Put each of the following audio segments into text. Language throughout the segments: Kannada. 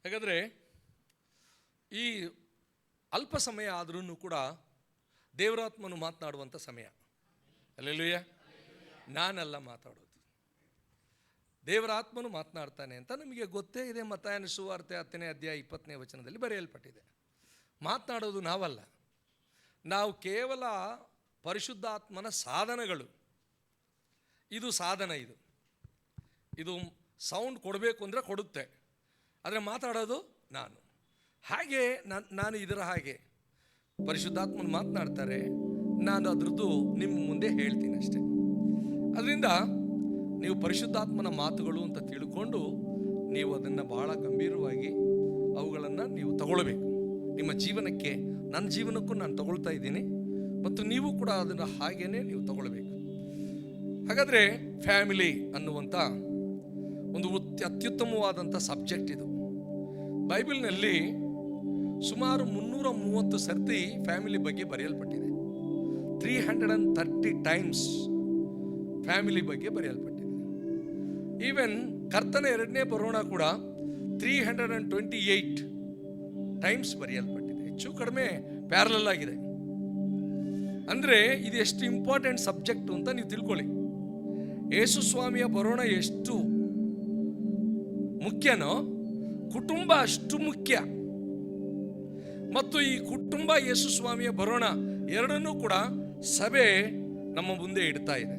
ಹಾಗಾದರೆ ಈ ಅಲ್ಪ ಸಮಯ ಆದ್ರೂ ಕೂಡ ದೇವರಾತ್ಮನು ಮಾತನಾಡುವಂಥ ಸಮಯ. ಹಲ್ಲೆಲೂಯಾ. ನಾನಲ್ಲ ಮಾತಾಡೋದು, ದೇವರಾತ್ಮನು ಮಾತನಾಡ್ತಾನೆ ಅಂತ ನಮಗೆ ಗೊತ್ತೇ ಇದೆ. ಮತ್ತಾಯನ ಸುವಾರ್ತೆ 10ನೇ ಅಧ್ಯಾಯ 20ನೇ ವಚನದಲ್ಲಿ ಬರೆಯಲ್ಪಟ್ಟಿದೆ. ಮಾತನಾಡೋದು ನಾವಲ್ಲ, ನಾವು ಕೇವಲ ಪರಿಶುದ್ಧಾತ್ಮನ ಸಾಧನಗಳು. ಇದು ಸಾಧನ, ಇದು ಸೌಂಡ್ ಕೊಡಬೇಕು ಅಂದರೆ ಕೊಡುತ್ತೆ, ಆದರೆ ಮಾತಾಡೋದು ನಾನು. ಹಾಗೆ ನಾನು ಇದರ ಹಾಗೆ ಪರಿಶುದ್ಧಾತ್ಮನ ಮಾತನಾಡ್ತಾರೆ, ನಾನು ಅದರದ್ದು ನಿಮ್ಮ ಮುಂದೆ ಹೇಳ್ತೀನಿ ಅಷ್ಟೆ. ಅದರಿಂದ ನೀವು ಪರಿಶುದ್ಧಾತ್ಮನ ಮಾತುಗಳು ಅಂತ ತಿಳ್ಕೊಂಡು ನೀವು ಅದನ್ನು ಬಹಳ ಗಂಭೀರವಾಗಿ ಅವುಗಳನ್ನು ನೀವು ತಗೊಳ್ಬೇಕು ನಿಮ್ಮ ಜೀವನಕ್ಕೆ. ನನ್ನ ಜೀವನಕ್ಕೂ ನಾನು ತಗೊಳ್ತಾ ಇದ್ದೀನಿ ಮತ್ತು ನೀವು ಕೂಡ ಅದನ್ನು ಹಾಗೇನೆ ನೀವು ತಗೊಳ್ಬೇಕು. ಹಾಗಾದರೆ ಫ್ಯಾಮಿಲಿ ಅನ್ನುವಂಥ ಒಂದು ಅತ್ಯುತ್ತಮವಾದಂಥ ಸಬ್ಜೆಕ್ಟ್ ಇದು. ಬೈಬಲ್ನಲ್ಲಿ ಸುಮಾರು 330 ಸರ್ತಿ ಫ್ಯಾಮಿಲಿ ಬಗ್ಗೆ ಬರೆಯಲ್ಪಟ್ಟಿದೆ. 330 ಟೈಮ್ಸ್ ಫ್ಯಾಮಿಲಿ ಬಗ್ಗೆ ಬರೆಯಲ್ಪಟ್ಟಿದೆ. ಈವನ್ ಕರ್ತನ 2ನೇ ಬರೋಣ ಕೂಡ 328 ಟೈಮ್ಸ್ ಬರೆಯಲ್ಪಟ್ಟಿದೆ. ಹೆಚ್ಚು ಕಡಿಮೆ ಪ್ಯಾರಲಲ್ ಆಗಿದೆ. ಅಂದರೆ ಇದು ಎಷ್ಟು ಇಂಪಾರ್ಟೆಂಟ್ ಸಬ್ಜೆಕ್ಟು ಅಂತ ನೀವು ತಿಳ್ಕೊಳ್ಳಿ. ಯೇಸು ಸ್ವಾಮಿಯ ಬರೋಣ ಎಷ್ಟು ಮುಖ್ಯನೋ ಕುಟುಂಬ ಅಷ್ಟು ಮುಖ್ಯ. ಮತ್ತು ಈ ಕುಟುಂಬ ಯೇಸು ಸ್ವಾಮಿಯ ಬರೋಣ ಎರಡನ್ನೂ ಕೂಡ ಸಭೆ ನಮ್ಮ ಮುಂದೆ ಇಡ್ತಾ ಇದೆ.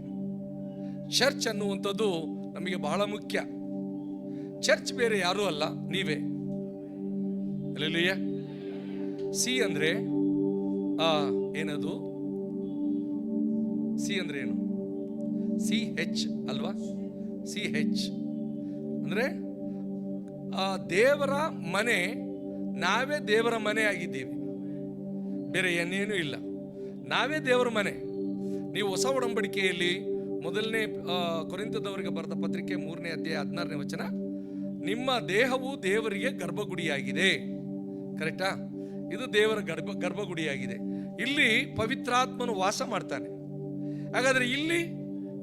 ಚರ್ಚ್ ಅನ್ನುವಂಥದ್ದು ನಮಗೆ ಬಹಳ ಮುಖ್ಯ. ಚರ್ಚ್ ಬೇರೆ ಯಾರೂ ಅಲ್ಲ, ನೀವೇ. ಹಲ್ಲೆಲೂಯಾ. ಸಿ ಅಂದರೆ ಏನದು? ಸಿ ಅಂದರೆ ಏನು? CH ಅಲ್ವಾ? CH ಅಂದರೆ ದೇವರ ಮನೆ. ನಾವೇ ದೇವರ ಮನೆ ಆಗಿದ್ದೀವಿ, ಬೇರೆ ಏನೇನೂ ಇಲ್ಲ. ನಾವೇ ದೇವರ ಮನೆ. ನೀವು ಹೊಸ ಒಡಂಬಡಿಕೆಯಲ್ಲಿ 1ನೇ ಕೊರಿಂಥದವರಿಗೆ ಬರೆದ ಪತ್ರಿಕೆ 3ನೇ ಅಧ್ಯಾಯ 16ನೇ ವಚನ, ನಿಮ್ಮ ದೇಹವು ದೇವರಿಗೆ ಗರ್ಭಗುಡಿಯಾಗಿದೆ. ಕರೆಕ್ಟಾ? ಇದು ದೇವರ ಗರ್ಭಗುಡಿಯಾಗಿದೆ. ಇಲ್ಲಿ ಪವಿತ್ರಾತ್ಮನು ವಾಸ ಮಾಡ್ತಾನೆ. ಹಾಗಾದರೆ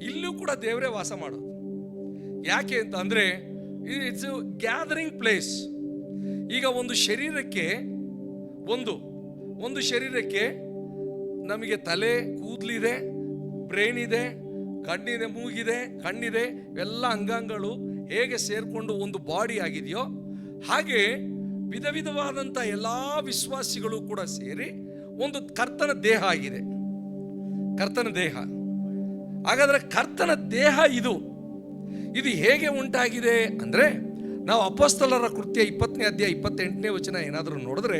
ಇಲ್ಲೂ ಕೂಡ ದೇವರೇ ವಾಸ ಮಾಡೋದು. ಯಾಕೆ ಅಂತ ಅಂದರೆ ಇಟ್ಸ್ ಗ್ಯಾದರಿಂಗ್ ಪ್ಲೇಸ್. ಈಗ ಒಂದು ಶರೀರಕ್ಕೆ ಒಂದು ಶರೀರಕ್ಕೆ ನಮಗೆ ತಲೆ ಕೂದಲಿದೆ, ಬ್ರೈನ್ ಇದೆ, ಕಣ್ಣಿದೆ, ಮೂಗಿದೆ, ಕಣ್ಣಿದೆ, ಎಲ್ಲ ಅಂಗಾಂಗಗಳು ಹೇಗೆ ಸೇರಿಕೊಂಡು ಒಂದು ಬಾಡಿ ಆಗಿದೆಯೋ ಹಾಗೆ ವಿಧ ವಿಧವಾದಂಥ ಎಲ್ಲ ವಿಶ್ವಾಸಿಗಳು ಕೂಡ ಸೇರಿ ಒಂದು ಕರ್ತನ ದೇಹ ಆಗಿದೆ. ಕರ್ತನ ದೇಹ. ಹಾಗಾದರೆ ಕರ್ತನ ದೇಹ ಇದು ಹೇಗೆ ಉಂಟಾಗಿದೆ ಅಂದರೆ, ನಾವು ಅಪೊಸ್ತಲರ ಕೃತ್ಯ 20ನೇ ಅಧ್ಯಾಯ 28ನೇ ವಚನ ಏನಾದರೂ ನೋಡಿದ್ರೆ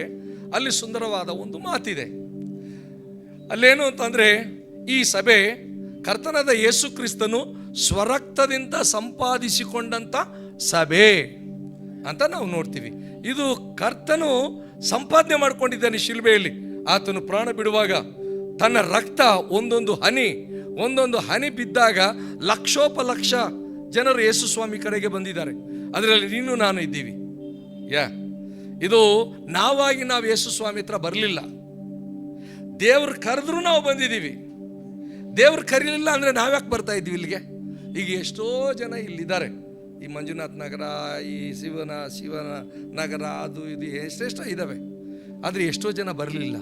ಅಲ್ಲಿ ಸುಂದರವಾದ ಒಂದು ಮಾತಿದೆ. ಅಲ್ಲೇನು ಅಂತಂದರೆ, ಈ ಸಭೆ ಕರ್ತನಾದ ಯೇಸು ಕ್ರಿಸ್ತನು ಸ್ವರಕ್ತದಿಂದ ಸಂಪಾದಿಸಿಕೊಂಡಂಥ ಸಭೆ ಅಂತ ನಾವು ನೋಡ್ತೀವಿ. ಇದು ಕರ್ತನು ಸಂಪಾದನೆ ಮಾಡಿಕೊಂಡಿದ್ದಾನೆ ಶಿಲುಬೆಯಲ್ಲಿ. ಆತನು ಪ್ರಾಣ ಬಿಡುವಾಗ ತನ್ನ ರಕ್ತ ಒಂದೊಂದು ಹನಿ ಬಿದ್ದಾಗ ಲಕ್ಷೋಪಲಕ್ಷ ಜನರು ಯೇಸು ಸ್ವಾಮಿ ಕಡೆಗೆ ಬಂದಿದ್ದಾರೆ. ಅದರಲ್ಲಿ ನೀನು ನಾನು ಇದ್ದೀವಿ. ಇದು ನಾವು ಯೇಸು ಸ್ವಾಮಿ ಹತ್ರ ಬರಲಿಲ್ಲ, ದೇವ್ರು ಕರೆದ್ರೂ ನಾವು ಬಂದಿದ್ದೀವಿ. ದೇವ್ರು ಕರೀಲಿಲ್ಲ ಅಂದರೆ ನಾವ್ಯಾಕೆ ಬರ್ತಾ ಇದ್ದೀವಿ ಇಲ್ಲಿಗೆ? ಈಗ ಎಷ್ಟೋ ಜನ ಇಲ್ಲಿದ್ದಾರೆ, ಈ ಮಂಜುನಾಥ್ ನಗರ, ಈ ಶಿವನ ನಗರ, ಅದು ಇದು ಎಷ್ಟೆಷ್ಟೋ ಇದ್ದಾವೆ. ಆದರೆ ಎಷ್ಟೋ ಜನ ಬರಲಿಲ್ಲ.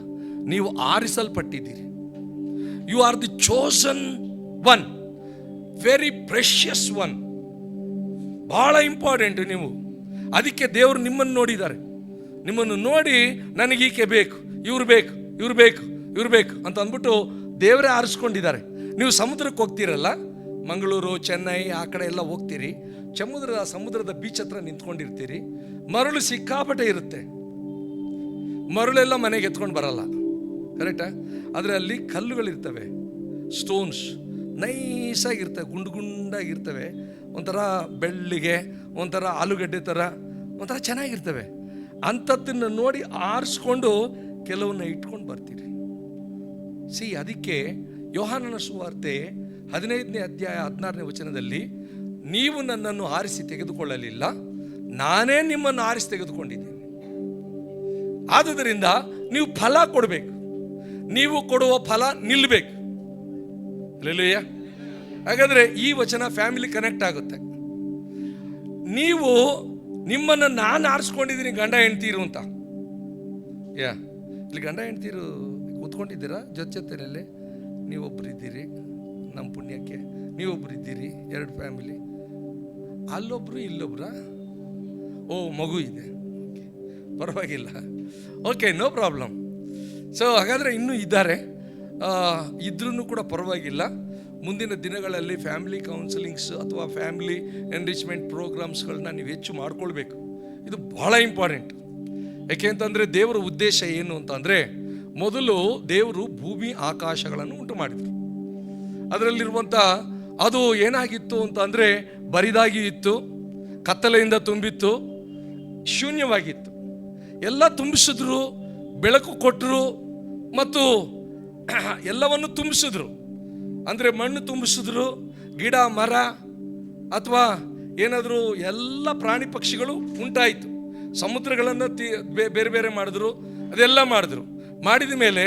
ನೀವು ಆರಿಸಲ್ಪಟ್ಟಿದ್ದೀರಿ. You are the chosen one, very precious one, ಬಹಳ ಇಂಪಾರ್ಟೆಂಟ್ ನೀವು. ಅದಕ್ಕೆ ದೇವರು ನಿಮ್ಮನ್ನು ನೋಡಿದ್ದಾರೆ. ನಿಮ್ಮನ್ನು ನೋಡಿ ನನಗೀಕೆ ಬೇಕು, ಇವ್ರು ಬೇಕು ಅಂತ ಅಂದ್ಬಿಟ್ಟು ದೇವರೇ ಆರಿಸ್ಕೊಂಡಿದ್ದಾರೆ. ನೀವು ಸಮುದ್ರಕ್ಕೆ ಹೋಗ್ತೀರಲ್ಲ, ಮಂಗಳೂರು, ಚೆನ್ನೈ ಆ ಕಡೆ ಎಲ್ಲ ಹೋಗ್ತೀರಿ, ಸಮುದ್ರದ ಬೀಚ್ ಹತ್ರ ನಿಂತ್ಕೊಂಡಿರ್ತೀರಿ. ಮರಳು ಸಿಕ್ಕಾಪಟ್ಟೆ ಇರುತ್ತೆ. ಮರಳೆಲ್ಲ ಮನೆಗೆ ಎತ್ಕೊಂಡು ಬರಲ್ಲ, ಕರೆಕ್ಟಾ? ಆದರೆ ಅಲ್ಲಿ ಕಲ್ಲುಗಳಿರ್ತವೆ, ಸ್ಟೋನ್ಸ್ ನೈಸಾಗಿರ್ತವೆ, ಗುಂಡಾಗಿರ್ತವೆ, ಒಂಥರ ಬೆಳ್ಳಿಗೆ, ಒಂಥರ ಆಲೂಗಡ್ಡೆ ಥರ ಒಂಥರ ಚೆನ್ನಾಗಿರ್ತವೆ. ಅಂಥದ್ದನ್ನು ನೋಡಿ ಆರಿಸ್ಕೊಂಡು ಕೆಲವನ್ನ ಇಟ್ಕೊಂಡು ಬರ್ತೀರಿ. ಅದಕ್ಕೆ ಯೋಹಾನನ ಸುವಾರ್ತೆ 15ನೇ ಅಧ್ಯಾಯ 16ನೇ ವಚನದಲ್ಲಿ, ನೀವು ನನ್ನನ್ನು ಆರಿಸಿ ತೆಗೆದುಕೊಳ್ಳಲಿಲ್ಲ, ನಾನೇ ನಿಮ್ಮನ್ನು ಆರಿಸಿ ತೆಗೆದುಕೊಂಡಿದ್ದೀನಿ. ಆದುದರಿಂದ ನೀವು ಫಲ ಕೊಡಬೇಕು, ನೀವು ಕೊಡುವ ಫಲ ನಿಲ್ಲಬೇಕು. ಹಲ್ಲೆಲೂಯಾ. ಹಾಗಾದರೆ ಈ ವಚನ ಫ್ಯಾಮಿಲಿ ಕನೆಕ್ಟ್ ಆಗುತ್ತೆ. ನೀವು ನಿಮ್ಮನ್ನು ನಾನು ಆರಿಸ್ಕೊಂಡಿದ್ದೀನಿ ಗಂಡ ಹೆಂಡ್ತೀರು ಅಂತ. ಇಲ್ಲಿ ಗಂಡ ಹೆಂಡ್ತೀರು ಕೂತ್ಕೊಂಡಿದ್ದೀರಾ ಜೊತೆಯಲ್ಲಿ, ನೀವೊಬ್ರು ಇದ್ದೀರಿ, ನಮ್ಮ ಪುಣ್ಯಕ್ಕೆ ನೀವೊಬ್ರು ಇದ್ದೀರಿ, 2 ಫ್ಯಾಮಿಲಿ, ಅಲ್ಲೊಬ್ರು ಇಲ್ಲೊಬ್ರ, ಮಗು ಇದೆ, ಪರವಾಗಿಲ್ಲ, ಓಕೆ, ನೋ ಪ್ರಾಬ್ಲಮ್. ಸೊ ಹಾಗಾದರೆ ಇನ್ನೂ ಇದ್ದಾರೆ, ಇದ್ರೂ ಕೂಡ ಪರವಾಗಿಲ್ಲ. ಮುಂದಿನ ದಿನಗಳಲ್ಲಿ ಫ್ಯಾಮಿಲಿ ಕೌನ್ಸಿಲಿಂಗ್ಸ್ ಅಥವಾ ಫ್ಯಾಮಿಲಿ ಎನ್ರಿಚ್ಮೆಂಟ್ ಪ್ರೋಗ್ರಾಮ್ಸ್ಗಳನ್ನ ನೀವು ಹೆಚ್ಚು ಮಾಡ್ಕೊಳ್ಬೇಕು. ಇದು ಬಹಳ ಇಂಪಾರ್ಟೆಂಟ್. ಯಾಕೆ ಅಂತಂದರೆ ದೇವರ ಉದ್ದೇಶ ಏನು ಅಂತಂದರೆ, ಮೊದಲು ದೇವರು ಭೂಮಿ ಆಕಾಶಗಳನ್ನು ಉಂಟು ಮಾಡಿದರು. ಅದರಲ್ಲಿರುವಂಥ ಅದು ಏನಾಗಿತ್ತು ಅಂತಂದರೆ ಬರಿದಾಗಿ ಇತ್ತು, ಕತ್ತಲೆಯಿಂದ ತುಂಬಿತ್ತು, ಶೂನ್ಯವಾಗಿತ್ತು. ಎಲ್ಲ ತುಂಬಿಸಿದ್ರು, ಬೆಳಕು ಕೊಟ್ಟರು ಮತ್ತು ಎಲ್ಲವನ್ನು ತುಂಬಿಸಿದ್ರು. ಅಂದರೆ ಮಣ್ಣು ತುಂಬಿಸಿದ್ರು, ಗಿಡ ಮರ ಅಥವಾ ಏನಾದರೂ ಎಲ್ಲ ಪ್ರಾಣಿ ಪಕ್ಷಿಗಳು ಉಂಟಾಯಿತು. ಸಮುದ್ರಗಳನ್ನು ಬೇರೆ ಬೇರೆ ಮಾಡಿದ್ರು, ಅದೆಲ್ಲ ಮಾಡಿದ್ರು. ಮಾಡಿದ ಮೇಲೆ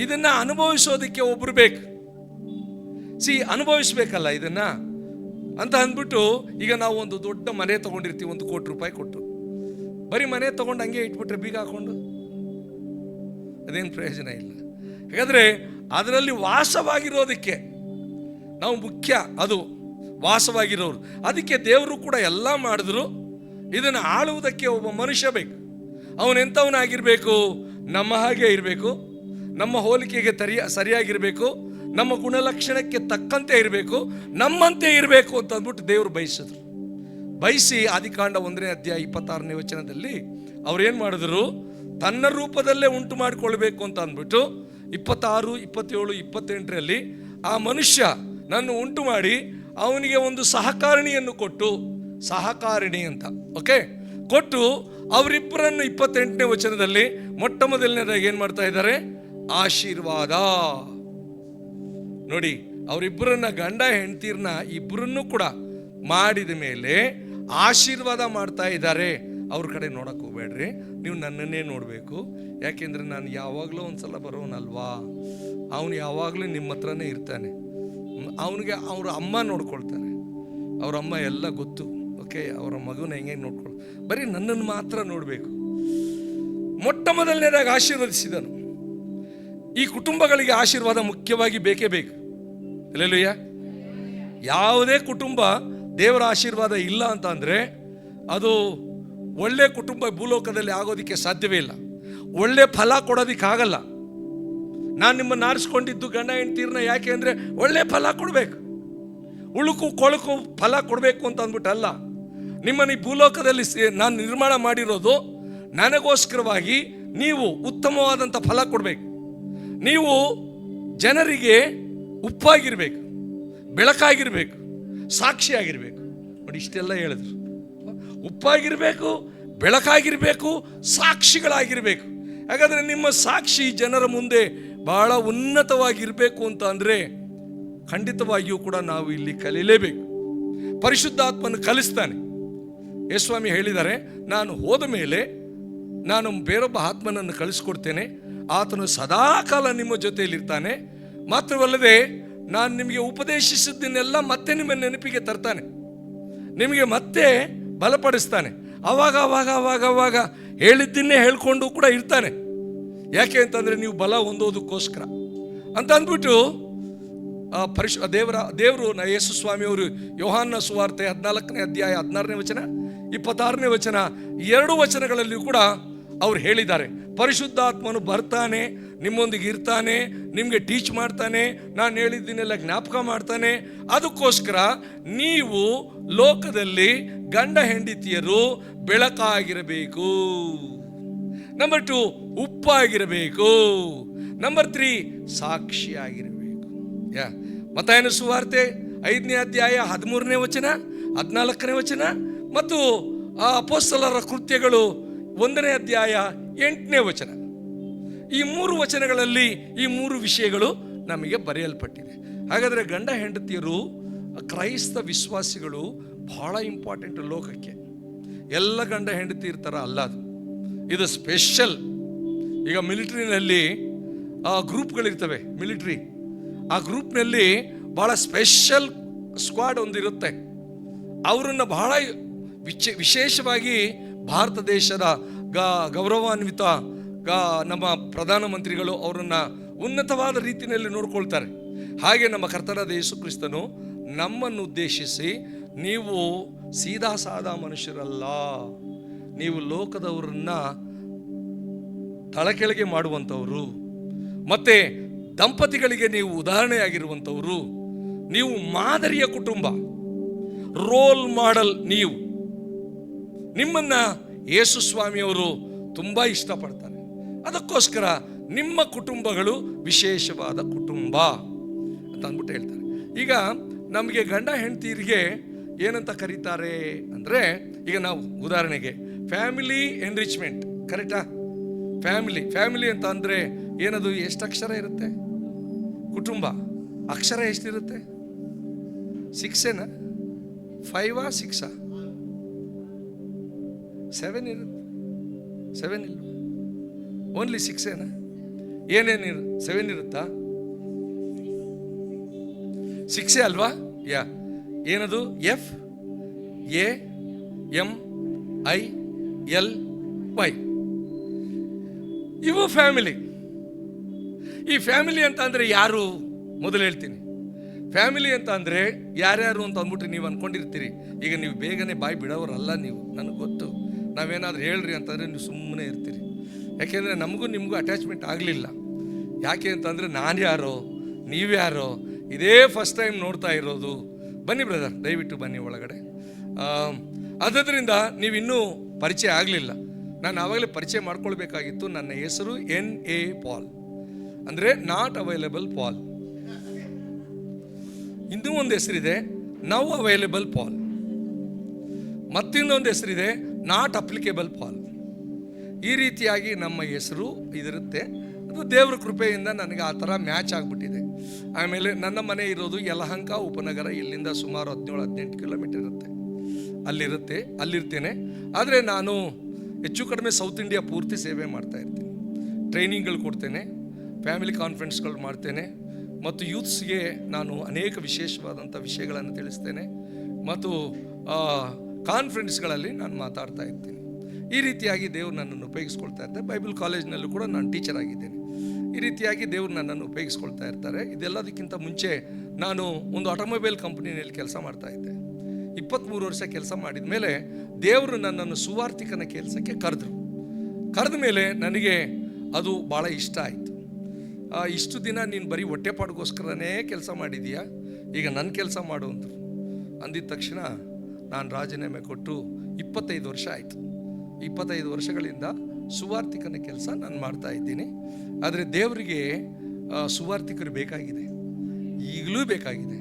ಇದನ್ನು ಅನುಭವಿಸೋದಕ್ಕೆ ಒಬ್ಬರು ಬೇಕು. ಅನುಭವಿಸ್ಬೇಕಲ್ಲ ಇದನ್ನ ಅಂತ ಅಂದ್ಬಿಟ್ಟು, ಈಗ ನಾವು ಒಂದು ದೊಡ್ಡ ಮನೆ ತಗೊಂಡಿರ್ತೀವಿ, 1 ಕೋಟಿ ರೂಪಾಯಿ ಕೊಟ್ಟು. ಬರೀ ಮನೆ ತಗೊಂಡು ಹಂಗೆ ಇಟ್ಬಿಟ್ರೆ ಬೀಗ ಹಾಕೊಂಡು ಅದೇನು ಪ್ರಯೋಜನ ಇಲ್ಲ. ಹಾಗಾದರೆ ಅದರಲ್ಲಿ ವಾಸವಾಗಿರೋದಕ್ಕೆ ನಾವು ಮುಖ್ಯ, ಅದು ವಾಸವಾಗಿರೋರು. ಅದಕ್ಕೆ ದೇವರು ಕೂಡ ಎಲ್ಲ ಮಾಡಿದ್ರು. ಇದನ್ನು ಆಳುವುದಕ್ಕೆ ಒಬ್ಬ ಮನುಷ್ಯ ಬೇಕು. ಅವನೆಂಥವನಾಗಿರಬೇಕು? ನಮ್ಮ ಹಾಗೆ ಇರಬೇಕು, ನಮ್ಮ ಹೋಲಿಕೆಗೆ ಸರಿಯಾಗಿರಬೇಕು, ನಮ್ಮ ಗುಣಲಕ್ಷಣಕ್ಕೆ ತಕ್ಕಂತೆ ಇರಬೇಕು, ನಮ್ಮಂತೆ ಇರಬೇಕು ಅಂತ ಅಂದ್ಬಿಟ್ಟು ದೇವರು ಬಯಸಿದ್ರು. ಬಯಸಿ ಆದಿಕಾಂಡ 1ನೇ ಅಧ್ಯಾಯ 26ನೇ ವಚನದಲ್ಲಿ ಅವ್ರೇನು ಮಾಡಿದ್ರು? ತನ್ನ ರೂಪದಲ್ಲೇ ಉಂಟು ಮಾಡಿಕೊಳ್ಬೇಕು ಅಂತ ಅಂದ್ಬಿಟ್ಟು 26, 27, 28ರಲ್ಲಿ ಆ ಮನುಷ್ಯ ನನ್ನ ಉಂಟು ಮಾಡಿ ಅವನಿಗೆ ಒಂದು ಸಹಕಾರಿಣಿಯನ್ನು ಕೊಟ್ಟು, ಸಹಕಾರಿಣಿ ಅಂತ ಕೊಟ್ಟು ಅವರಿಬ್ಬರನ್ನು 28ನೇ ವಚನದಲ್ಲಿ ಮೊಟ್ಟ ಮೊದಲನೇದಾಗಿ ಏನು ಮಾಡ್ತಾ ಇದ್ದಾರೆ? ಆಶೀರ್ವಾದ. ನೋಡಿ, ಅವರಿಬ್ಬರನ್ನ, ಗಂಡ ಹೆಂಡ್ತೀರ್ನ ಇಬ್ಬರನ್ನು ಕೂಡ ಮಾಡಿದ ಮೇಲೆ ಆಶೀರ್ವಾದ ಮಾಡ್ತಾ ಇದ್ದಾರೆ. ಅವ್ರ ಕಡೆ ನೋಡಕ್ಕೆ ಹೋಗ್ಬೇಡ್ರಿ, ನೀವು ನನ್ನನ್ನೇ ನೋಡಬೇಕು. ಯಾಕೆಂದರೆ ನಾನು ಯಾವಾಗಲೂ ಒಂದ್ಸಲ ಬರೋನಲ್ವಾ, ಅವನು ಯಾವಾಗಲೂ ನಿಮ್ಮ ಹತ್ರನೇ ಇರ್ತಾನೆ. ಅವನಿಗೆ ಅವ್ರ ಅಮ್ಮ ನೋಡ್ಕೊಳ್ತಾರೆ, ಅವ್ರ ಅಮ್ಮ ಎಲ್ಲ ಗೊತ್ತು. ಅವರ ಮಗುನ ಹೆಂಗೆ ನೋಡ್ಕೊಳ್ಳೋ, ಬರೀ ನನ್ನನ್ನು ಮಾತ್ರ ನೋಡಬೇಕು. ಮೊಟ್ಟ ಮೊದಲನೇದಾಗಿ ಆಶೀರ್ವದಿಸಿದನು. ಈ ಕುಟುಂಬಗಳಿಗೆ ಆಶೀರ್ವಾದ ಮುಖ್ಯವಾಗಿ ಬೇಕೇ ಬೇಕು. ಹಲ್ಲೆಲೂಯಾ. ಯಾವುದೇ ಕುಟುಂಬ ದೇವರ ಆಶೀರ್ವಾದ ಇಲ್ಲ ಅಂತ ಅಂದರೆ ಅದು ಒಳ್ಳೆ ಕುಟುಂಬ ಭೂಲೋಕದಲ್ಲಿ ಆಗೋದಕ್ಕೆ ಸಾಧ್ಯವೇ ಇಲ್ಲ. ಒಳ್ಳೆ ಫಲ ಕೊಡೋದಕ್ಕಾಗಲ್ಲ. ನಾನು ನಿಮ್ಮನ್ನು ಆರಿಸ್ಕೊಂಡಿದ್ದು ಗಂಡ ಹೆಂಡ್ತೀರ್ನ ಯಾಕೆ ಅಂದರೆ ಒಳ್ಳೆ ಫಲ ಕೊಡಬೇಕು, ಉಳುಕು ಕೊಳಕು ಫಲ ಕೊಡಬೇಕು ಅಂತ ಅಂದ್ಬಿಟ್ಟಲ್ಲ. ನಿಮ್ಮನ್ನು ಈ ಭೂಲೋಕದಲ್ಲಿ ನಾನು ನಿರ್ಮಾಣ ಮಾಡಿರೋದು ನನಗೋಸ್ಕರವಾಗಿ. ನೀವು ಉತ್ತಮವಾದಂಥ ಫಲ ಕೊಡಬೇಕು. ನೀವು ಜನರಿಗೆ ಉಪ್ಪಾಗಿರ್ಬೇಕು, ಬೆಳಕಾಗಿರ್ಬೇಕು, ಸಾಕ್ಷಿಯಾಗಿರ್ಬೇಕು. ನೋಡಿ, ಇಷ್ಟೆಲ್ಲ ಹೇಳಿದ್ರು. ಉಪ್ಪಾಗಿರ್ಬೇಕು, ಬೆಳಕಾಗಿರ್ಬೇಕು, ಸಾಕ್ಷಿಗಳಾಗಿರ್ಬೇಕು. ಹಾಗಾದರೆ ನಿಮ್ಮ ಸಾಕ್ಷಿ ಜನರ ಮುಂದೆ ಬಹಳ ಉನ್ನತವಾಗಿರಬೇಕು ಅಂತ ಅಂದರೆ ಖಂಡಿತವಾಗಿಯೂ ಕೂಡ ನಾವು ಇಲ್ಲಿ ಕಲೀಲೇಬೇಕು. ಪರಿಶುದ್ಧಾತ್ಮನ ಕಲಿಸ್ತಾನೆ. ಯೇಸುಸ್ವಾಮಿ ಹೇಳಿದ್ದಾರೆ, ನಾನು ಹೋದ ಮೇಲೆ ನಾನು ಬೇರೊಬ್ಬ ಆತ್ಮನನ್ನು ಕಳಿಸ್ಕೊಡ್ತೇನೆ, ಆತನು ಸದಾಕಾಲ ನಿಮ್ಮ ಜೊತೆಯಲ್ಲಿರ್ತಾನೆ. ಮಾತ್ರವಲ್ಲದೆ ನಾನು ನಿಮಗೆ ಉಪದೇಶಿಸಿದ್ದನ್ನೆಲ್ಲ ಮತ್ತೆ ನಿಮ್ಮ ನೆನಪಿಗೆ ತರ್ತಾನೆ, ನಿಮಗೆ ಮತ್ತೆ ಬಲಪಡಿಸ್ತಾನೆ. ಅವಾಗ ಹೇಳಿದ್ದನ್ನೇ ಹೇಳ್ಕೊಂಡು ಕೂಡ ಇರ್ತಾನೆ. ಯಾಕೆ ಅಂತಂದರೆ ನೀವು ಬಲ ಹೊಂದೋದಕ್ಕೋಸ್ಕರ ಅಂತ ಅಂದ್ಬಿಟ್ಟು ದೇವರು ಯೇಸು ಸ್ವಾಮಿಯವರು ಯೋಹಾನ ಸುವಾರ್ತೆ 14ನೇ ಅಧ್ಯಾಯ 16ನೇ ವಚನ 26ನೇ ವಚನ 2 ವಚನಗಳಲ್ಲಿಯೂ ಕೂಡ ಅವ್ರು ಹೇಳಿದ್ದಾರೆ, ಪರಿಶುದ್ಧಾತ್ಮನು ಬರ್ತಾನೆ, ನಿಮ್ಮೊಂದಿಗೆ ಇರ್ತಾನೆ, ನಿಮಗೆ ಟೀಚ್ ಮಾಡ್ತಾನೆ, ನಾನು ಹೇಳಿದ್ದನ್ನೆಲ್ಲ ಜ್ಞಾಪಕ ಮಾಡ್ತಾನೆ. ಅದಕ್ಕೋಸ್ಕರ ನೀವು ಲೋಕದಲ್ಲಿ ಗಂಡ ಹೆಂಡತಿಯರು ಬೆಳಕಾಗಿರಬೇಕು. ನಂಬರ್ 2 ಉಪ್ಪಾಗಿರಬೇಕು. ನಂಬರ್ 3 ಸಾಕ್ಷಿಯಾಗಿರಬೇಕು. ಮತ್ತಾಯನ ಸುವಾರ್ತೆ 5ನೇ ಅಧ್ಯಾಯ 13ನೇ ವಚನ 14ನೇ ವಚನ ಮತ್ತು ಅಪೊಸ್ತಲರ ಕೃತ್ಯಗಳು 1ನೇ ಅಧ್ಯಾಯ 8ನೇ ವಚನ, ಈ 3 ವಚನಗಳಲ್ಲಿ ಈ 3 ವಿಷಯಗಳು ನಮಗೆ ಬರೆಯಲ್ಪಟ್ಟಿದೆ. ಹಾಗಾದರೆ ಗಂಡ ಹೆಂಡತಿಯರು, ಕ್ರೈಸ್ತ ವಿಶ್ವಾಸಿಗಳು ಬಹಳ ಇಂಪಾರ್ಟೆಂಟ್ ಲೋಕಕ್ಕೆ. ಎಲ್ಲ ಗಂಡ ಹೆಂಡತಿ ಇರ್ತಾರ ಅಲ್ಲ, ಇದು ಸ್ಪೆಷಲ್. ಈಗ ಮಿಲಿಟ್ರಿನಲ್ಲಿ ಗ್ರೂಪ್ಗಳಿರ್ತವೆ. ಮಿಲಿಟ್ರಿ ಆ ಗ್ರೂಪ್ನಲ್ಲಿ ಭಾಳ ಸ್ಪೆಷಲ್ ಸ್ಕ್ವಾಡ್ ಒಂದಿರುತ್ತೆ. ಅವರನ್ನು ಬಹಳ ವಿಶೇಷವಾಗಿ ಭಾರತ ದೇಶದ ಗೌರವಾನ್ವಿತ ನಮ್ಮ ಪ್ರಧಾನಮಂತ್ರಿಗಳು ಅವರನ್ನು ಉನ್ನತವಾದ ರೀತಿಯಲ್ಲಿ ನೋಡ್ಕೊಳ್ತಾರೆ. ಹಾಗೆ ನಮ್ಮ ಕರ್ತನಾದ ಯೇಸು ಕ್ರಿಸ್ತನು ನಮ್ಮನ್ನು ಉದ್ದೇಶಿಸಿ, ನೀವು ಸೀದಾ ಸಾದಾ ಮನುಷ್ಯರಲ್ಲ, ನೀವು ಲೋಕದವರನ್ನ ತಳಕೆಳಗೆ ಮಾಡುವಂಥವರು, ಮತ್ತೆ ದಂಪತಿಗಳಿಗೆ ನೀವು ಉದಾಹರಣೆಯಾಗಿರುವಂಥವರು, ನೀವು ಮಾದರಿಯ ಕುಟುಂಬ, ರೋಲ್ ಮಾಡೆಲ್. ನೀವು ನಿಮ್ಮನ್ನ ಯೇಸು ಸ್ವಾಮಿಯವರು ತುಂಬ ಇಷ್ಟಪಡ್ತಾರೆ. ಅದಕ್ಕೋಸ್ಕರ ನಿಮ್ಮ ಕುಟುಂಬಗಳು ವಿಶೇಷವಾದ ಕುಟುಂಬ ಅಂತ ಅಂದ್ಬಿಟ್ಟು ಹೇಳ್ತಾರೆ. ಈಗ ನಮಗೆ ಗಂಡ ಹೆಂಡತಿಯರಿಗೆ ಏನಂತ ಕರೀತಾರೆ ಅಂದರೆ, ಈಗ ನಾವು ಉದಾಹರಣೆಗೆ ಫ್ಯಾಮಿಲಿ ಎನ್ರಿಚ್ಮೆಂಟ್, ಕರೆಕ್ಟಾ? ಫ್ಯಾಮಿಲಿ ಅಂತ ಅಂದರೆ ಏನದು? ಎಷ್ಟು ಅಕ್ಷರ ಇರುತ್ತೆ? ಕುಟುಂಬ ಅಕ್ಷರ ಎಷ್ಟಿರುತ್ತೆ? 6 5 6 7 ಇರುತ್ತೆ? 7 ಇಲ್ಲ, ಓನ್ಲಿ 6 ಏನೇನು 7 ಇರುತ್ತಾ? 6 ಅಲ್ವಾ? ಏನದು? FAMILY. ಇವು ಫ್ಯಾಮಿಲಿ. ಈ ಫ್ಯಾಮಿಲಿ ಅಂತ ಅಂದರೆ ಯಾರು? ಮೊದಲು ಹೇಳ್ತೀನಿ. ಫ್ಯಾಮಿಲಿ ಅಂತ ಅಂದರೆ ಯಾರ್ಯಾರು ಅಂತ ಅಂದ್ಬಿಟ್ಟು ನೀವು ಅಂದ್ಕೊಂಡಿರ್ತೀರಿ. ಈಗ ನೀವು ಬೇಗನೆ ಬಾಯಿ ಬಿಡೋರಲ್ಲ ನೀವು, ನನಗೆ ಗೊತ್ತು. ನಾವೇನಾದ್ರೂ ಹೇಳ್ರಿ ಅಂತಂದರೆ ನೀವು ಸುಮ್ಮನೆ ಇರ್ತೀರಿ. ಯಾಕೆಂದರೆ ನಮಗೂ ನಿಮಗೂ ಅಟ್ಯಾಚ್ಮೆಂಟ್ ಆಗಲಿಲ್ಲ. ಯಾಕೆ ಅಂತಂದರೆ ನಾನು ಯಾರೋ ನೀವ್ಯಾರೋ ಇದೇ ಫಸ್ಟ್ ಟೈಮ್ ನೋಡ್ತಾ ಇರೋದು. ಬನ್ನಿ ಬ್ರದರ್, ದಯವಿಟ್ಟು ಬನ್ನಿ ಒಳಗಡೆ. ಅದರಿಂದ ನೀವಿನ್ನೂ ಪರಿಚಯ ಆಗಲಿಲ್ಲ. ನಾನು ಆವಾಗಲೇ ಪರಿಚಯ ಮಾಡ್ಕೊಳ್ಬೇಕಾಗಿತ್ತು. ನನ್ನ ಹೆಸರು NA ಪಾಲ್, ಅಂದರೆ ನಾಟ್ ಅವೈಲೇಬಲ್ ಪಾಲ್. ಇನ್ನೂ ಒಂದು ಹೆಸರಿದೆ, ನೌ ಅವೈಲೇಬಲ್ ಪಾಲ್. ಮತ್ತಿನ್ನೊಂದು ಹೆಸರಿದೆ, ನಾಟ್ ಅಪ್ಲಿಕೇಬಲ್ ಪಾಲ್. ಈ ರೀತಿಯಾಗಿ ನಮ್ಮ ಹೆಸರು ಇದಿರುತ್ತೆ. ಅದು ದೇವರ ಕೃಪೆಯಿಂದ ನನಗೆ ಆ ಥರ ಮ್ಯಾಚ್ ಆಗಿಬಿಟ್ಟಿದೆ. ಆಮೇಲೆ ನನ್ನ ಮನೆ ಇರೋದು ಯಲಹಂಕ ಉಪನಗರ. ಇಲ್ಲಿಂದ ಸುಮಾರು 17-18 ಕಿಲೋಮೀಟರ್ ಇರುತ್ತೆ. ಅಲ್ಲಿರ್ತೇನೆ. ಆದರೆ ನಾನು ಹೆಚ್ಚು ಕಡಿಮೆ ಸೌತ್ ಇಂಡಿಯಾ ಪೂರ್ತಿ ಸೇವೆ ಮಾಡ್ತಾ ಇರ್ತೀನಿ. ಟ್ರೈನಿಂಗ್ಗಳು ಕೊಡ್ತೇನೆ, ಫ್ಯಾಮಿಲಿ ಕಾನ್ಫರೆನ್ಸ್ಗಳು ಮಾಡ್ತೇನೆ, ಮತ್ತು ಯೂತ್ಸ್ಗೆ ನಾನು ಅನೇಕ ವಿಶೇಷವಾದಂಥ ವಿಷಯಗಳನ್ನು ತಿಳಿಸ್ತೇನೆ, ಮತ್ತು ಕಾನ್ಫರೆನ್ಸ್ಗಳಲ್ಲಿ ನಾನು ಮಾತಾಡ್ತಾ ಇರ್ತೀನಿ. ಈ ರೀತಿಯಾಗಿ ದೇವರು ನನ್ನನ್ನು ಉಪಯೋಗಿಸ್ಕೊಳ್ತಾ ಇರ್ತಾರೆ. ಬೈಬಲ್ ಕಾಲೇಜ್ನಲ್ಲೂ ಕೂಡ ನಾನು ಟೀಚರ್ ಆಗಿದ್ದೇನೆ. ಈ ರೀತಿಯಾಗಿ ದೇವರು ನನ್ನನ್ನು ಉಪಯೋಗಿಸ್ಕೊಳ್ತಾ ಇರ್ತಾರೆ. ಇದೆಲ್ಲದಕ್ಕಿಂತ ಮುಂಚೆ ನಾನು ಒಂದು ಆಟೋಮೊಬೈಲ್ ಕಂಪ್ನಿಯಲ್ಲಿ ಕೆಲಸ ಮಾಡ್ತಾ ಇದ್ದೆ. 23 ವರ್ಷ ಕೆಲಸ ಮಾಡಿದ ಮೇಲೆ ದೇವರು ನನ್ನನ್ನು ಸುವಾರ್ತಿಕನ ಕೆಲಸಕ್ಕೆ ಕರೆದ ಮೇಲೆ ನನಗೆ ಅದು ಭಾಳ ಇಷ್ಟ ಆಯಿತು. ಇಷ್ಟು ದಿನ ನೀನು ಬರೀ ಹೊಟ್ಟೆಪಾಡಿಗೋಸ್ಕರನೇ ಕೆಲಸ ಮಾಡಿದೀಯಾ, ಈಗ ನನ್ನ ಕೆಲಸ ಮಾಡು ಅಂದರು. ಅಂದಿದ ತಕ್ಷಣ ನಾನು ರಾಜೀನಾಮೆ ಕೊಟ್ಟು 25 ವರ್ಷ ಆಯಿತು. 25 ವರ್ಷಗಳಿಂದ ಸುವಾರ್ತಿಕನ ಕೆಲಸ ನಾನು ಮಾಡ್ತಾ ಇದ್ದೀನಿ. ಆದರೆ ದೇವರಿಗೆ ಸುವಾರ್ತಿಕರು ಬೇಕಾಗಿದೆ, ಈಗಲೂ ಬೇಕಾಗಿದೆ.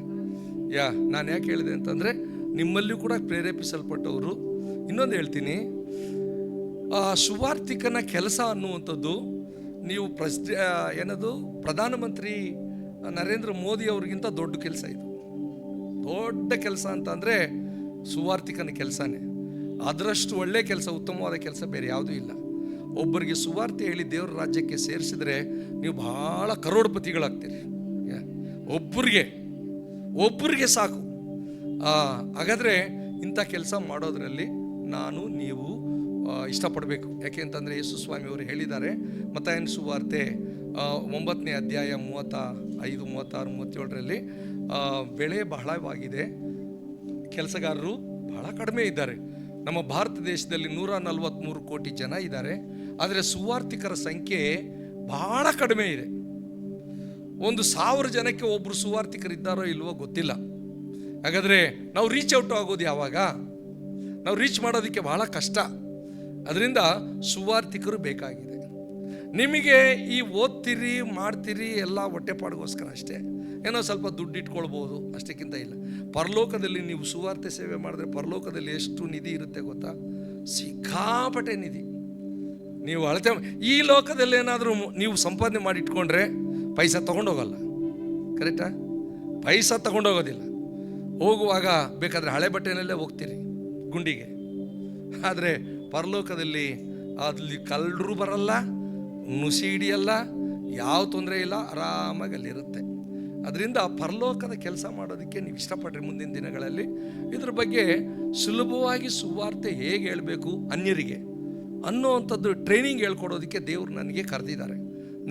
ನಾನು ಯಾಕೆ ಹೇಳಿದೆ ಅಂತಂದರೆ, ನಿಮ್ಮಲ್ಲೂ ಕೂಡ ಪ್ರೇರೇಪಿಸಲ್ಪಟ್ಟವರು. ಇನ್ನೊಂದು ಹೇಳ್ತೀನಿ, ಸುವಾರ್ತಿಕನ ಕೆಲಸ ಅನ್ನುವಂಥದ್ದು ನೀವು ಪ್ರಧಾನಮಂತ್ರಿ ನರೇಂದ್ರ ಮೋದಿ ಅವ್ರಿಗಿಂತ ದೊಡ್ಡ ಕೆಲಸ ಇದು. ದೊಡ್ಡ ಕೆಲಸ ಅಂತಂದರೆ ಸುವಾರ್ತಿಕನ ಕೆಲಸನೇ. ಅದರಷ್ಟು ಒಳ್ಳೆ ಕೆಲಸ, ಉತ್ತಮವಾದ ಕೆಲಸ ಬೇರೆ ಯಾವುದೂ ಇಲ್ಲ. ಒಬ್ಬರಿಗೆ ಸುವಾರ್ತೆ ಹೇಳಿ ದೇವರ ರಾಜ್ಯಕ್ಕೆ ಸೇರಿಸಿದ್ರೆ ನೀವು ಭಾಳ ಕರೋಡ್ಪತಿಗಳಾಗ್ತೀರಿ. ಒಬ್ಬರಿಗೆ ಸಾಕು. ಹಾಗಾದರೆ ಇಂಥ ಕೆಲಸ ಮಾಡೋದರಲ್ಲಿ ನೀವು ಇಷ್ಟಪಡಬೇಕು. ಯಾಕೆ ಅಂತಂದರೆ ಯೇಸು ಸ್ವಾಮಿಯವರು ಹೇಳಿದ್ದಾರೆ, ಮತ್ತಾಯನ ಸುವಾರ್ತೆ 9ನೇ ಅಧ್ಯಾಯ 35, 36, 37ರಲ್ಲಿ ಬೆಳೆ ಬಹಳವಾಗಿದೆ, ಕೆಲಸಗಾರರು ಬಹಳ ಕಡಿಮೆ ಇದ್ದಾರೆ. ನಮ್ಮ ಭಾರತ ದೇಶದಲ್ಲಿ 143 ಕೋಟಿ ಜನ ಇದ್ದಾರೆ, ಆದರೆ ಸುವಾರ್ತಿಕರ ಸಂಖ್ಯೆ ಬಹಳ ಕಡಿಮೆ ಇದೆ. 1,000 ಜನಕ್ಕೆ ಒಬ್ಬರು ಸುವಾರ್ತಿಕರಿದ್ದಾರೋ ಇಲ್ವೋ ಗೊತ್ತಿಲ್ಲ. ಹಾಗಾದರೆ ನಾವು ರೀಚ್ ಔಟ್ ಆಗೋದು ಯಾವಾಗ? ನಾವು ರೀಚ್ ಮಾಡೋದಕ್ಕೆ ಬಹಳ ಕಷ್ಟ. ಅದರಿಂದ ಸುವಾರ್ತಿಕರು ಬೇಕಾಗಿದೆ. ನಿಮಗೆ ಈ ಓದ್ತೀರಿ ಮಾಡ್ತೀರಿ ಎಲ್ಲ ಹೊಟ್ಟೆಪಾಡಿಗೋಸ್ಕರ ಅಷ್ಟೇ, ಏನೋ ಸ್ವಲ್ಪ ದುಡ್ಡು ಇಟ್ಕೊಳ್ಬೋದು, ಅಷ್ಟಕ್ಕಿಂತ ಇಲ್ಲ. ಪರಲೋಕದಲ್ಲಿ ನೀವು ಸುವಾರ್ತೆ ಸೇವೆ ಮಾಡಿದ್ರೆ ಪರಲೋಕದಲ್ಲಿ ಎಷ್ಟು ನಿಧಿ ಇರುತ್ತೆ ಗೊತ್ತಾ? ಸಿಕ್ಕಾಪಟ್ಟೆ ನಿಧಿ. ನೀವು ಅಳತೆ ಈ ಲೋಕದಲ್ಲಿ ಏನಾದರೂ ನೀವು ಸಂಪಾದನೆ ಮಾಡಿ ಇಟ್ಕೊಂಡ್ರೆ ಪೈಸಾ ತೊಗೊಂಡೋಗಲ್ಲ. ಕರೆಕ್ಟಾ? ಪೈಸಾ ತೊಗೊಂಡೋಗೋದಿಲ್ಲ. ಹೋಗುವಾಗ ಬೇಕಾದರೆ ಹಳೆ ಬಟ್ಟೆನಲ್ಲೇ ಹೋಗ್ತೀರಿ ಗುಂಡಿಗೆ. ಆದರೆ ಪರಲೋಕದಲ್ಲಿ ಅಲ್ಲಿ ಕಳ್ಳರು ಬರಲ್ಲ, ನುಸಿ ಹಿಡಿಯಲ್ಲ, ಯಾವ ತೊಂದರೆ ಇಲ್ಲ, ಆರಾಮಾಗಿ ಅಲ್ಲಿರುತ್ತೆ. ಅದರಿಂದ ಪರಲೋಕದ ಕೆಲಸ ಮಾಡೋದಕ್ಕೆ ನೀವು ಇಷ್ಟಪಡ್ರಿ ಮುಂದಿನ ದಿನಗಳಲ್ಲಿ. ಇದ್ರ ಬಗ್ಗೆ ಸುಲಭವಾಗಿ ಸುವಾರ್ತೆ ಹೇಗೆ ಹೇಳಬೇಕು ಅನ್ಯರಿಗೆ ಅನ್ನೋವಂಥದ್ದು ಟ್ರೈನಿಂಗ್ ಹೇಳ್ಕೊಡೋದಕ್ಕೆ ದೇವರು ನನಗೆ ಕರೆದಿದ್ದಾರೆ.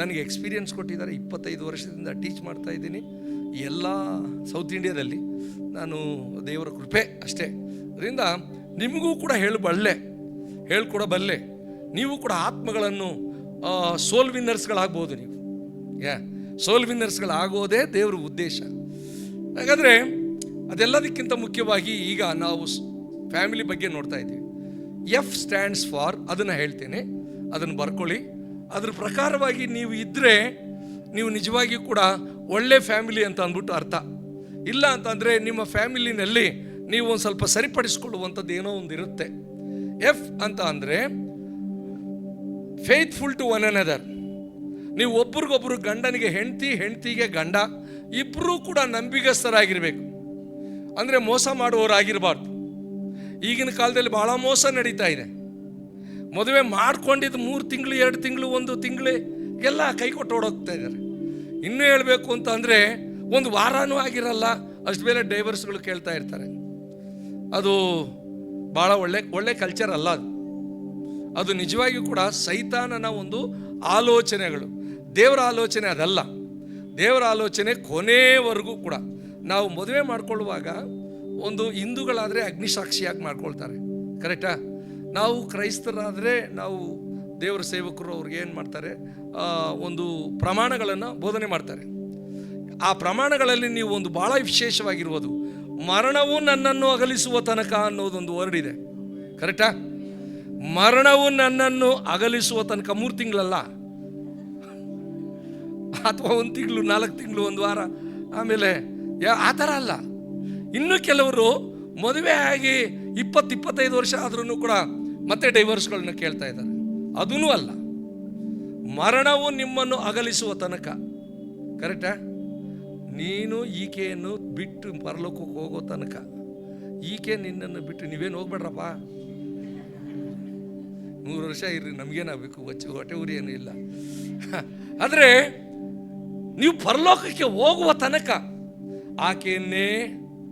ನನಗೆ ಎಕ್ಸ್ಪೀರಿಯನ್ಸ್ ಕೊಟ್ಟಿದ್ದಾರೆ. 25 ವರ್ಷದಿಂದ ಟೀಚ್ ಮಾಡ್ತಾ ಇದ್ದೀನಿ ಎಲ್ಲ ಸೌತ್ ಇಂಡಿಯಾದಲ್ಲಿ. ನಾನು ದೇವರ ಕೃಪೆ ಅಷ್ಟೇ. ಅದರಿಂದ ನಿಮಗೂ ಕೂಡ ಹೇಳ್ಕೊಡಬಲ್ಲೆ. ನೀವು ಕೂಡ ಆತ್ಮಗಳನ್ನು ಸೋಲ್ ವಿನ್ನರ್ಸ್ಗಳಾಗ್ಬೋದು. ನೀವು ಸೋಲ್ ವಿನ್ನರ್ಸ್ಗಳಾಗೋದೇ ದೇವರ ಉದ್ದೇಶ. ಹಾಗಾದರೆ ಅದೆಲ್ಲದಕ್ಕಿಂತ ಮುಖ್ಯವಾಗಿ ಈಗ ನಾವು ಫ್ಯಾಮಿಲಿ ಬಗ್ಗೆ ನೋಡ್ತಾ ಇದ್ದೀವಿ. ಎಫ್ ಸ್ಟ್ಯಾಂಡ್ಸ್ ಫಾರ್, ಅದನ್ನು ಹೇಳ್ತೇನೆ, ಅದನ್ನು ಬರ್ಕೊಳ್ಳಿ. ಅದ್ರ ಪ್ರಕಾರವಾಗಿ ನೀವು ಇದ್ದರೆ ನೀವು ನಿಜವಾಗಿಯೂ ಕೂಡ ಒಳ್ಳೆ ಫ್ಯಾಮಿಲಿ ಅಂತ ಅಂದ್ಬಿಟ್ಟು ಅರ್ಥ. ಇಲ್ಲ ಅಂತಂದರೆ ನಿಮ್ಮ ಫ್ಯಾಮಿಲಿನಲ್ಲಿ ನೀವು ಒಂದು ಸ್ವಲ್ಪ ಸರಿಪಡಿಸ್ಕೊಳ್ಳುವಂಥದ್ದು ಏನೋ ಒಂದು ಇರುತ್ತೆ. ಎಫ್ ಅಂತ ಅಂದರೆ ಫೇತ್ಫುಲ್ ಟು ಒನ್ ಅನದರ್. ನೀವು ಒಬ್ರಿಗೊಬ್ರು, ಗಂಡನಿಗೆ ಹೆಂಡತಿ, ಹೆಂಡತಿಗೆ ಗಂಡ, ಇಬ್ಬರೂ ಕೂಡ ನಂಬಿಗಸ್ತರಾಗಿರಬೇಕು. ಅಂದರೆ ಮೋಸ ಮಾಡುವವರಾಗಿರಬಾರ್ದು. ಈಗಿನ ಕಾಲದಲ್ಲಿ ಭಾಳ ಮೋಸ ನಡೀತಾ ಇದೆ. ಮದುವೆ ಮಾಡ್ಕೊಂಡಿದ್ದು 3 ತಿಂಗಳು, 2 ತಿಂಗಳು, 1 ತಿಂಗಳು ಎಲ್ಲ ಕೈ ಕೊಟ್ಟು ಓಡೋಗ್ತಾ ಇದ್ದಾರೆ. ಇನ್ನೂ ಹೇಳಬೇಕು ಅಂತ ಅಂದರೆ 1 ವಾರನೂ ಆಗಿರಲ್ಲ, ಅಷ್ಟು ಬೇರೆ ಡೈವರ್ಸ್ಗಳು ಕೇಳ್ತಾ ಇರ್ತಾರೆ. ಅದು ಭಾಳ ಒಳ್ಳೆ ಕಲ್ಚರ್ ಅಲ್ಲ. ಅದು ನಿಜವಾಗಿಯೂ ಕೂಡ ಸೈತಾನನ ಒಂದು ಆಲೋಚನೆಗಳು. ದೇವರ ಆಲೋಚನೆ ಅದಲ್ಲ. ದೇವರ ಆಲೋಚನೆ ಕೊನೆವರೆಗೂ ಕೂಡ ನಾವು ಮದುವೆ ಮಾಡ್ಕೊಳ್ಳುವಾಗ ಒಂದು ಹಿಂದೂಗಳಾದರೆ ಅಗ್ನಿಸಾಕ್ಷಿಯಾಗಿ ಮಾಡ್ಕೊಳ್ತಾರೆ, ಕರೆಕ್ಟಾ? ನಾವು ಕ್ರೈಸ್ತರಾದರೆ, ನಾವು ದೇವರ ಸೇವಕರು, ಅವ್ರಿಗೆ ಏನು ಮಾಡ್ತಾರೆ, ಒಂದು ಪ್ರಮಾಣಗಳನ್ನು ಬೋಧನೆ ಮಾಡ್ತಾರೆ. ಆ ಪ್ರಮಾಣಗಳಲ್ಲಿ ನೀವು ಒಂದು ಭಾಳ ವಿಶೇಷವಾಗಿರುವುದು, ಮರಣವು ನನ್ನನ್ನು ಅಗಲಿಸುವ ತನಕ ಅನ್ನೋದೊಂದು ವರ್ಡ್ ಇದೆ, ಕರೆಕ್ಟಾ? ಮರಣವು ನನ್ನನ್ನು ಅಗಲಿಸುವ ತನಕ 3 ತಿಂಗಳಲ್ಲ, ಅಥವಾ 1 ತಿಂಗಳು, 4 ತಿಂಗಳು, 1 ವಾರ, ಆಮೇಲೆ ಆ ಥರ ಅಲ್ಲ. ಇನ್ನು ಕೆಲವರು ಮದುವೆ ಆಗಿ 20-25 ವರ್ಷ ಆದ್ರೂ ಕೂಡ ಮತ್ತೆ ಡೈವರ್ಸ್ಗಳನ್ನ ಕೇಳ್ತಾ ಇದ್ದಾರೆ. ಅದೂ ಅಲ್ಲ. ಮರಣವು ನಿಮ್ಮನ್ನು ಅಗಲಿಸುವ ತನಕ, ಕರೆಕ್ಟಾ? ನೀನು ಈಕೆಯನ್ನು ಬಿಟ್ಟು ಪರಲೋಕಕ್ಕೆ ಹೋಗೋ ತನಕ, ಈಕೆ ನಿನ್ನನ್ನು ಬಿಟ್ಟು ನೀವೇನು ಹೋಗ್ಬೇಡ್ರಪ್ಪ, 100 ವರ್ಷ ಇರ್ರಿ, ನಮಗೇನಾಗಬೇಕು, ಹೊಟ್ಟೆ ಉರಿ ಏನೂ ಇಲ್ಲ. ಆದರೆ ನೀವು ಪರಲೋಕಕ್ಕೆ ಹೋಗುವ ತನಕ ಆಕೆಯನ್ನೇ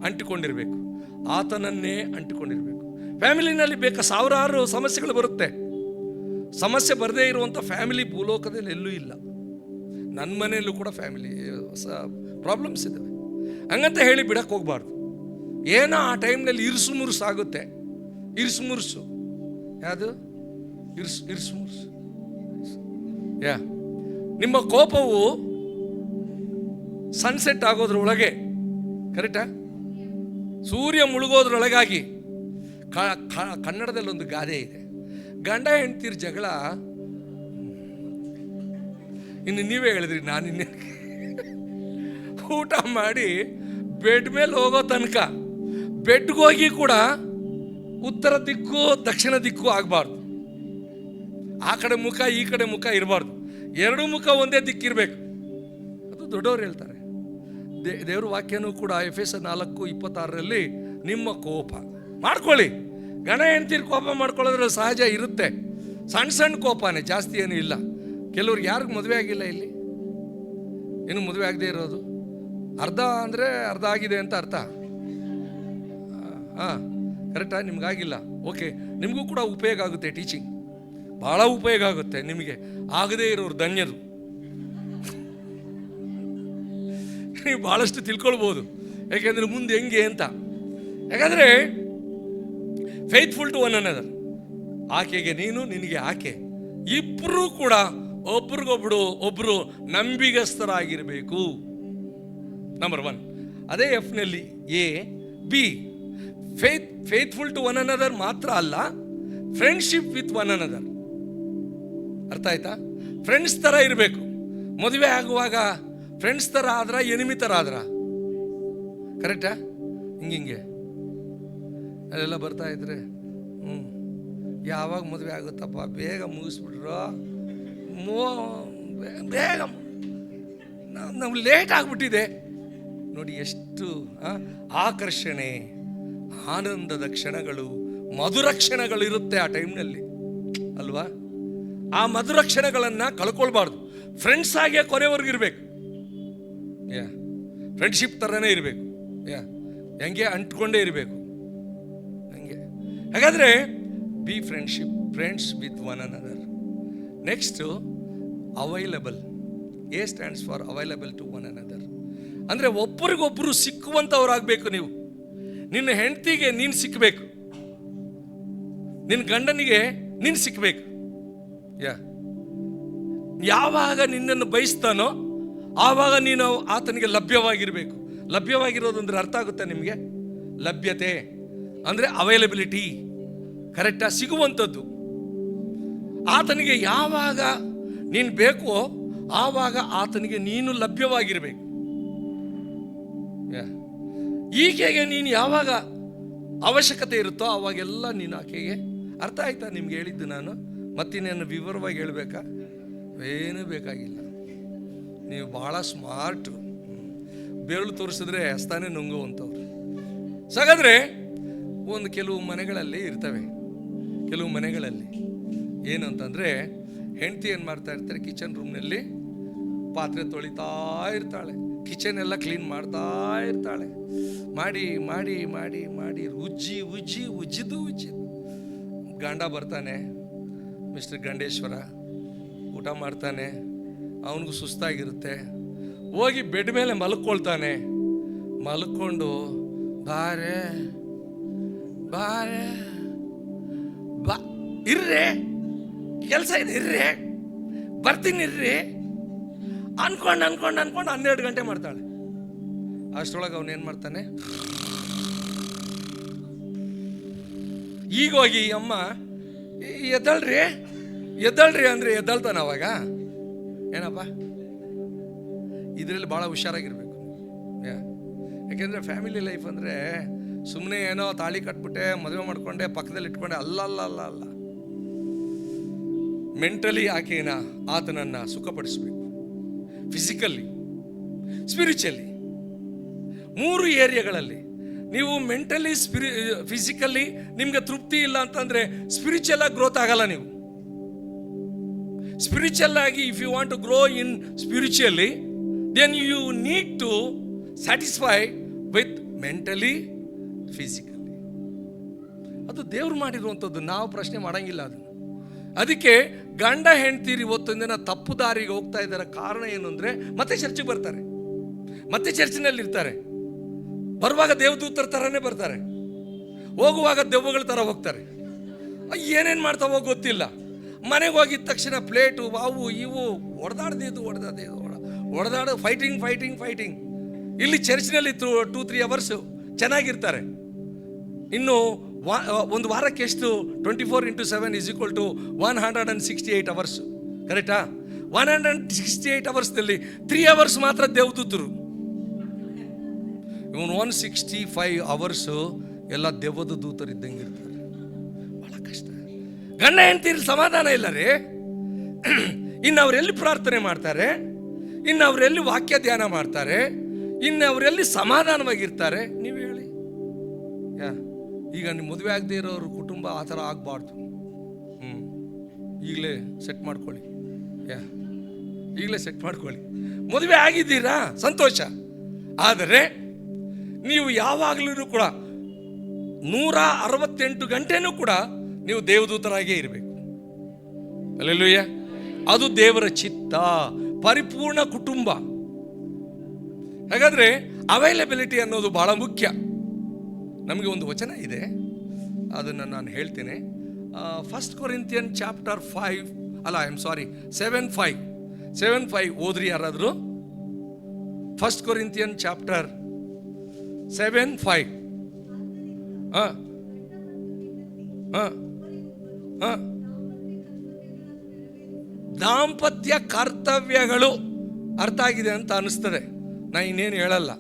ಅಂಟಿಕೊಂಡಿರಬೇಕು, ಆತನನ್ನೇ ಅಂಟಿಕೊಂಡಿರಬೇಕು. ಫ್ಯಾಮಿಲಿನಲ್ಲಿ ಸಾವಿರಾರು ಸಮಸ್ಯೆಗಳು ಬರುತ್ತೆ. ಸಮಸ್ಯೆ ಬರದೇ ಇರುವಂಥ ಫ್ಯಾಮಿಲಿ ಭೂಲೋಕದಲ್ಲಿ ಎಲ್ಲೂ ಇಲ್ಲ. ನನ್ನ ಮನೆಯಲ್ಲೂ ಕೂಡ ಫ್ಯಾಮಿಲಿ ಪ್ರಾಬ್ಲಮ್ಸ್ ಇದ್ದಾವೆ. ಹಂಗಂತ ಹೇಳಿ ಬಿಡಕ್ಕೆ ಹೋಗ್ಬಾರ್ದು. ಏನೋ ಆ ಟೈಮ್ನಲ್ಲಿ ಇರ್ಸು ಮುರುಸು ಆಗುತ್ತೆ. ಇರ್ಸು ಮುರುಸು ಯಾವುದು? ಇರ್ಸು ಮುರುಸು. ನಿಮ್ಮ ಕೋಪವು ಸನ್ಸೆಟ್ ಆಗೋದ್ರೊಳಗೆ, ಕರೆಕ್ಟಾ? ಸೂರ್ಯ ಮುಳುಗೋದ್ರೊಳಗಾಗಿ. ಕನ್ನಡದಲ್ಲಿ ಒಂದು ಗಾದೆ ಇದೆ, ಗಂಡ ಹೆಂಡ್ತಿರ ಜಗಳ. ಇನ್ನು ನೀವೇ ಹೇಳಿದ್ರಿ, ನಾನಿನ್ನೇ ಊಟ ಮಾಡಿ ಬೆಡ್ ಮೇಲೆ ಹೋಗೋ ತನಕ, ಬೆಡ್ಗೋಗಿ ಕೂಡ ಉತ್ತರ ದಿಕ್ಕು ದಕ್ಷಿಣ ದಿಕ್ಕು ಆಗಬಾರ್ದು. ಆ ಕಡೆ ಮುಖ ಈ ಕಡೆ ಮುಖ ಇರಬಾರ್ದು. 2 ಮುಖ ಒಂದೇ ದಿಕ್ಕಿರಬೇಕು. ಅದು ದೊಡ್ಡವರು ಹೇಳ್ತಾರೆ. ದೇವ್ರ ವಾಕ್ಯನೂ ಕೂಡ ಎಫೆಸ 4:26 ನಿಮ್ಮ ಕೋಪ ಮಾಡ್ಕೊಳ್ಳಿ. ಗಂಡ ಹೆಂಡ್ತಿರ್ ಕೋಪ ಮಾಡ್ಕೊಳ್ಳೋದ್ರೆ ಸಹಜ ಇರುತ್ತೆ. ಸಣ್ಣ ಸಣ್ಣ ಕೋಪನೇ, ಜಾಸ್ತಿ ಏನೂ ಇಲ್ಲ. ಕೆಲವ್ರಿಗೆ ಯಾರಿಗೂ ಮದುವೆ ಆಗಿಲ್ಲ ಇಲ್ಲಿ, ಇನ್ನು ಮದುವೆ ಆಗದೆ ಇರೋದು. ಅರ್ಧ ಅಂದರೆ ಅರ್ಧ ಆಗಿದೆ ಅಂತ ಅರ್ಥ. ಕರೆಕ್ಟಾ? ನಿಮ್ಗಾಗಿಲ್ಲ, ಓಕೆ, ನಿಮಗೂ ಕೂಡ ಉಪಯೋಗ ಆಗುತ್ತೆ. ಟೀಚಿಂಗ್ ಭಾಳ ಉಪಯೋಗ ಆಗುತ್ತೆ ನಿಮಗೆ. ಆಗದೇ ಇರೋರು ಧನ್ಯರು. ನೀವು ಭಾಳಷ್ಟು ತಿಳ್ಕೊಳ್ಬೋದು, ಯಾಕೆಂದರೆ ಮುಂದೆ ಹೆಂಗೆ ಅಂತ. ಯಾಕಂದರೆ ಫೇತ್ಫುಲ್ ಟು ಒನ್ ಅನದರ್, ಆಕೆಗೆ ನೀನು, ನಿನಗೆ ಆಕೆ, ಇಬ್ಬರೂ ಕೂಡ ಒಬ್ರು ನಂಬಿಗಸ್ತರಾಗಿರಬೇಕು. ನಂಬರ್ 1. ಅದೇ ಎಫ್ನಲ್ಲಿ A B, faithful to one another ಮಾತ್ರ ಅಲ್ಲ, ಫ್ರೆಂಡ್ಶಿಪ್ ವಿತ್ ಒನ್ ಅನದರ್. ಅರ್ಥ ಆಯ್ತಾ? ಫ್ರೆಂಡ್ಸ್ ಥರ ಇರಬೇಕು. ಮದುವೆ ಆಗುವಾಗ ಫ್ರೆಂಡ್ಸ್ ಥರ ಆದ್ರ, ಎನಿಮಿ ಥರ ಆದ್ರ, ಕರೆಕ್ಟಾ? ಹಿಂಗೆ ಅಲ್ಲೆಲ್ಲ ಬರ್ತಾ ಇದ್ರೆ ಯಾವಾಗ ಮದುವೆ ಆಗುತ್ತಪ್ಪ, ಬೇಗ ಮುಗಿಸ್ಬಿಟ್ರು, ಬೇಗ ನಮ್ಗೆ ಲೇಟ್ ಆಗಿಬಿಟ್ಟಿದೆ ನೋಡಿ. ಎಷ್ಟು ಆಕರ್ಷಣೆ, ಆನಂದದ ಕ್ಷಣಗಳು, ಮಧುರ ಕ್ಷಣಗಳು ಇರುತ್ತೆ ಆ ಟೈಮ್ನಲ್ಲಿ ಅಲ್ವಾ? ಆ ಮಧುರ ಕ್ಷಣಗಳನ್ನು ಕಳ್ಕೊಳ್ಬಾರ್ದು. ಫ್ರೆಂಡ್ಸ್ ಆಗೇ ಕೊನೆವರೆಗೂ ಇರಬೇಕು. ಫ್ರೆಂಡ್ಶಿಪ್ ಥರನೇ ಇರಬೇಕು. ಹೆಂಗೆ ಅಂಟ್ಕೊಂಡೇ ಇರಬೇಕು ಹಂಗೆ. ಹಾಗಾದರೆ be friends with one another. Next available. A stands for available to one another. ಅಂದರೆ ಒಬ್ಬರಿಗೊಬ್ಬರು ಸಿಕ್ಕುವಂಥವ್ರಾಗಬೇಕು. ನೀವು ನಿನ್ನ ಹೆಂಡತಿಗೆ ನೀನು ಸಿಕ್ಕಬೇಕು, ನಿನ್ನ ಗಂಡನಿಗೆ ನೀನು ಸಿಕ್ಕಬೇಕು. ಯಾವಾಗ ನಿನ್ನನ್ನು ಬಯಸ್ತಾನೋ ಆವಾಗ ನೀನು ಆತನಿಗೆ ಲಭ್ಯವಾಗಿರಬೇಕು. ಲಭ್ಯವಾಗಿರೋದಂದ್ರೆ ಅರ್ಥ ಆಗುತ್ತೆ ನಿಮಗೆ? ಲಭ್ಯತೆ ಅಂದರೆ ಅವೈಲಬಿಲಿಟಿ, ಕರೆಕ್ಟಾಗಿ ಸಿಗುವಂಥದ್ದು. ಆತನಿಗೆ ಯಾವಾಗ ನೀನು ಬೇಕೋ ಆವಾಗ ಆತನಿಗೆ ನೀನು ಲಭ್ಯವಾಗಿರಬೇಕು. ಈಕೆಗೆ ನೀನು ಯಾವಾಗ ಅವಶ್ಯಕತೆ ಇರುತ್ತೋ ಆವಾಗೆಲ್ಲ ನೀನು ಆಕೆಗೆ. ಅರ್ಥ ಆಯ್ತಾ ನಿಮ್ಗೆ ಹೇಳಿದ್ದು ನಾನು? ಮತ್ತಿನ್ನೇನು ವಿವರವಾಗಿ ಹೇಳಬೇಕಾ? ಏನೂ ಬೇಕಾಗಿಲ್ಲ. ನೀವು ಭಾಳ ಸ್ಮಾರ್ಟು. ಬೆರಳು ತೋರಿಸಿದ್ರೆ ಹಸ್ತಾನೆ ನುಂಗುವಂಥವ್ರು. ಹಾಗಾದರೆ ಕೆಲವು ಮನೆಗಳಲ್ಲಿ ಇರ್ತವೆ, ಕೆಲವು ಮನೆಗಳಲ್ಲಿ ಏನು ಅಂತಂದರೆ ಹೆಂಡತಿ ಏನು ಮಾಡ್ತಾ ಇರ್ತಾರೆ, ಕಿಚನ್ ರೂಮ್ನಲ್ಲಿ ಪಾತ್ರೆ ತೊಳಿತಾ ಇರ್ತಾಳೆ, ಕಿಚನ್ ಎಲ್ಲ ಕ್ಲೀನ್ ಮಾಡ್ತಾ ಇರ್ತಾಳೆ. ಮಾಡಿ ಮಾಡಿ ಮಾಡಿ ಮಾಡಿ ಉಜ್ಜಿದ್ದು ಗಂಡ ಬರ್ತಾನೆ, ಮಿಸ್ಟರ್ ಗಂಡೇಶ್ವರ ಊಟ ಮಾಡ್ತಾನೆ. ಅವನಿಗೂ ಸುಸ್ತಾಗಿರುತ್ತೆ. ಹೋಗಿ ಬೆಡ್ ಮೇಲೆ ಮಲ್ಕೊಳ್ತಾನೆ. ಮಲ್ಕೊಂಡು ಬಾರೆ ಬಾರೆ ಬಾ ಇರ್ರಿ, ಕೆಲಸ ಇದೆ ಇರ್ರಿ, ಬರ್ತೀನಿ ಇರ್ರಿ ಅನ್ಕೊಂಡು 12 ಗಂಟೆ ಮಾಡ್ತಾಳೆ. ಅಷ್ಟರೊಳಗೆ ಅವನೇನು ಮಾಡ್ತಾನೆ, ಈಗೋಗಿ ಅಮ್ಮ ಎದ್ದಳ್ರಿ ಅಂದರೆ ಎದ್ದಳ್ತಾನೆ. ಅವಾಗ ಏನಪ್ಪ, ಇದರಲ್ಲಿ ಭಾಳ ಹುಷಾರಾಗಿರ್ಬೇಕು. ಯಾಕೆಂದರೆ ಫ್ಯಾಮಿಲಿ ಲೈಫ್ ಅಂದರೆ ಸುಮ್ಮನೆ ಏನೋ ತಾಳಿ ಕಟ್ಬಿಟ್ಟೆ ಮದುವೆ ಮಾಡ್ಕೊಂಡೆ ಪಕ್ಕದಲ್ಲಿ ಇಟ್ಕೊಂಡೆ ಅಲ್ಲ. ಮೆಂಟಲಿ ಆಕೆನ ಆತನನ್ನು ಸುಖಪಡಿಸ್ಬೇಕು. ಫಿಸಿಕಲಿ, ಸ್ಪಿರಿಚುವಲಿ, 3 ಏರಿಯಾಗಳಲ್ಲಿ ನೀವು ಮೆಂಟಲಿ ಫಿಸಿಕಲಿ ನಿಮಗೆ ತೃಪ್ತಿ ಇಲ್ಲ ಅಂತಂದರೆ ಸ್ಪಿರಿಚುವಲ್ ಆಗಿ ಗ್ರೋತ್ ಆಗಲ್ಲ. ನೀವು ಸ್ಪಿರಿಚುವಲ್ ಆಗಿ if you want to grow in spiritually then you need to satisfy with mentally physically. ಅದು ದೇವ್ರು ಮಾಡಿರುವಂಥದ್ದು, ನಾವು ಪ್ರಶ್ನೆ ಮಾಡೋಂಗಿಲ್ಲ ಅದನ್ನು. ಅದಕ್ಕೆ ಗಂಡ ಹೆಂಡ್ತೀರಿ ಇವತ್ತೊಂದು ದಿನ ತಪ್ಪು ದಾರಿಗೆ ಹೋಗ್ತಾ ಇದ್ದಾರೆ. ಕಾರಣ ಏನು ಅಂದರೆ ಮತ್ತೆ ಚರ್ಚಿಗೆ ಬರ್ತಾರೆ, ಮತ್ತೆ ಚರ್ಚಿನಲ್ಲಿ ಇರ್ತಾರೆ. ಬರುವಾಗ ದೇವದೂತರ ಥರನೇ ಬರ್ತಾರೆ, ಹೋಗುವಾಗ ದೆವ್ವಗಳ ಥರ ಹೋಗ್ತಾರೆ. ಏನೇನು ಮಾಡ್ತಾವೋ ಗೊತ್ತಿಲ್ಲ. ಮನೆಗೆ ಹೋಗಿದ ತಕ್ಷಣ ಪ್ಲೇಟು ಅವು ಇವು ಹೊಡೆದಾಡು ಫೈಟಿಂಗ್. ಇಲ್ಲಿ ಚರ್ಚ್ನಲ್ಲಿ 2-3 ಅವರ್ಸು ಚೆನ್ನಾಗಿರ್ತಾರೆ. ಇನ್ನು ಒಂದು ವಾರಕ್ಕೆ ಎಷ್ಟು? 24x7 = 168 hours. ಕರೆಕ್ಟಾ? 168 ಅವರ್ಸ್ನಲ್ಲಿ 3 ಅವರ್ಸ್ ಮಾತ್ರ ದೇವದೂತರು. ಇವನು 165 ಅವರ್ಸು ಎಲ್ಲ ದೆವ್ವದ ದೂತರು ಇದ್ದಂಗೆ ಇರ್ತಾರೆ. ಭಾಳ ಕಷ್ಟ. ಗಂಡ ಹೆಂಡ್ತಿರಲ್ಲಿ ಸಮಾಧಾನ ಇಲ್ಲ ರೀ. ಇನ್ನು ಅವರೆಲ್ಲಿ ಪ್ರಾರ್ಥನೆ ಮಾಡ್ತಾರೆ, ಇನ್ನು ಅವರೆಲ್ಲಿ ವಾಕ್ಯ ಧ್ಯಾನ ಮಾಡ್ತಾರೆ, ಇನ್ನು ಅವರೆಲ್ಲಿ ಸಮಾಧಾನವಾಗಿರ್ತಾರೆ? ನೀವು ಹೇಳಿ. ಈಗ ನಿಮ್ಮ ಮದುವೆ ಆಗದೆ ಇರೋರು ಕುಟುಂಬ ಆ ಥರ ಆಗಬಾರ್ದು. ಈಗಲೇ ಸೆಟ್ ಮಾಡ್ಕೊಳ್ಳಿ. ಮದುವೆ ಆಗಿದ್ದೀರಾ, ಸಂತೋಷ. ಆದರೆ ನೀವು ಯಾವಾಗಲೂ ಕೂಡ 168 ಗಂಟೆನೂ ಕೂಡ ನೀವು ದೇವದೂತರಾಗೇ ಇರಬೇಕು. ಹಲ್ಲೆಲೂಯಾ. ಅದು ದೇವರ ಚಿತ್ತ, ಪರಿಪೂರ್ಣ ಕುಟುಂಬ. ಹಾಗಾದರೆ ಅವೈಲಬಿಲಿಟಿ ಅನ್ನೋದು ಭಾಳ ಮುಖ್ಯ. ನಮಗೆ ಒಂದು ವಚನ ಇದೆ, ಅದನ್ನು ನಾನು ಹೇಳ್ತೇನೆ. 1 Corinthians chapter 7:5 ಓದ್ರಿ ಯಾರಾದರೂ. 1 Corinthians chapter 7:5. ದಾಂಪತ್ಯ ಕರ್ತವ್ಯಗಳು ಅರ್ಥ ಆಗಿದೆ ಅಂತ ಅನಿಸ್ತದೆ. ನಾನು ಇನ್ನೇನು ಹೇಳಲ್ಲ.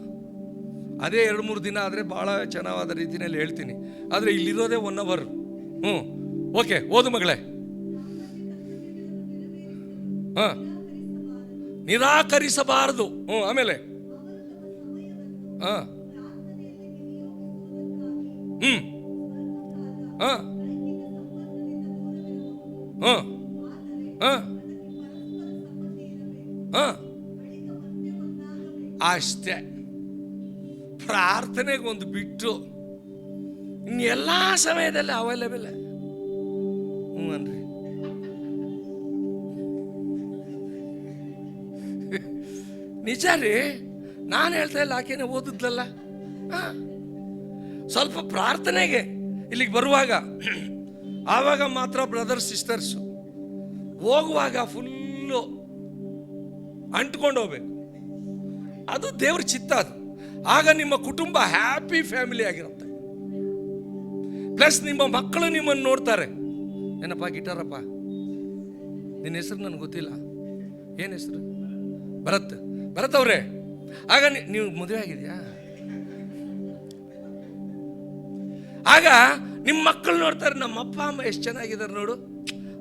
ಅದೇ 2-3 ದಿನ ಆದರೆ ಭಾಳ ಚೆನ್ನಾದ ರೀತಿಯಲ್ಲಿ ಹೇಳ್ತೀನಿ. ಆದರೆ ಇಲ್ಲಿರೋದೇ 1 hour. ಓಕೆ, ಓದು ಮಗಳೇ. ನಿರಾಕರಿಸಬಾರದು. ಆಮೇಲೆ ಅಷ್ಟೇ. ಪ್ರಾರ್ಥನೆಗೆ ಒಂದು ಬಿಟ್ಟು ಇನ್ನೆಲ್ಲ ಸಮಯದಲ್ಲಿ ಅವೈಲೇಬಲ್. ಅನ್ರಿ, ನಿಜ ರೀ, ನಾನು ಹೇಳ್ತಾ ಇಲ್ಲ, ಆಕೆನೇ ಓದಿದ್ಲಲ್ಲ. ಸ್ವಲ್ಪ ಪ್ರಾರ್ಥನೆಗೆ ಇಲ್ಲಿಗೆ ಬರುವಾಗ ಆವಾಗ ಮಾತ್ರ ಬ್ರದರ್ ಸಿಸ್ಟರ್ಸ್, ಹೋಗುವಾಗ ಫುಲ್ಲು ಅಂಟ್ಕೊಂಡು ಹೋಗ್ಬೇಕು. ಅದು ದೇವ್ರ ಚಿತ್ತ. ಅದು ಆಗ ನಿಮ್ಮ ಕುಟುಂಬ ಹ್ಯಾಪಿ ಫ್ಯಾಮಿಲಿ ಆಗಿರುತ್ತೆ. ಪ್ಲಸ್ ನಿಮ್ಮ ಮಕ್ಕಳು ನಿಮ್ಮನ್ನು ನೋಡ್ತಾರೆ. ಏನಪ್ಪ ಗಿಟಾರಪ್ಪ, ನಿನ್ನ ಹೆಸರು ನನಗೆ ಗೊತ್ತಿಲ್ಲ, ಏನು ಹೆಸರು? ಭರತ್ ಅವ್ರೆ, ಆಗ ನೀವು ಮದುವೆ ಆಗಿದೆಯಾ? ಆಗ ನಿಮ್ಮ ಮಕ್ಕಳು ನೋಡ್ತಾರೆ, ನಮ್ಮ ಅಪ್ಪ ಅಮ್ಮ ಎಷ್ಟು ಚೆನ್ನಾಗಿದ್ದಾರೆ ನೋಡು,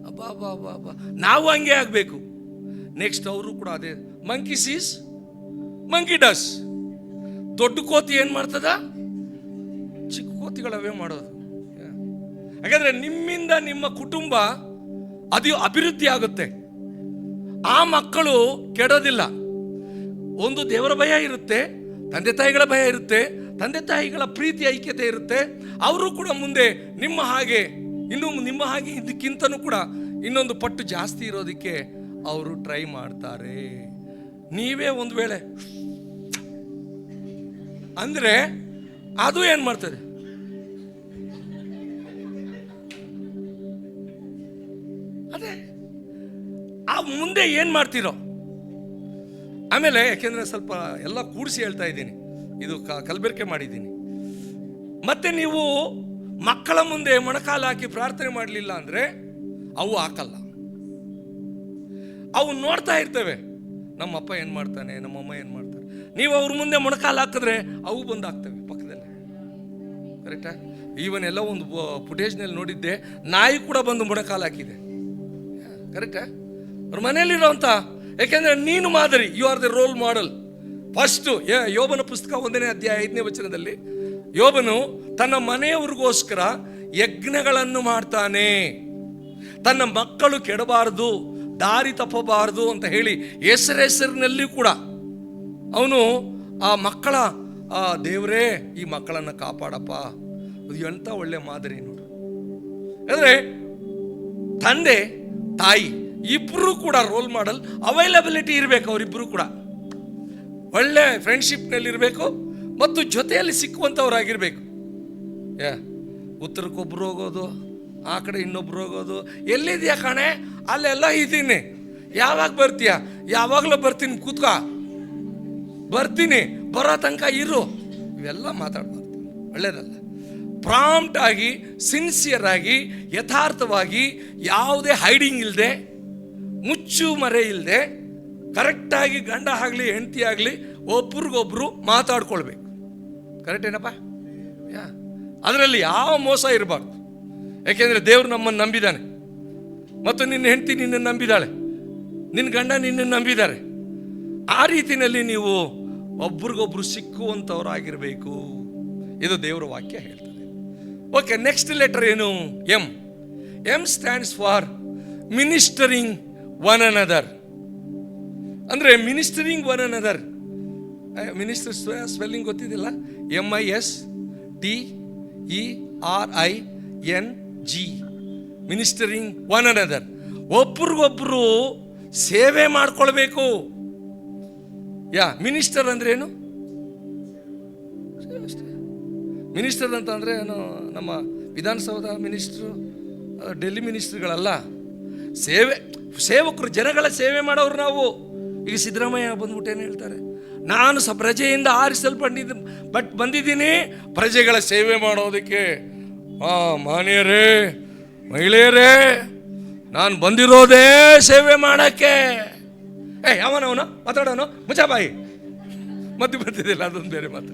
ಅಬ್ಬಾ ಅಬ್ಬಾ ಅಬ್ಬಾ ಅಬ್ಬಾ, ನಾವು ಹಂಗೆ ಆಗಬೇಕು. ನೆಕ್ಸ್ಟ್ ಅವರು ಕೂಡ ಅದೇ. Monkey sees monkey does. ದೊಡ್ಡ ಕೋತಿ ಏನು ಮಾಡ್ತದ? ಚಿಕ್ಕ ಕೋತಿಗಳವೇ ಮಾಡೋದು. ಹಾಗಾದ್ರೆ ನಿಮ್ಮಿಂದ ನಿಮ್ಮ ಕುಟುಂಬ ಅದು ಅಭಿವೃದ್ಧಿ ಆಗುತ್ತೆ. ಆ ಮಕ್ಕಳು ಕೆಡೋದಿಲ್ಲ. ಒಂದು ದೇವರ ಭಯ ಇರುತ್ತೆ, ತಂದೆ ತಾಯಿಗಳ ಭಯ ಇರುತ್ತೆ, ತಂದೆ ತಾಯಿಗಳ ಪ್ರೀತಿ ಐಕ್ಯತೆ ಇರುತ್ತೆ. ಅವರು ಕೂಡ ಮುಂದೆ ನಿಮ್ಮ ಹಾಗೆ, ಇನ್ನು ನಿಮ್ಮ ಹಾಗೆ ಇದಕ್ಕಿಂತನೂ ಕೂಡ ಇನ್ನೊಂದು ಪಟ್ಟು ಜಾಸ್ತಿ ಇರೋದಕ್ಕೆ ಅವರು ಟ್ರೈ ಮಾಡ್ತಾರೆ. ನೀವೇ ಒಂದು ವೇಳೆ ಅಂದ್ರೆ ಅದು ಏನ್ ಮಾಡ್ತದೆ? ಅದೇ ಆ ಮುಂದೆ ಏನ್ ಮಾಡ್ತೀರೋ. ಆಮೇಲೆ ಯಾಕೆಂದ್ರೆ ಸ್ವಲ್ಪ ಎಲ್ಲ ಕೂಡಿಸಿ ಹೇಳ್ತಾ ಇದ್ದೀನಿ, ಇದು ಕಲಬೆರಕೆ ಮಾಡಿದ್ದೀನಿ. ಮತ್ತೆ ನೀವು ಮಕ್ಕಳ ಮುಂದೆ ಮೊಣಕಾಲು ಹಾಕಿ ಪ್ರಾರ್ಥನೆ ಮಾಡಲಿಲ್ಲ ಅಂದ್ರೆ ಅವು ಹಾಕಲ್ಲ. ಅವು ನೋಡ್ತಾ ಇರ್ತವೆ, ನಮ್ಮಪ್ಪ ಏನು ಮಾಡ್ತಾನೆ, ನಮ್ಮಮ್ಮ ಏನು ಮಾಡ್ತಾರೆ. ನೀವು ಅವ್ರ ಮುಂದೆ ಮೊಣಕಾಲು ಹಾಕಿದ್ರೆ ಅವು ಬಂದು ಹಾಕ್ತವೆ ಪಕ್ಕದಲ್ಲಿ. ಕರೆಕ್ಟಾ? ಈವನ್ ಎಲ್ಲ ಒಂದು ಫುಟೇಜ್ನಲ್ಲಿ ನೋಡಿದ್ದೆ, ನಾಯಿ ಕೂಡ ಬಂದು ಮೊಣಕಾಲು ಹಾಕಿದೆ. ಕರೆಕ್ಟಾ? ಅವ್ರ ಮನೆಯಲ್ಲಿರೋಂಥ, ಯಾಕೆಂದ್ರೆ ನೀನು ಮಾದರಿ, you are the role model. First ಯೋಬನ ಪುಸ್ತಕ 1ನೇ ಅಧ್ಯಾಯ 5ನೇ ವಚನದಲ್ಲಿ ಯೋಬನು ತನ್ನ ಮನೆಯವರಿಗೋಸ್ಕರ ಯಜ್ಞಗಳನ್ನು ಮಾಡ್ತಾನೆ. ತನ್ನ ಮಕ್ಕಳು ಕೆಡಬಾರದು, ದಾರಿ ತಪ್ಪಬಾರದು ಅಂತ ಹೇಳಿ ಹೆಸರಿನಲ್ಲಿ ಕೂಡ ಅವನು ಆ ಮಕ್ಕಳ ದೇವರೇ ಈ ಮಕ್ಕಳನ್ನು ಕಾಪಾಡಪ್ಪ. ಅದು ಎಂಥ ಒಳ್ಳೆ ಮಾದರಿ ನೋಡು. ಅಂದರೆ ತಂದೆ ತಾಯಿ ಇಬ್ಬರು ಕೂಡ ರೋಲ್ ಮಾಡೆಲ್. ಅವೈಲಬಿಲಿಟಿ ಇರಬೇಕು, ಅವರಿಬ್ಬರು ಕೂಡ ಒಳ್ಳೆ ಫ್ರೆಂಡ್ಶಿಪ್ನಲ್ಲಿ ಇರಬೇಕು ಮತ್ತು ಜೊತೆಯಲ್ಲಿ ಸಿಕ್ಕುವಂಥವ್ರಾಗಿರ್ಬೇಕು. ಉತ್ತರಕ್ಕೊಬ್ರು ಹೋಗೋದು, ಆ ಕಡೆ ಇನ್ನೊಬ್ರು ಹೋಗೋದು. ಎಲ್ಲಿದ್ಯಾ ಕಣೆ? ಅಲ್ಲೆಲ್ಲ ಇದ್ದೀನಿ. ಯಾವಾಗ ಬರ್ತೀಯ? ಯಾವಾಗಲೂ ಬರ್ತೀನಿ, ಕೂತ್ಕೋ, ಬರ್ತೀನಿ, ಬರೋ ತನಕ ಇರು. ಇವೆಲ್ಲ ಮಾತಾಡ್ಬಾರ್ದು, ಒಳ್ಳೇದಲ್ಲ. ಪ್ರಾಂಪ್ಟ್ ಆಗಿ, ಸಿನ್ಸಿಯರ್ ಆಗಿ, ಯಥಾರ್ಥವಾಗಿ, ಯಾವುದೇ ಹೈಡಿಂಗ್ ಇಲ್ಲದೆ, ಮುಚ್ಚು ಮರೆ ಇಲ್ಲದೆ, ಕರೆಕ್ಟಾಗಿ ಗಂಡ ಆಗಲಿ ಹೆಂಡತಿ ಆಗಲಿ ಒಬ್ರಿಗೊಬ್ರು ಮಾತಾಡ್ಕೊಳ್ಬೇಕು. ಕರೆಕ್ಟ್ ಏನಪ್ಪ? ಅದರಲ್ಲಿ ಯಾವ ಮೋಸ ಇರಬಾರ್ದು. ಯಾಕೆಂದರೆ ದೇವರು ನಮ್ಮನ್ನು ನಂಬಿದ್ದಾನೆ, ಮತ್ತು ನಿನ್ನ ಹೆಂಡತಿ ನಿನ್ನನ್ನು ನಂಬಿದ್ದಾಳೆ, ನಿನ್ನ ಗಂಡ ನಿನ್ನನ್ನು ನಂಬಿದ್ದಾರೆ. ಆ ರೀತಿಯಲ್ಲಿ ನೀವು ಒಬ್ರಿಗೊಬ್ರು ಸಿಕ್ಕುವಂಥವ್ರಾಗಿರಬೇಕು. ಇದು ದೇವರ ವಾಕ್ಯ ಹೇಳ್ತದೆ. ಓಕೆ, ನೆಕ್ಸ್ಟ್ ಲೆಟರ್ ಏನು? M. M stands for ministering one another. ಅಂದರೆ ministering one another. Minister spelling ಗೊತ್ತಿದ್ದಿಲ್ಲ? MISTERING. Ministering one another. ಒಬ್ರಿಗೊಬ್ರು ಸೇವೆ ಮಾಡ್ಕೊಳ್ಬೇಕು. ಮಿನಿಸ್ಟರ್ ಅಂದ್ರೆ ಏನು? ಮಿನಿಸ್ಟರ್ ಅಂತ ಅಂದರೆ ಏನು? ನಮ್ಮ ವಿಧಾನಸೌಧ ಮಿನಿಸ್ಟ್ರು, ಡೆಲ್ಲಿ ಮಿನಿಸ್ಟ್ರುಗಳಲ್ಲ. ಸೇವಕರು, ಜನಗಳ ಸೇವೆ ಮಾಡೋರು ನಾವು. ಈಗ ಸಿದ್ದರಾಮಯ್ಯ ಬಂದ್ಬಿಟ್ಟು ಏನು ಹೇಳ್ತಾರೆ? ನಾನು ಪ್ರಜೆಯಿಂದ ಬಂದಿದ್ದೀನಿ ಪ್ರಜೆಗಳ ಸೇವೆ ಮಾಡೋದಕ್ಕೆ. ಮಾನ್ಯರೇ, ಮಹಿಳೆಯರೇ, ನಾನು ಬಂದಿರೋದೇ ಸೇವೆ ಮಾಡೋಕ್ಕೆ. ಯಾವನವನು ಮಾತಾಡೋನು? ಮುಚಾಬಾಯಿ ಮತ್ತೆ ಬರ್ತಿದ್ದಿಲ್ಲ, ಅದೊಂದು ಬೇರೆ ಮಾತು.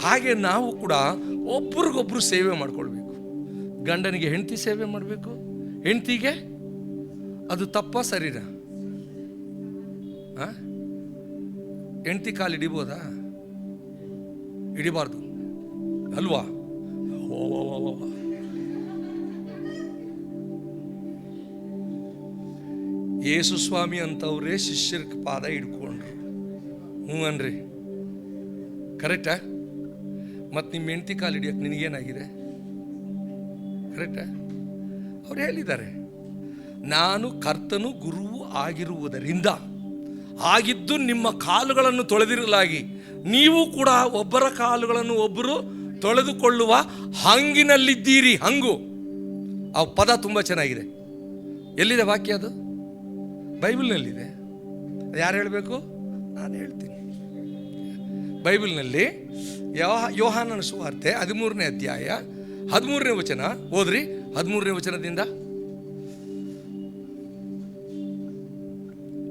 ಹಾಗೆ ನಾವು ಕೂಡ ಒಬ್ರಿಗೊಬ್ರು ಸೇವೆ ಮಾಡ್ಕೊಳ್ಬೇಕು. ಗಂಡನಿಗೆ ಹೆಂಡತಿ ಸೇವೆ ಮಾಡಬೇಕು, ಹೆಂಡತಿಗೆ. ಅದು ತಪ್ಪ ಸರಿನಾ? ಹೆಂಡತಿ ಕಾಲು ಹಿಡಿಬೋದಾ? ಹಿಡಿಬಾರ್ದು ಅಲ್ವಾ? ಯೇಸು ಸ್ವಾಮಿ ಅಂತವ್ರೇ ಶಿಷ್ಯರ ಪಾದ ಹಿಡ್ಕೊಂಡ್ರು. ಹ್ಞೂ ಅನ್ರಿ, ಕರೆಕ್ಟಾ? ಮತ್ತು ನಿಮ್ಮ ಹೆಂಡತಿ ಕಾಲು ಹಿಡಿಯೋಕೆ ನಿನಗೇನಾಗಿದೆ? ಕರೆಕ್ಟಾ? ಅವ್ರು ಹೇಳಿದ್ದಾರೆ, ನಾನು ಕರ್ತನು ಗುರುವು ಆಗಿರುವುದರಿಂದ ಆಗಿದ್ದು ನಿಮ್ಮ ಕಾಲುಗಳನ್ನು ತೊಳೆದಿರಲಾಗಿ ನೀವು ಕೂಡ ಒಬ್ಬರ ಕಾಲುಗಳನ್ನು ಒಬ್ಬರು ತೊಳೆದುಕೊಳ್ಳುವ ಹಂಗಿನಲ್ಲಿದ್ದೀರಿ. ಹಂಗು ಆ ಪದ ತುಂಬ ಚೆನ್ನಾಗಿದೆ. ಎಲ್ಲಿದೆ ವಾಕ್ಯ? ಅದು ಬೈಬಲ್ನಲ್ಲಿದೆ. ಯಾರು ಹೇಳಬೇಕು? ನಾನು ಹೇಳ್ತೀನಿ. ಬೈಬಲ್ನಲ್ಲಿ ಯೋಹಾನನ ಸುವಾರ್ತೆ 13ನೇ ಅಧ್ಯಾಯ 13ನೇ ವಚನ ಓದ್ರಿ. 13ನೇ ವಚನದಿಂದ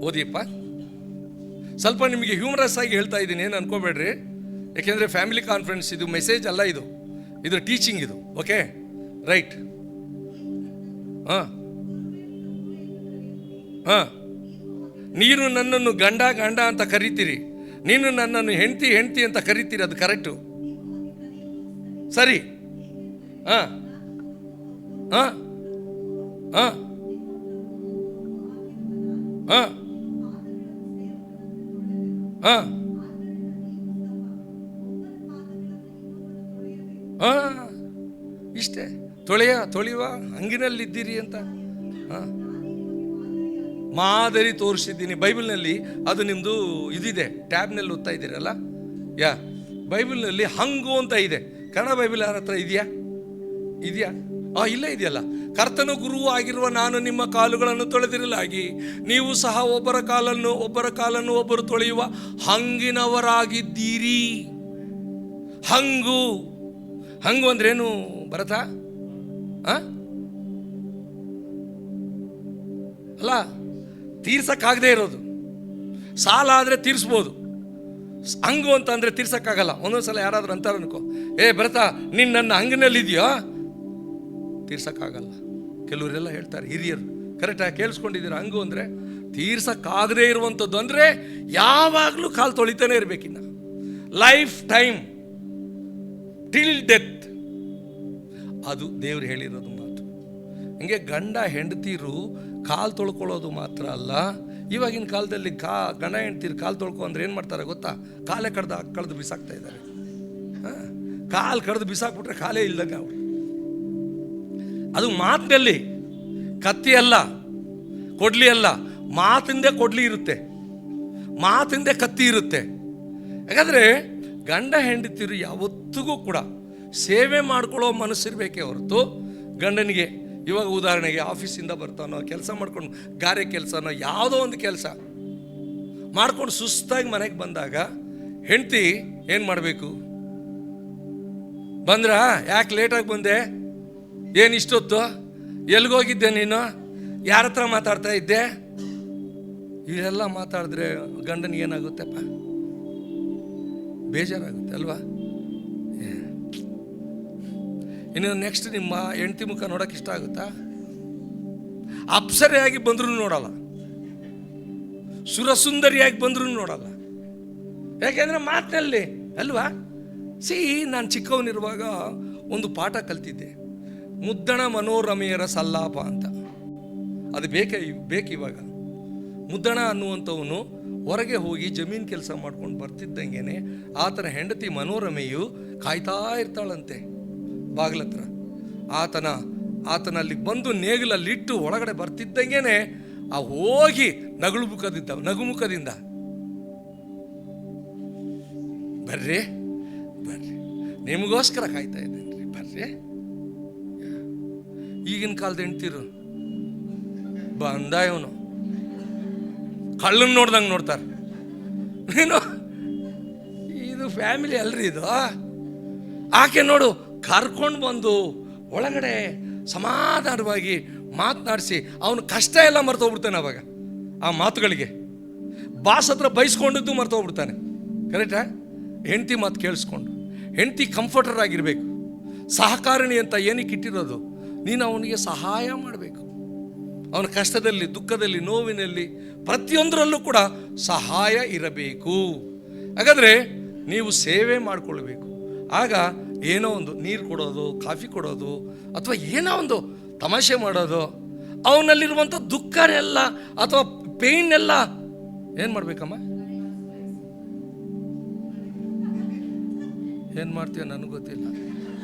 ಓದಿಯಪ್ಪ. ಸ್ವಲ್ಪ ನಿಮಗೆ ಹ್ಯೂಮರಸ್ ಆಗಿ ಹೇಳ್ತಾ ಇದ್ದೀನಿ, ಏನು ಅನ್ಕೋಬೇಡ್ರಿ. ಯಾಕೆಂದರೆ ಫ್ಯಾಮಿಲಿ ಕಾನ್ಫರೆನ್ಸ್ ಇದು, ಮೆಸೇಜ್ ಅಲ್ಲ ಇದು, ಇದು ಟೀಚಿಂಗ್ ಇದು. Okay, right. ಹಾಂ ಹಾಂ ನೀನು ನನ್ನನ್ನು ಗಂಡ ಗಂಡ ಅಂತ ಕರಿತೀರಿ, ನೀನು ನನ್ನನ್ನು ಹೆಂಡ್ತಿ ಹೆಂಡ್ತಿ ಅಂತ ಕರಿತೀರಿ. ಅದು ಕರೆಕ್ಟು, ಸರಿ. ಹಾಂ ಹಾಂ ಹಾಂ ಹಾಂ ಹಾಂ ಹಾಂ ಇಷ್ಟೇ. ತೊಳೆಯುವ ಹಂಗಿನಲ್ಲಿದ್ದೀರಿ ಅಂತ ಮಾದರಿ ತೋರಿಸಿದ್ದೀನಿ ಬೈಬಲ್ನಲ್ಲಿ. ಅದು ನಿಮ್ಮದು ಇದಿದೆ, ಟ್ಯಾಬ್ನಲ್ಲಿ ಓದ್ತಾ ಇದ್ದೀರಲ್ಲ, ಬೈಬಲ್ನಲ್ಲಿ ಹಂಗು ಅಂತ ಇದೆ. ಕನ್ನಡ ಬೈಬಲ್ ಯಾರ ಹತ್ರ ಇದೆಯಾ? ಇಲ್ಲೇ ಇದೆಯಲ್ಲ. ಕರ್ತನು ಗುರು ಆಗಿರುವ ನಾನು ನಿಮ್ಮ ಕಾಲುಗಳನ್ನು ತೊಳೆದಿರಲಾಗಿ ನೀವು ಸಹ ಒಬ್ಬರ ಕಾಲನ್ನು ಒಬ್ಬರು ತೊಳೆಯುವ ಹಂಗಿನವರಾಗಿದ್ದೀರಿ. ಹಂಗು ಅಂದ್ರೇನು ಭರತ? ಅಲ್ಲ, ತೀರ್ಸಕ್ಕಾಗದೇ ಇರೋದು. ಸಾಲ ಆದರೆ ತೀರಿಸ್ಬೋದು, ಹಂಗು ಅಂತ ಅಂದರೆ ತೀರ್ಸಕ್ಕಾಗಲ್ಲ. ಒಂದೊಂದ್ಸಲ ಯಾರಾದ್ರೂ ಅಂತಾರೆ ಅನ್ಕೋ, ಭರತ ನೀನು ನನ್ನ ಹಂಗಿನಲ್ಲಿದೆಯೋ, ತೀರ್ಸಕ್ಕಾಗಲ್ಲ. ಕೆಲವರೆಲ್ಲ ಹೇಳ್ತಾರೆ, ಹಿರಿಯರು. ಕರೆಕ್ಟಾಗಿ ಕೇಳಿಸ್ಕೊಂಡಿದ್ದೀರ? ಹಂಗು ಅಂದರೆ ತೀರ್ಸಕ್ಕಾಗದೇ ಇರುವಂಥದ್ದು. ಅಂದರೆ ಯಾವಾಗಲೂ ಕಾಲು ತೊಳಿತಾನೆ ಇರಬೇಕಿನ್ನ, ಲೈಫ್ ಟೈಮ್ ಟಿಲ್ ಡೆತ್. ಅದು ದೇವ್ರು ಹೇಳಿರೋದು ಮಾತು. ಹಂಗೆ ಗಂಡ ಹೆಂಡತೀರು ಕಾಲು ತೊಳ್ಕೊಳ್ಳೋದು ಮಾತ್ರ ಅಲ್ಲ. ಇವಾಗಿನ ಕಾಲದಲ್ಲಿ ಗಂಡ ಹೆಂಡ್ತೀರು ಕಾಲು ತೊಳ್ಕೊ ಅಂದ್ರೆ ಏನು ಮಾಡ್ತಾರೆ ಗೊತ್ತಾ? ಕಾಲೇ ಕಡ್ದು ಬಿಸಾಕ್ತಾ ಇದ್ದಾರೆ. ಕಾಲು ಕಡ್ದು ಬಿಸಾಕ್ಬಿಟ್ರೆ ಕಾಲೇ ಇಲ್ಲದಂಗೆ ಅವ್ರು. ಅದು ಮಾತಿನಲ್ಲಿ, ಕತ್ತಿ ಅಲ್ಲ, ಕೊಡ್ಲಿ ಅಲ್ಲ, ಮಾತಿಂದೇ ಕೊಡ್ಲಿ ಇರುತ್ತೆ, ಮಾತಿಂದೇ ಕತ್ತಿ ಇರುತ್ತೆ. ಯಾಕಂದರೆ ಗಂಡ ಹೆಂಡತಿರು ಯಾವತ್ತಿಗೂ ಕೂಡ ಸೇವೆ ಮಾಡ್ಕೊಳ್ಳೋ ಮನಸ್ಸಿರ್ಬೇಕೇ ಹೊರತು, ಗಂಡನಿಗೆ ಇವಾಗ ಉದಾಹರಣೆಗೆ ಆಫೀಸಿಂದ ಬರ್ತಾನೋ, ಕೆಲಸ ಮಾಡ್ಕೊಂಡು ಗಾರೆ ಕೆಲಸನೋ ಯಾವುದೋ ಒಂದು ಕೆಲಸ ಮಾಡ್ಕೊಂಡು ಸುಸ್ತಾಗಿ ಮನೆಗೆ ಬಂದಾಗ ಹೆಂಡತಿ ಏನು ಮಾಡಬೇಕು? ಬಂದ್ರ, ಯಾಕೆ ಲೇಟಾಗಿ ಬಂದೆ? ಏನು ಇಷ್ಟೊತ್ತು? ಎಲ್ಲಿಗೋಗಿದ್ದೆ ನೀನು? ಯಾರ ಹತ್ರ ಮಾತಾಡ್ತಾ ಇದ್ದೆ? ಇವೆಲ್ಲ ಮಾತಾಡಿದ್ರೆ ಗಂಡನಿಗೆ ಏನಾಗುತ್ತೆಪ್ಪ? ಬೇಜಾರಾಗುತ್ತೆ ಅಲ್ವಾ? ಇನ್ನು ನೆಕ್ಸ್ಟ್ ನಿಮ್ಮ ಹೆಂಡತಿ ಮುಖ ನೋಡೋಕೆ ಇಷ್ಟ ಆಗುತ್ತಾ? ಅಪ್ಸರೆಯಾಗಿ ಬಂದ್ರೂ ನೋಡಲ್ಲ, ಸುರಸುಂದರಿಯಾಗಿ ಬಂದ್ರೂ ನೋಡಲ್ಲ. ಯಾಕೆಂದರೆ ಮಾತಿನಲ್ಲಿ ಅಲ್ವಾ? ನಾನು ಚಿಕ್ಕವನಿರುವಾಗ ಒಂದು ಪಾಠ ಕಲ್ತಿದ್ದೆ, ಮುದ್ದಣ ಮನೋರಮೆಯರ ಸಲ್ಲಾಪ ಅಂತ. ಅದು ಬೇಕಿವಾಗ. ಮುದ್ದಣ ಅನ್ನುವಂಥವನು ಹೊರಗೆ ಹೋಗಿ ಜಮೀನು ಕೆಲಸ ಮಾಡ್ಕೊಂಡು ಬರ್ತಿದ್ದಂಗೆ ಆತನ ಹೆಂಡತಿ ಮನೋರಮೆಯು ಕಾಯ್ತಾ ಇರ್ತಾಳಂತೆ ಬಾಗಿಲತ್ರ. ಆತನಲ್ಲಿ ಬಂದು ನೇಗಿಲಲ್ಲಿಟ್ಟು ಒಳಗಡೆ ಬರ್ತಿದ್ದಂಗೆ ಹೋಗಿ ನಗುಮುಖದಿಂದ ಬರ್ರಿ ನಿಮಗೋಸ್ಕರ ಕಾಯ್ತಾ ಇದ್ದೇನೆ, ಬರ್ರಿ. ಈಗಿನ ಕಾಲದ ಹೆಂಡ್ತಿರು ಬಂದ ಇವನು ಕಳ್ಳನ್ ನೋಡ್ದಂಗೆ ನೋಡ್ತಾರೆ. ಇದು ಫ್ಯಾಮಿಲಿ ಅಲ್ರಿ ಇದು. ಆಕೆ ನೋಡು ಕರ್ಕೊಂಡು ಬಂದು ಒಳಗಡೆ ಸಮಾಧಾನವಾಗಿ ಮಾತನಾಡಿಸಿ ಅವನು ಕಷ್ಟ ಎಲ್ಲ ಮರ್ತೋಗ್ಬಿಡ್ತಾನೆ. ಅವಾಗ ಆ ಮಾತುಗಳಿಗೆ ಬಾಸ್ ಹತ್ರ ಬೈಸ್ಕೊಂಡಿದ್ದು ಮರ್ತೋಗ್ಬಿಡ್ತಾನೆ. ಕರೆಕ್ಟಾ? ಹೆಂಡತಿ ಮಾತು ಕೇಳಿಸ್ಕೊಂಡು, ಹೆಂಡತಿ ಕಂಫರ್ಟರ್ ಆಗಿರಬೇಕು. ಸಹಕಾರಿಣಿ ಅಂತ ಏನಕ್ಕೆ ಇಟ್ಟಿರೋದು? ನೀನು ಅವನಿಗೆ ಸಹಾಯ ಮಾಡಬೇಕು. ಅವನ ಕಷ್ಟದಲ್ಲಿ, ದುಃಖದಲ್ಲಿ, ನೋವಿನಲ್ಲಿ, ಪ್ರತಿಯೊಂದರಲ್ಲೂ ಕೂಡ ಸಹಾಯ ಇರಬೇಕು. ಹಾಗಾದರೆ ನೀವು ಸೇವೆ ಮಾಡಿಕೊಳ್ಬೇಕು. ಆಗ ಏನೋ ಒಂದು ನೀರು ಕೊಡೋದು, ಕಾಫಿ ಕೊಡೋದು, ಅಥವಾ ಏನೋ ಒಂದು ತಮಾಷೆ ಮಾಡೋದು, ಅವನಲ್ಲಿರುವಂಥ ದುಃಖನೆಲ್ಲ ಅಥವಾ ಪೇಯ್ನೆಲ್ಲ ಏನು ಮಾಡಬೇಕಮ್ಮ? ಏನು ಮಾಡ್ತೀಯ ನನಗೆ ಗೊತ್ತಿಲ್ಲ,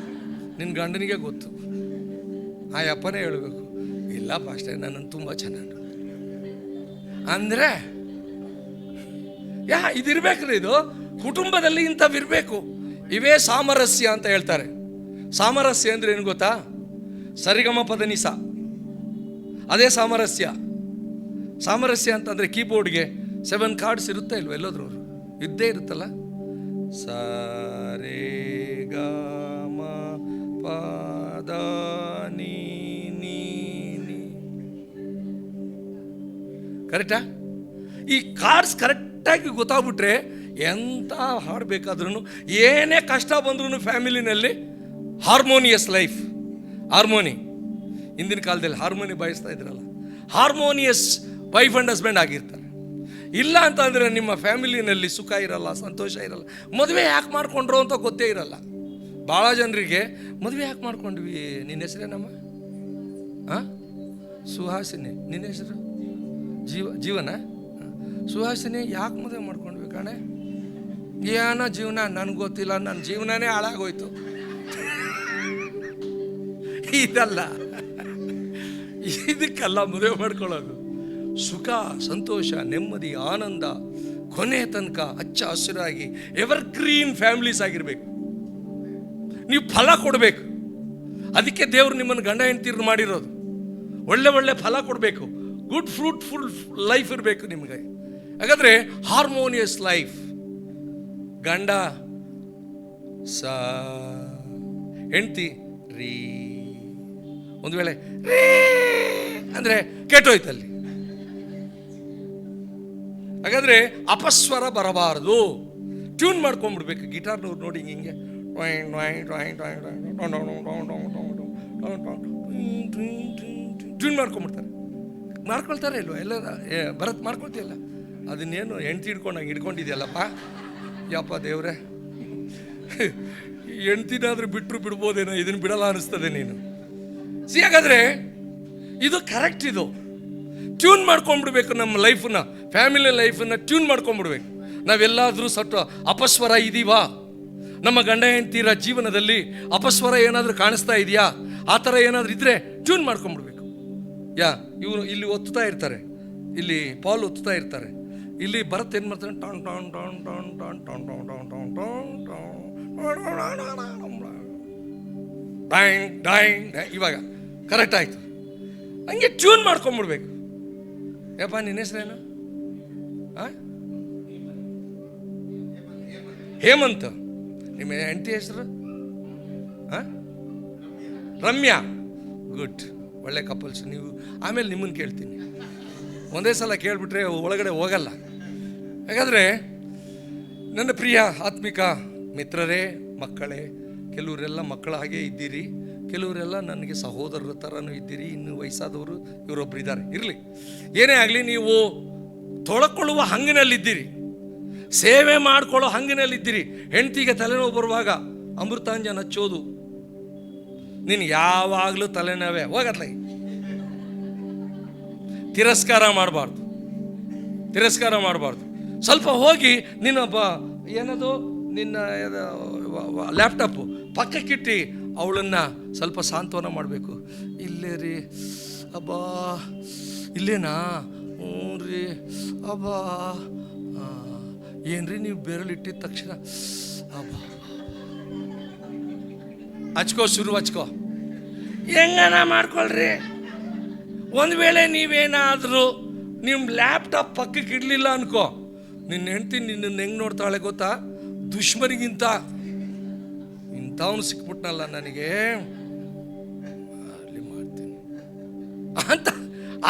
ನಿನ್ನ ಗಂಡನಿಗೆ ಗೊತ್ತು. ಆ ಅಪ್ಪನೇ ಹೇಳಬೇಕು, ಇಲ್ಲಪ್ಪ ಅಷ್ಟೇ ನನ್ನನ್ನು ತುಂಬ ಚೆನ್ನಾಗಿ ಅಂದರೆ ಇದಿರ್ಬೇಕ್ರಿ. ಇದು ಕುಟುಂಬದಲ್ಲಿ ಇಂಥವಿರಬೇಕು. ಇವೇ ಸಾಮರಸ್ಯ ಅಂತ ಹೇಳ್ತಾರೆ. ಸಾಮರಸ್ಯ ಅಂದರೆ ಏನು ಗೊತ್ತಾ? ಸರಿಗಮ ಪದ ನಿಸ, ಅದೇ ಸಾಮರಸ್ಯ. ಸಾಮರಸ್ಯ ಅಂತಂದರೆ ಕೀಬೋರ್ಡ್ಗೆ 7 ಕಾರ್ಡ್ಸ್ ಇರುತ್ತೆ ಇಲ್ವ, ಎಲ್ಲೋದ್ರು ಇದ್ದೇ ಇರುತ್ತಲ್ಲ. ಸರೇ ಗ ಮ ಪದ ನೀ ನೀ ನೀ. ಕರೆಕ್ಟಾ? ಈ ಕಾರ್ಡ್ಸ್ ಕರೆಕ್ಟಾಗಿ ಗೊತ್ತಾಗ್ಬಿಟ್ರೆ ಎಂಥ ಹಾಡಬೇಕಾದ್ರೂ, ಏನೇ ಕಷ್ಟ ಬಂದ್ರೂ ಫ್ಯಾಮಿಲಿನಲ್ಲಿ ಹಾರ್ಮೋನಿಯಸ್ ಲೈಫ್. ಹಾರ್ಮೋನಿ, ಹಿಂದಿನ ಕಾಲದಲ್ಲಿ ಹಾರ್ಮೋನಿ ಬಯಸ್ತಾ ಇದ್ರಲ್ಲ, ಹಾರ್ಮೋನಿಯಸ್ ವೈಫ್ ಆ್ಯಂಡ್ ಹಸ್ಬೆಂಡ್ ಆಗಿರ್ತಾರೆ. ಇಲ್ಲ ಅಂತಂದರೆ ನಿಮ್ಮ ಫ್ಯಾಮಿಲಿನಲ್ಲಿ ಸುಖ ಇರಲ್ಲ, ಸಂತೋಷ ಇರಲ್ಲ. ಮದುವೆ ಯಾಕೆ ಮಾಡ್ಕೊಂಡ್ರು ಅಂತ ಗೊತ್ತೇ ಇರಲ್ಲ. ಭಾಳ ಜನರಿಗೆ ಮದುವೆ ಯಾಕೆ ಮಾಡ್ಕೊಂಡ್ವಿ, ನಿನ್ನ ಹೆಸರೇನಮ್ಮ? ಸುಹಾಸಿನಿ. ನಿನ್ನ ಹೆಸರು ಜೀವನ. ಸುಹಾಸಿನಿ, ಯಾಕೆ ಮದುವೆ ಮಾಡ್ಕೊಂಡ್ವಿ ಕಣೆ? ಏನೋ ಜೀವನ, ನನಗೆ ಗೊತ್ತಿಲ್ಲ, ನನ್ನ ಜೀವನನೇ ಹಾಳಾಗೋಯ್ತು. ಇದಲ್ಲ, ಇದಕ್ಕೆಲ್ಲ ಮದುವೆ ಮಾಡ್ಕೊಳ್ಳೋದು. ಸುಖ, ಸಂತೋಷ, ನೆಮ್ಮದಿ, ಆನಂದ, ಕೊನೆ ತನಕ ಹಚ್ಚ ಹಸಿರಾಗಿ ಎವರ್ ಗ್ರೀನ್ ಫ್ಯಾಮಿಲೀಸ್ ಆಗಿರಬೇಕು. ನೀವು ಫಲ ಕೊಡಬೇಕು. ಅದಕ್ಕೆ ದೇವರು ನಿಮ್ಮನ್ನು ಗಂಡ ಹೆಂಡ್ತಿರು ಮಾಡಿರೋದು. ಒಳ್ಳೆ ಒಳ್ಳೆ ಫಲ ಕೊಡಬೇಕು. ಗುಡ್ ಫ್ರೂಟ್ಫುಲ್ ಲೈಫ್ ಇರಬೇಕು ನಿಮಗೆ. ಹಾಗಾದರೆ ಹಾರ್ಮೋನಿಯಸ್ ಲೈಫ್. ಗಂಡ ಸ, ಹೆಂಡ್ತಿ ರೀ. ಒಂದು ವೇಳೆ ರೇ ಅಂದರೆ ಕೆಟ್ಟೋಯ್ತಲ್ಲಿ. ಹಾಗಾದರೆ ಅಪಸ್ವರ ಬರಬಾರದು. ಟ್ಯೂನ್ ಮಾಡ್ಕೊಂಡ್ಬಿಡ್ಬೇಕು. ಗಿಟಾರ್ನವ್ರು ನೋಡಿ ಹಿಂಗೆ ಟ್ಯೂನ್ ಮಾಡ್ಕೊಂಡ್ಬಿಡ್ತಾರೆ. ಮಾಡ್ಕೊಳ್ತಾರೆ ಇಲ್ವ? ಎಲ್ಲ ಬರತ್ ಮಾಡ್ಕೊಳ್ತೀಯಲ್ಲ, ಅದನ್ನೇನು ಹೆಂಡ್ತಿ ಹಿಡ್ಕೊಂಡಂಗೆ ಹಿಡ್ಕೊಂಡಿದ್ಯಲ್ಲಪ್ಪ. ಯಪ್ಪ ದೇವ್ರೆ, ಹೆಂಡ್ತಿನಾದ್ರೂ ಬಿಟ್ಟರು ಬಿಡ್ಬೋದೇನೋ, ಇದನ್ನು ಬಿಡಲ್ಲ ಅನಿಸ್ತದೆ ನೀನು. ಹಾಗಾದರೆ ಇದು ಕರೆಕ್ಟ್. ಇದು ಟ್ಯೂನ್ ಮಾಡ್ಕೊಂಡ್ಬಿಡ್ಬೇಕು. ನಮ್ಮ ಲೈಫನ್ನ, ಫ್ಯಾಮಿಲಿ ಲೈಫನ್ನು ಟ್ಯೂನ್ ಮಾಡ್ಕೊಂಡ್ಬಿಡ್ಬೇಕು. ನಾವೆಲ್ಲಾದರೂ ಸ್ವಲ್ಪ ಅಪಸ್ವರ ಇದೀವಾ? ನಮ್ಮ ಗಂಡ ಹೆಂಡ್ತಿರ ಜೀವನದಲ್ಲಿ ಅಪಸ್ವರ ಏನಾದರೂ ಕಾಣಿಸ್ತಾ ಇದೆಯಾ? ಆ ಥರ ಏನಾದರೂ ಇದ್ದರೆ ಟ್ಯೂನ್ ಮಾಡ್ಕೊಂಡ್ಬಿಡ್ಬೇಕು. ಇವರು ಇಲ್ಲಿ ಒತ್ತುತ್ತಾ ಇರ್ತಾರೆ, ಇಲ್ಲಿ ಪಾಲ್ ಒತ್ತುತ್ತಾ ಇರ್ತಾರೆ, ಇಲ್ಲಿ ಭರತ್ ಏನು ಮಾಡ್ತಾರೆ, ಟಾನ್ ಟಾನ್ ಟಾನ್ ಟಾನ್ ಟಾನ್ ಟಾನ್ ಟಾನ್ ಟಾನ್ ಟಾನ್ ಟಾನ್ ಡಾಯಿಂಗ್. ಇವಾಗ ಕರೆಕ್ಟ್ ಆಯಿತು. ಹಂಗೆ ಟ್ಯೂನ್ ಮಾಡ್ಕೊಂಡ್ಬಿಡ್ಬೇಕು. ಯಪ್ಪ ನಿನ್ನ ಹೆಸರೇನು? ಹೇಮಂತ್. ನಿಮ್ಮ ಹೆಂಡತಿ ಹೆಸರು ರಮ್ಯಾ. ಗುಡ್, ಒಳ್ಳೆ ಕಪಲ್ಸ್ ನೀವು. ಆಮೇಲೆ ನಿಮ್ಮನ್ನು ಕೇಳ್ತೀನಿ. ಒಂದೇ ಸಲ ಕೇಳಿಬಿಟ್ರೆ ಒಳಗಡೆ ಹೋಗಲ್ಲ. ಹಾಗಾದರೆ ನನ್ನ ಪ್ರಿಯ ಆತ್ಮಿಕ ಮಿತ್ರರೇ, ಮಕ್ಕಳೇ, ಕೆಲವರೆಲ್ಲ ಮಕ್ಕಳ ಹಾಗೆ ಇದ್ದೀರಿ, ಕೆಲವರೆಲ್ಲ ನನಗೆ ಸಹೋದರರ ಥರನೂ ಇದ್ದೀರಿ, ಇನ್ನು ವಯಸ್ಸಾದವರು ಇವರೊಬ್ಬರು ಇದ್ದಾರೆ. ಇರಲಿ, ಏನೇ ಆಗಲಿ, ನೀವು ತೊಳ್ಕೊಳ್ಳುವ ಹಂಗಿನಲ್ಲಿದ್ದೀರಿ, ಸೇವೆ ಮಾಡ್ಕೊಳ್ಳೋ ಹಂಗಿನಲ್ಲಿದ್ದೀರಿ. ಹೆಂಡ್ತಿಗೆ ತಲೆನೋವು ಬರುವಾಗ ಅಮೃತಾಂಜನ್ ಹಚ್ಚೋದು, ನೀನು ಯಾವಾಗಲೂ ತಲೆನೋವೇ ಹೋಗತ್ಲ. ತಿರಸ್ಕಾರ ಮಾಡಬಾರ್ದು, ತಿರಸ್ಕಾರ ಮಾಡಬಾರ್ದು. ಸ್ವಲ್ಪ ಹೋಗಿ ನಿನ್ನೊಬ್ಬ ಏನದು ನಿನ್ನ ಲ್ಯಾಪ್ಟಾಪು ಪಕ್ಕಕ್ಕಿಟ್ಟು ಅವಳನ್ನು ಸ್ವಲ್ಪ ಸಾಂತ್ವನ ಮಾಡಬೇಕು. ಇಲ್ಲೇ ರೀ ಅಬ್ಬಾ, ಇಲ್ಲೇನಾ? ಹ್ಞೂ ರೀ ಅಬ್ಬಾ. ಏನ್ರಿ ನೀವು ಬೆರಳಿಟ್ಟಿದ ತಕ್ಷಣ ಅಬ್ಬಾ ಹಚ್ಕೋ, ಶುರು ಹಚ್ಕೋ, ಹೆಂಗನ ಮಾಡ್ಕೊಳ್ರಿ. ಒಂದು ವೇಳೆ ನೀವೇನಾದರೂ ನಿಮ್ಮ ಲ್ಯಾಪ್ಟಾಪ್ ಪಕ್ಕಕ್ಕೆ ಇಡಲಿಲ್ಲ ಅನ್ಕೋ, ನಿನ್ನ ಹೆಂಡ್ತಿ ನಿನ್ನನ್ನು ಹೆಂಗೆ ನೋಡ್ತಾಳೆ ಗೊತ್ತಾ? ದುಶ್ಮನಿಗಿಂತ. ಇಂಥವನು ಸಿಕ್ಬಿಟ್ನಲ್ಲ ನನಗೆ, ಅಲ್ಲಿ ಮಾಡ್ತೀನಿ ಅಂತ.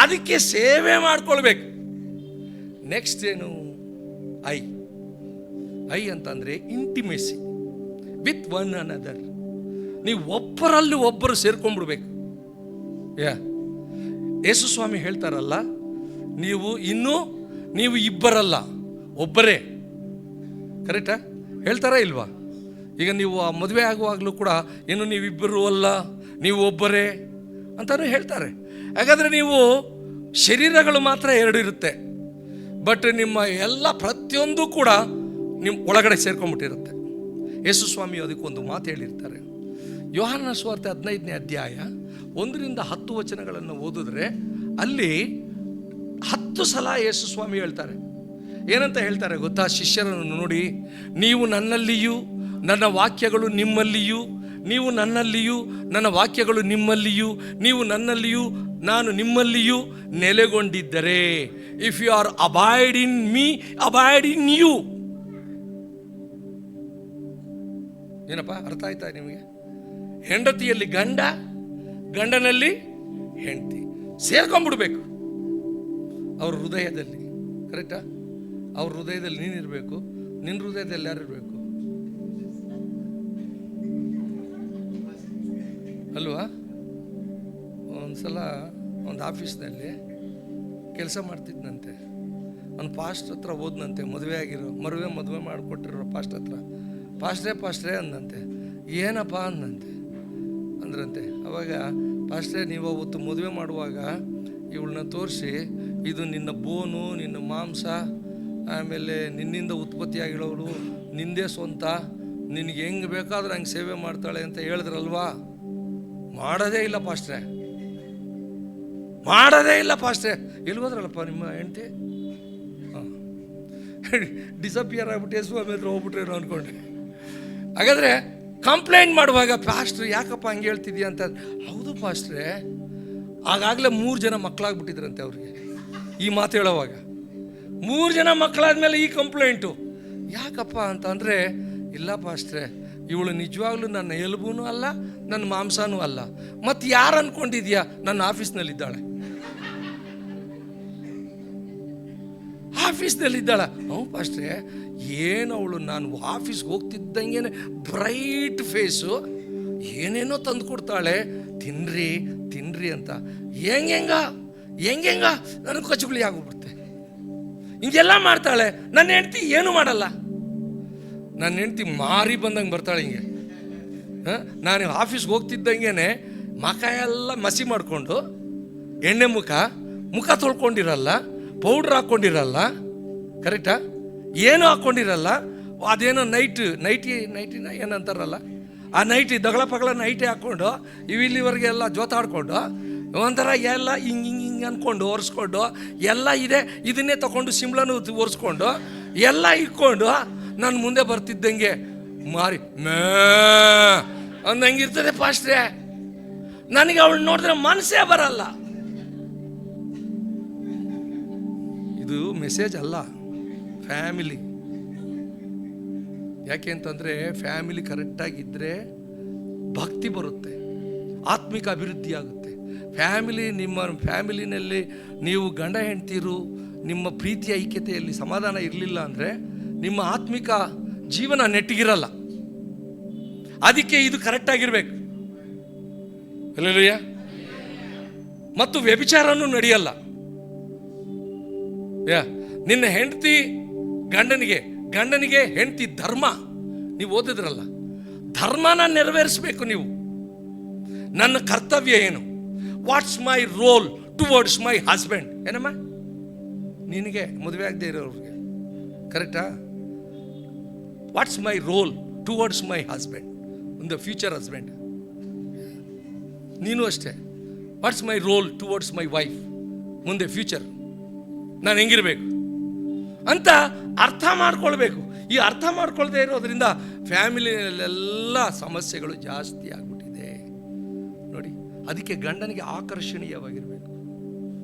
ಅದಕ್ಕೆ ಸೇವೆ ಮಾಡ್ಕೊಳ್ಬೇಕು. ನೆಕ್ಸ್ಟ್ ಏನು? ಐ ಅಂತಂದರೆ ಇಂಟಿಮೇಸಿ ವಿತ್ ಒನ್ ಅನದರ್. ನೀವು ಒಬ್ಬರಲ್ಲಿ ಒಬ್ಬರು ಸೇರ್ಕೊಂಡ್ಬಿಡ್ಬೇಕು. ಯೇಸು ಸ್ವಾಮಿ ಹೇಳ್ತಾರಲ್ಲ, ನೀವು ಇಬ್ಬರಲ್ಲ, ಒಬ್ಬರೇ. ಕರೆಕ್ಟಾ? ಹೇಳ್ತಾರಾ ಇಲ್ವಾ? ಈಗ ನೀವು ಆ ಮದುವೆ ಆಗುವಾಗಲೂ ಕೂಡ ಏನು ನೀವಿಬ್ಬರು ಅಲ್ಲ, ನೀವು ಒಬ್ಬರೇ ಅಂತಲೂ ಹೇಳ್ತಾರೆ. ಹಾಗಾದರೆ ನೀವು ಶರೀರಗಳು ಮಾತ್ರ ಎರಡು ಇರುತ್ತೆ, ಬಟ್ ನಿಮ್ಮ ಎಲ್ಲ ಪ್ರತಿಯೊಂದು ಕೂಡ ನಿಮ್ಮ ಒಳಗಡೆ ಸೇರ್ಕೊಂಡ್ಬಿಟ್ಟಿರುತ್ತೆ. ಯೇಸು ಸ್ವಾಮಿ ಅದಕ್ಕೊಂದು ಮಾತು ಹೇಳಿರ್ತಾರೆ. ಯೋಹಾನನ ಸುವಾರ್ತೆ 15ನೇ ಅಧ್ಯಾಯ 1-10 ವಚನಗಳನ್ನು ಓದಿದ್ರೆ ಅಲ್ಲಿ 10 ಸಲ ಯೇಸು ಸ್ವಾಮಿ ಹೇಳ್ತಾರೆ. ಏನಂತ ಹೇಳ್ತಾರೆ ಗೊತ್ತಾ? ಶಿಷ್ಯರನ್ನು ನೋಡಿ, ನೀವು ನನ್ನಲ್ಲಿಯೂ ನನ್ನ ವಾಕ್ಯಗಳು ನಿಮ್ಮಲ್ಲಿಯೂ, ನೀವು ನನ್ನಲ್ಲಿಯೂ ನನ್ನ ವಾಕ್ಯಗಳು ನಿಮ್ಮಲ್ಲಿಯೂ, ನೀವು ನನ್ನಲ್ಲಿಯೂ ನಾನು ನಿಮ್ಮಲ್ಲಿಯೂ ನೆಲೆಗೊಂಡಿದ್ದರೆ, if you are abide in me abide in you. ಏನಪ್ಪ ಅರ್ಥ ಆಯ್ತಾ ನಿಮಗೆ? ಹೆಂಡತಿಯಲ್ಲಿ ಗಂಡ, ಗಂಡನಲ್ಲಿ ಹೆಂಡತಿ ಸೇರ್ಕೊಂಡ್ಬಿಡ್ಬೇಕು ಅವ್ರ ಹೃದಯದಲ್ಲಿ. ಕರೆಕ್ಟಾ? ಅವ್ರ ಹೃದಯದಲ್ಲಿ ನೀನಿರಬೇಕು, ನಿನ್ನ ಹೃದಯದಲ್ಲಿ ಯಾರಿರಬೇಕು ಅಲ್ವಾ? ಒಂದ್ಸಲ ಒಂದು ಆಫೀಸ್ನಲ್ಲಿ ಕೆಲಸ ಮಾಡ್ತಿದ್ದಂತೆ, ಒಂದು ಪಾಸ್ಟ್ ಹತ್ರ ಹೋದ್ನಂತೆ, ಮದುವೆ ಮಾಡಿಕೊಟ್ಟಿರೋ ಪಾಸ್ಟ್ ಹತ್ರ. ಪಾಸ್ಟ್ರೇ ಅಂದಂತೆ. ಏನಪ್ಪ ಅಂದಂತೆ ಅಂದ್ರಂತೆ. ಅವಾಗ ಪಾಸ್ಟ್ರೇ, ನೀವು ಅವತ್ತು ಮದುವೆ ಮಾಡುವಾಗ ಇವಳನ್ನ ತೋರಿಸಿ, ಇದು ನಿನ್ನ ಬೋನು, ನಿನ್ನ ಮಾಂಸ, ಆಮೇಲೆ ನಿನ್ನಿಂದ ಉತ್ಪತ್ತಿಯಾಗಿರೋಳು, ನಿಂದೇ ಸ್ವಂತ, ನಿನಗೆ ಹೆಂಗೆ ಬೇಕಾದ್ರೆ ಹಂಗೆ ಸೇವೆ ಮಾಡ್ತಾಳೆ ಅಂತ ಹೇಳಿದ್ರಲ್ವಾ? ಮಾಡೋದೇ ಇಲ್ಲ ಪಾಸ್ಟ್ರೇ, ಮಾಡೋದೇ ಇಲ್ಲ ಪಾಸ್ಟ್ರೇ. ಎಲ್ಲಿ ಹೋದ್ರಲ್ಲಪ್ಪ ನಿಮ್ಮ ಹೆಂಡತಿ? ಡಿಸಪಿಯರ್ ಆಗ್ಬಿಟ್ಟು ಸ್ವಾಮಿ ಹತ್ರ ಹೋಗ್ಬಿಟ್ರೇನೋ ಅಂದ್ಕೊಂಡೆ. ಹಾಗಾದರೆ ಕಂಪ್ಲೇಂಟ್ ಮಾಡುವಾಗ, ಪಾಸ್ಟ್ರು ಯಾಕಪ್ಪ ಹಂಗೆ ಹೇಳ್ತಿದ್ಯಾ ಅಂತ. ಹೌದು ಪಾಸ್ಟ್ರೇ, ಆಗಾಗಲೇ 3 ಜನ ಮಕ್ಕಳಾಗ್ಬಿಟ್ಟಿದ್ರಂತೆ ಅವ್ರಿಗೆ. ಈ ಮಾತು ಹೇಳೋವಾಗ 3 ಜನ ಮಕ್ಕಳಾದ್ಮೇಲೆ ಈ ಕಂಪ್ಲೇಂಟು. ಯಾಕಪ್ಪ ಅಂತಂದರೆ, ಇಲ್ಲ ಪಾಸ್ಟ್ರೇ, ಇವಳು ನಿಜವಾಗ್ಲೂ ನನ್ನ ಎಲುಬೂ ಅಲ್ಲ, ನನ್ನ ಮಾಂಸನೂ ಅಲ್ಲ. ಮತ್ತು ಯಾರು ಅಂದ್ಕೊಂಡಿದ್ಯಾ? ನನ್ನ ಆಫೀಸ್ನಲ್ಲಿದ್ದಾಳೆ, ಆಫೀಸ್ನಲ್ಲಿದ್ದಾಳೆ. ಹ್ಞೂ ಪಾಸ್ಟ್ರೇ, ಏನು ಅವಳು, ನಾನು ಆಫೀಸ್ಗೆ ಹೋಗ್ತಿದ್ದಂಗೆ ಬ್ರೈಟ್ ಫೇಸು, ಏನೇನೋ ತಂದು ಕೊಡ್ತಾಳೆ, ತಿನ್ರಿ ಅಂತ. ಹೆಂಗೆಂಗ ನನಗೆ ಕಚ್ಚುಗುಳಿ ಆಗೋಗ್ಬಿಡುತ್ತೆ. ಹಿಂಗೆಲ್ಲ ಮಾಡ್ತಾಳೆ. ನನ್ನ ಹೆಂಡ್ತಿ ಏನೂ ಮಾಡಲ್ಲ. ನನ್ನ ಹೆಂಡ್ತಿ ಮಾರಿ ಬಂದಂಗೆ ಬರ್ತಾಳೆ ಹಿಂಗೆ. ನಾನು ಆಫೀಸ್ಗೆ ಹೋಗ್ತಿದ್ದಂಗೆ ಮಖ ಎಲ್ಲ ಮಸಿ ಮಾಡಿಕೊಂಡು, ಎಣ್ಣೆ ಮುಖ ತೊಳ್ಕೊಂಡಿರಲ್ಲ, ಪೌಡ್ರ್ ಹಾಕ್ಕೊಂಡಿರಲ್ಲ, ಕರೆಕ್ಟಾ? ಏನೂ ಹಾಕ್ಕೊಂಡಿರಲ್ಲ. ಅದೇನೋ ನೈಟಿನ ಏನಂತಾರಲ್ಲ, ಆ ನೈಟಿ ದಗಳ ಪಗಳ ನೈಟಿ ಹಾಕ್ಕೊಂಡು ಇಲ್ಲಿವರೆಗೆ ಎಲ್ಲ ಜೋತಾಡ್ಕೊಂಡು ಒಂಥರ ಎಲ್ಲ ಹಿಂಗೆ ಅಂದ್ಕೊಂಡು ಒರೆಸ್ಕೊಂಡು ಎಲ್ಲ ಇದೆ. ಇದನ್ನೇ ತಗೊಂಡು ಸಿಂಬ್ಳನೂ ಒರೆಸ್ಕೊಂಡು ಎಲ್ಲ ಇಟ್ಕೊಂಡು ನಾನು ಮುಂದೆ ಬರ್ತಿದ್ದಂಗೆ ಮಾರಿ ಅಂದಂಗಿರ್ತದೆ ಪಾಸ್ಟ್ರೇ. ನನಗೆ ಅವಳು ನೋಡಿದ್ರೆ ಮನಸ್ಸೇ ಬರಲ್ಲ. ಇದು ಮೆಸೇಜ್ ಅಲ್ಲ, ಫ್ಯಾಮಿಲಿ. ಯಾಕೆ ಅಂತಂದರೆ, ಫ್ಯಾಮಿಲಿ ಕರೆಕ್ಟಾಗಿದ್ದರೆ ಭಕ್ತಿ ಬರುತ್ತೆ, ಆತ್ಮಿಕ ಅಭಿವೃದ್ಧಿ ಆಗುತ್ತೆ. ನಿಮ್ಮ ಫ್ಯಾಮಿಲಿನಲ್ಲಿ ನೀವು ಗಂಡ ಹೆಂಡ್ತಿರು ನಿಮ್ಮ ಪ್ರೀತಿಯ ಐಕ್ಯತೆಯಲ್ಲಿ ಸಮಾಧಾನ ಇರಲಿಲ್ಲ ಅಂದರೆ ನಿಮ್ಮ ಆತ್ಮಿಕ ಜೀವನ ನೆಟ್ಟಿಗಿರಲ್ಲ. ಅದಕ್ಕೆ ಇದು ಕರೆಕ್ಟಾಗಿರ್ಬೇಕು. ಅಲ್ಲೆಲ್ಲೂಯ್ಯ. ಮತ್ತು ವ್ಯಭಿಚಾರನೂ ನಡೆಯಲ್ಲ. ನಿನ್ನ ಹೆಂಡತಿ ಗಂಡನಿಗೆ ಹೆಂಡತಿ ಧರ್ಮ, ನೀವು ಓದಿದ್ರಲ್ಲ, ಧರ್ಮನ ನೆರವೇರಿಸಬೇಕು ನೀವು. ನನ್ನ ಕರ್ತವ್ಯ ಏನು? What's my role towards my husband? ಏನಮ್ಮ, ನಿನಗೆ ಮದುವೆ ಆಗದೆ ಇರೋರಿಗೆ, ಕರೆಕ್ಟಾ? What's my role towards my husband, ಒಂದು ಫ್ಯೂಚರ್ ಹಸ್ಬೆಂಡ್. ನೀನು ಅಷ್ಟೇ, what's my role towards my wife, ಮುಂದೆ ಫ್ಯೂಚರ್ ನಾನು ಹೆಂಗಿರಬೇಕು ಅಂತ ಅರ್ಥ ಮಾಡ್ಕೊಳ್ಬೇಕು. ಈ ಅರ್ಥ ಮಾಡ್ಕೊಳ್ದೇ ಇರೋದ್ರಿಂದ ಫ್ಯಾಮಿಲಿಯಲ್ಲೆಲ್ಲ ಸಮಸ್ಯೆಗಳು ಜಾಸ್ತಿ ಆಗ್ಬಿಟ್ಟಿದೆ ನೋಡಿ. ಅದಕ್ಕೆ ಗಂಡನಿಗೆ ಆಕರ್ಷಣೀಯವಾಗಿರಬೇಕು,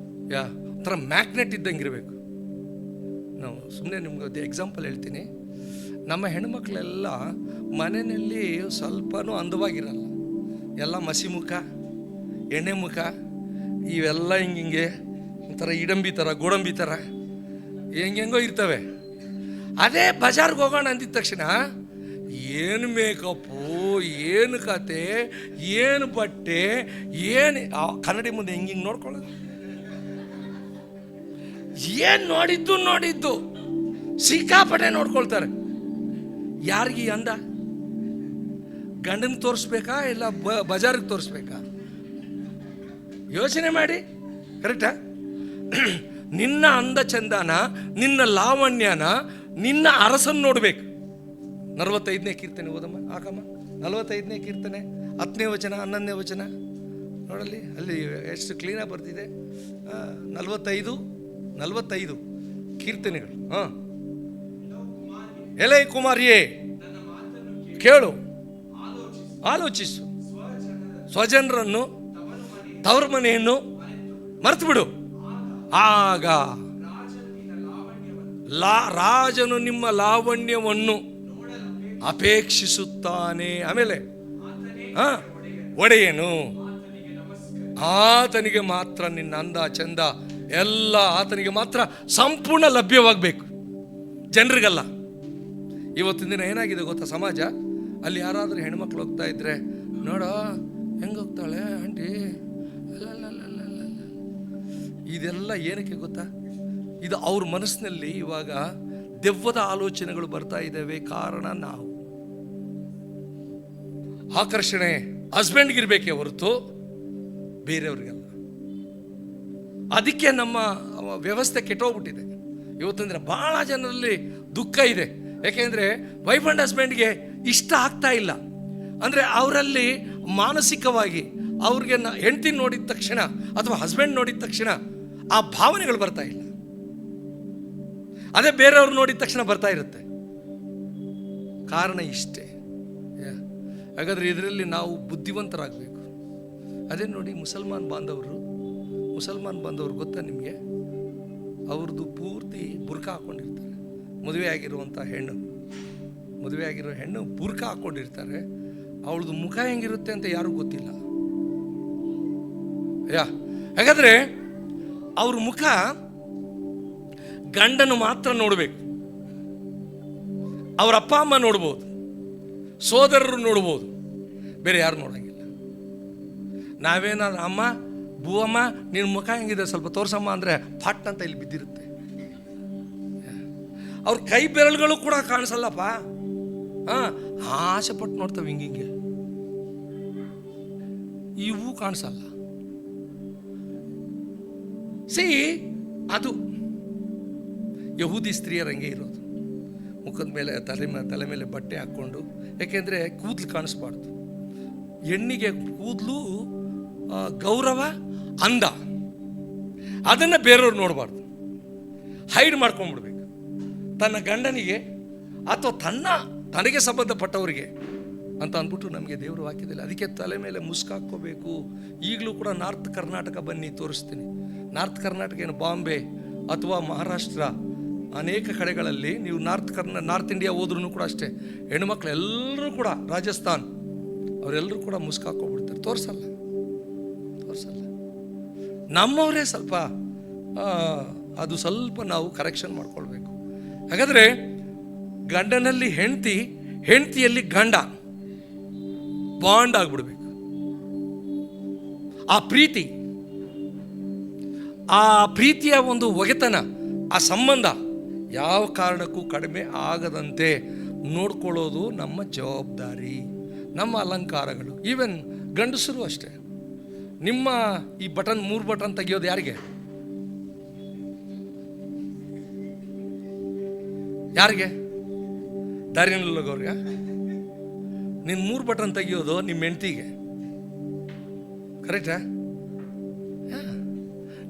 ಒಂಥರ ಮ್ಯಾಗ್ನೆಟ್ ಇದ್ದಂಗಿರಬೇಕು. ನಾವು ಸುಮ್ಮನೆ ನಿಮ್ಗೆ ಎಕ್ಸಾಂಪಲ್ ಹೇಳ್ತೀನಿ. ನಮ್ಮ ಹೆಣ್ಮಕ್ಳೆಲ್ಲ ಮನೆಯಲ್ಲಿ ಸ್ವಲ್ಪನೂ ಅಂದವಾಗಿರಲ್ಲ, ಎಲ್ಲ ಮಸಿ ಮುಖ, ಎಣ್ಣೆ ಮುಖ, ಇವೆಲ್ಲ ಹಿಂಗೆ ಒಂಥರ ಇಡಂಬಿ ಥರ, ಗೋಡಂಬಿ ಥರ ಹೆಂಗೆಂಗೋ ಇರ್ತವೆ. ಅದೇ ಬಜಾರ್ಗೆ ಹೋಗೋಣ ಅಂದಿದ ತಕ್ಷಣ ಏನು ಮೇಕಪ್ಪು, ಏನು ಕತೆ, ಏನು ಬಟ್ಟೆ, ಏನು ಕನ್ನಡಿ ಮುಂದೆ ಹಿಂಗೆ ನೋಡ್ಕೊಳ್ಳೋದು. ಏನು ನೋಡಿದ್ದು ಸಿಕ್ಕಾಪಟ್ಟೆ ನೋಡ್ಕೊಳ್ತಾರೆ. ಯಾರಿಗೆ ಅಂದ? ಗಂಡನಿಗೆ ತೋರಿಸ್ಬೇಕಾ ಇಲ್ಲ ಬಜಾರಿಗೆ ತೋರಿಸ್ಬೇಕಾ? ಯೋಚನೆ ಮಾಡಿ. ಕರೆಕ್ಟಾ? ನಿನ್ನ ಅಂದ ಚಂದನ, ನಿನ್ನ ಲಾವಣ್ಯನ, ನಿನ್ನ ಅರಸನ್ನು ನೋಡ್ಬೇಕು. 45ನೇ ಕೀರ್ತನೆ ಓದಮ್ಮ, ಹಾಕಮ್ಮ. 45ನೇ ಕೀರ್ತನೆ 10ನೇ ವಚನ 11ನೇ ವಚನ ನೋಡಲ್ಲಿ, ಅಲ್ಲಿ ಎಷ್ಟು ಕ್ಲೀನಾಗಿ ಬರ್ತಿದೆ. 45 ಕೀರ್ತನೆಗಳು. ಎಲೆ ಕುಮಾರಿಯೇ ಕೇಳು, ಆಲೋಚಿಸು, ಸ್ವಜನರನ್ನು ತವರ ಮನೆಯನ್ನು ಮರೆತು ಬಿಡು. ಆಗ ರಾಜನು ನಿಮ್ಮ ಲಾವಣ್ಯವನ್ನು ಅಪೇಕ್ಷಿಸುತ್ತಾನೆ. ಆಮೇಲೆ ಒಡೆಯನು, ಆತನಿಗೆ ಮಾತ್ರ ನಿನ್ನ ಅಂದ ಚಂದ ಎಲ್ಲ ಆತನಿಗೆ ಮಾತ್ರ ಸಂಪೂರ್ಣ ಲಭ್ಯವಾಗಬೇಕು, ಜನರಿಗಲ್ಲ. ಇವತ್ತಿನ ದಿನ ಏನಾಗಿದೆ ಗೊತ್ತಾ ಸಮಾಜ, ಅಲ್ಲಿ ಯಾರಾದರೂ ಹೆಣ್ಮಕ್ಳು ಹೋಗ್ತಾ ಇದ್ರೆ ನೋಡ ಹೆಂಗೆ ಹೋಗ್ತಾಳೆ ಆಂಟಿ, ಇದೆಲ್ಲ ಏನಕ್ಕೆ ಗೊತ್ತಾ? ಇದು ಅವ್ರ ಮನಸ್ಸಿನಲ್ಲಿ ಇವಾಗ ದೆವ್ವದ ಆಲೋಚನೆಗಳು ಬರ್ತಾ ಇದ್ದಾವೆ. ಕಾರಣ ನಾವು ಆಕರ್ಷಣೆ ಹಸ್ಬೆಂಡ್ಗಿರ್ಬೇಕೇ ಹೊರತು ಬೇರೆಯವ್ರಿಗಲ್ಲ. ಅದಕ್ಕೆ ನಮ್ಮ ವ್ಯವಸ್ಥೆ ಕೆಟ್ಟೋಗ್ಬಿಟ್ಟಿದೆ. ಇವತ್ತಂದ್ರೆ ಬಹಳ ಜನರಲ್ಲಿ ದುಃಖ ಇದೆ. ಯಾಕೆಂದರೆ ವೈಫ್ ಆ್ಯಂಡ್ ಹಸ್ಬೆಂಡ್ಗೆ ಇಷ್ಟ ಆಗ್ತಾ ಇಲ್ಲ. ಅಂದರೆ ಅವರಲ್ಲಿ ಮಾನಸಿಕವಾಗಿ ಅವ್ರಿಗೆ ಹೆಂಡತಿ ನೋಡಿದ ತಕ್ಷಣ ಅಥವಾ ಹಸ್ಬೆಂಡ್ ನೋಡಿದ ತಕ್ಷಣ ಆ ಭಾವನೆಗಳು ಬರ್ತಾ ಇಲ್ಲ. ಅದೇ ಬೇರೆಯವ್ರು ನೋಡಿದ ತಕ್ಷಣ ಬರ್ತಾ ಇರುತ್ತೆ. ಕಾರಣ ಇಷ್ಟೇ. ಹಾಗಾದರೆ ಇದರಲ್ಲಿ ನಾವು ಬುದ್ಧಿವಂತರಾಗಬೇಕು. ಅದೇ ನೋಡಿ ಮುಸಲ್ಮಾನ್ ಬಾಂಧವರು ಗೊತ್ತಾ ನಿಮಗೆ? ಅವ್ರದ್ದು ಪೂರ್ತಿ ಬುರ್ಕ ಹಾಕ್ಕೊಂಡಿರ್ತಾರೆ. ಮದುವೆ ಆಗಿರೋ ಹೆಣ್ಣು ಬುರ್ಕ ಹಾಕ್ಕೊಂಡಿರ್ತಾರೆ. ಅವಳದು ಮುಖ ಹೆಂಗಿರುತ್ತೆ ಅಂತ ಯಾರಿಗೂ ಗೊತ್ತಿಲ್ಲ. ಹಾಗಾದರೆ ಅವ್ರ ಮುಖ ಗಂಡನು ಮಾತ್ರ ನೋಡಬೇಕು. ಅವ್ರ ಅಪ್ಪ ಅಮ್ಮ ನೋಡ್ಬೋದು, ಸೋದರರು ನೋಡ್ಬೋದು, ಬೇರೆ ಯಾರು ನೋಡಂಗಿಲ್ಲ. ನಾವೇನಾದ್ರು ಅಮ್ಮ ಭೂವಮ್ಮ ನಿನ್ನ ಮುಖ ಹೆಂಗಿದೆ ಸ್ವಲ್ಪ ತೋರ್ಸಮ್ಮ ಅಂದರೆ ಫಟ್ ಅಂತ ಇಲ್ಲಿ ಬಿದ್ದಿರುತ್ತೆ. ಅವ್ರ ಕೈ ಬೆರಳುಗಳು ಕೂಡ ಕಾಣಿಸಲ್ಲಪ್ಪ. ಆಸೆ ಪಟ್ಟು ನೋಡ್ತವೆ ಹಿಂಗಿಂಗೆ, ಇವು ಕಾಣಿಸಲ್ಲ. ಅದು ಯಹೂದಿ ಸ್ತ್ರೀಯರಂಗೆ ಇರೋದು. ಮುಖದ ಮೇಲೆ ತಲೆ ಮೇಲೆ ಬಟ್ಟೆ ಹಾಕ್ಕೊಂಡು, ಯಾಕೆಂದರೆ ಕೂದಲು ಕಾಣಿಸ್ಬಾರ್ದು. ಹೆಣ್ಣಿಗೆ ಕೂದಲು ಗೌರವ, ಅಂದ, ಅದನ್ನು ಬೇರೆಯವ್ರು ನೋಡಬಾರ್ದು, ಹೈಡ್ ಮಾಡ್ಕೊಂಡ್ಬಿಡ್ಬೇಕು. ತನ್ನ ಗಂಡನಿಗೆ ಅಥವಾ ತನಗೆ ಸಂಬಂಧಪಟ್ಟವರಿಗೆ ಅಂತ ಅಂದ್ಬಿಟ್ಟು ನಮಗೆ ದೇವರು ಹಾಕಿದಿಲ್ಲ. ಅದಕ್ಕೆ ತಲೆ ಮೇಲೆ ಮುಸ್ಕಾಕೋಬೇಕು. ಈಗಲೂ ಕೂಡ ನಾರ್ತ್ ಕರ್ನಾಟಕ ಬನ್ನಿ ತೋರಿಸ್ತೀನಿ. ನಾರ್ತ್ ಕರ್ನಾಟಕ ಏನು ಬಾಂಬೆ ಅಥವಾ ಮಹಾರಾಷ್ಟ್ರ ಅನೇಕ ಕಡೆಗಳಲ್ಲಿ ನೀವು ನಾರ್ತ್ ಇಂಡಿಯಾ ಹೋದ್ರೂ ಕೂಡ ಅಷ್ಟೇ, ಹೆಣ್ಮಕ್ಳು ಎಲ್ಲರೂ ಕೂಡ, ರಾಜಸ್ಥಾನ್ ಅವರೆಲ್ಲರೂ ಕೂಡ ಮುಸ್ಕಾಕೋಗ್ಬಿಡ್ತಾರೆ, ತೋರಿಸಲ್ಲ. ನಮ್ಮವರೇ ಸ್ವಲ್ಪ ಅದು ಸ್ವಲ್ಪ ನಾವು ಕರೆಕ್ಷನ್ ಮಾಡ್ಕೊಳ್ಬೇಕು. ಹಾಗಾದರೆ ಗಂಡನಲ್ಲಿ ಹೆಂಡತಿಯಲ್ಲಿ ಗಂಡ ಬಾಂಡ್ ಆಗ್ಬಿಡ್ಬೇಕು. ಆ ಪ್ರೀತಿಯ ಒಂದು ಒಗೆತನ, ಆ ಸಂಬಂಧ ಯಾವ ಕಾರಣಕ್ಕೂ ಕಡಿಮೆ ಆಗದಂತೆ ನೋಡ್ಕೊಳ್ಳೋದು ನಮ್ಮ ಜವಾಬ್ದಾರಿ, ನಮ್ಮ ಅಲಂಕಾರಗಳು. ಈವನ್ ಗಂಡಸರು ಅಷ್ಟೇ. ನಿಮ್ಮ ಈ 3 ಬಟನ್ ತೆಗಿಯೋದು ಯಾರಿಗೆ? ದಾರಿನಲ್ಲೋಗವ್ರಿಗೆ. ನಿನ್ನ 3 ಬಟನ್ ತೆಗಿಯೋದು ನಿಮ್ಮ ಹೆಂಡ್ತಿಗೆ, ಕರೆಕ್ಟಾ?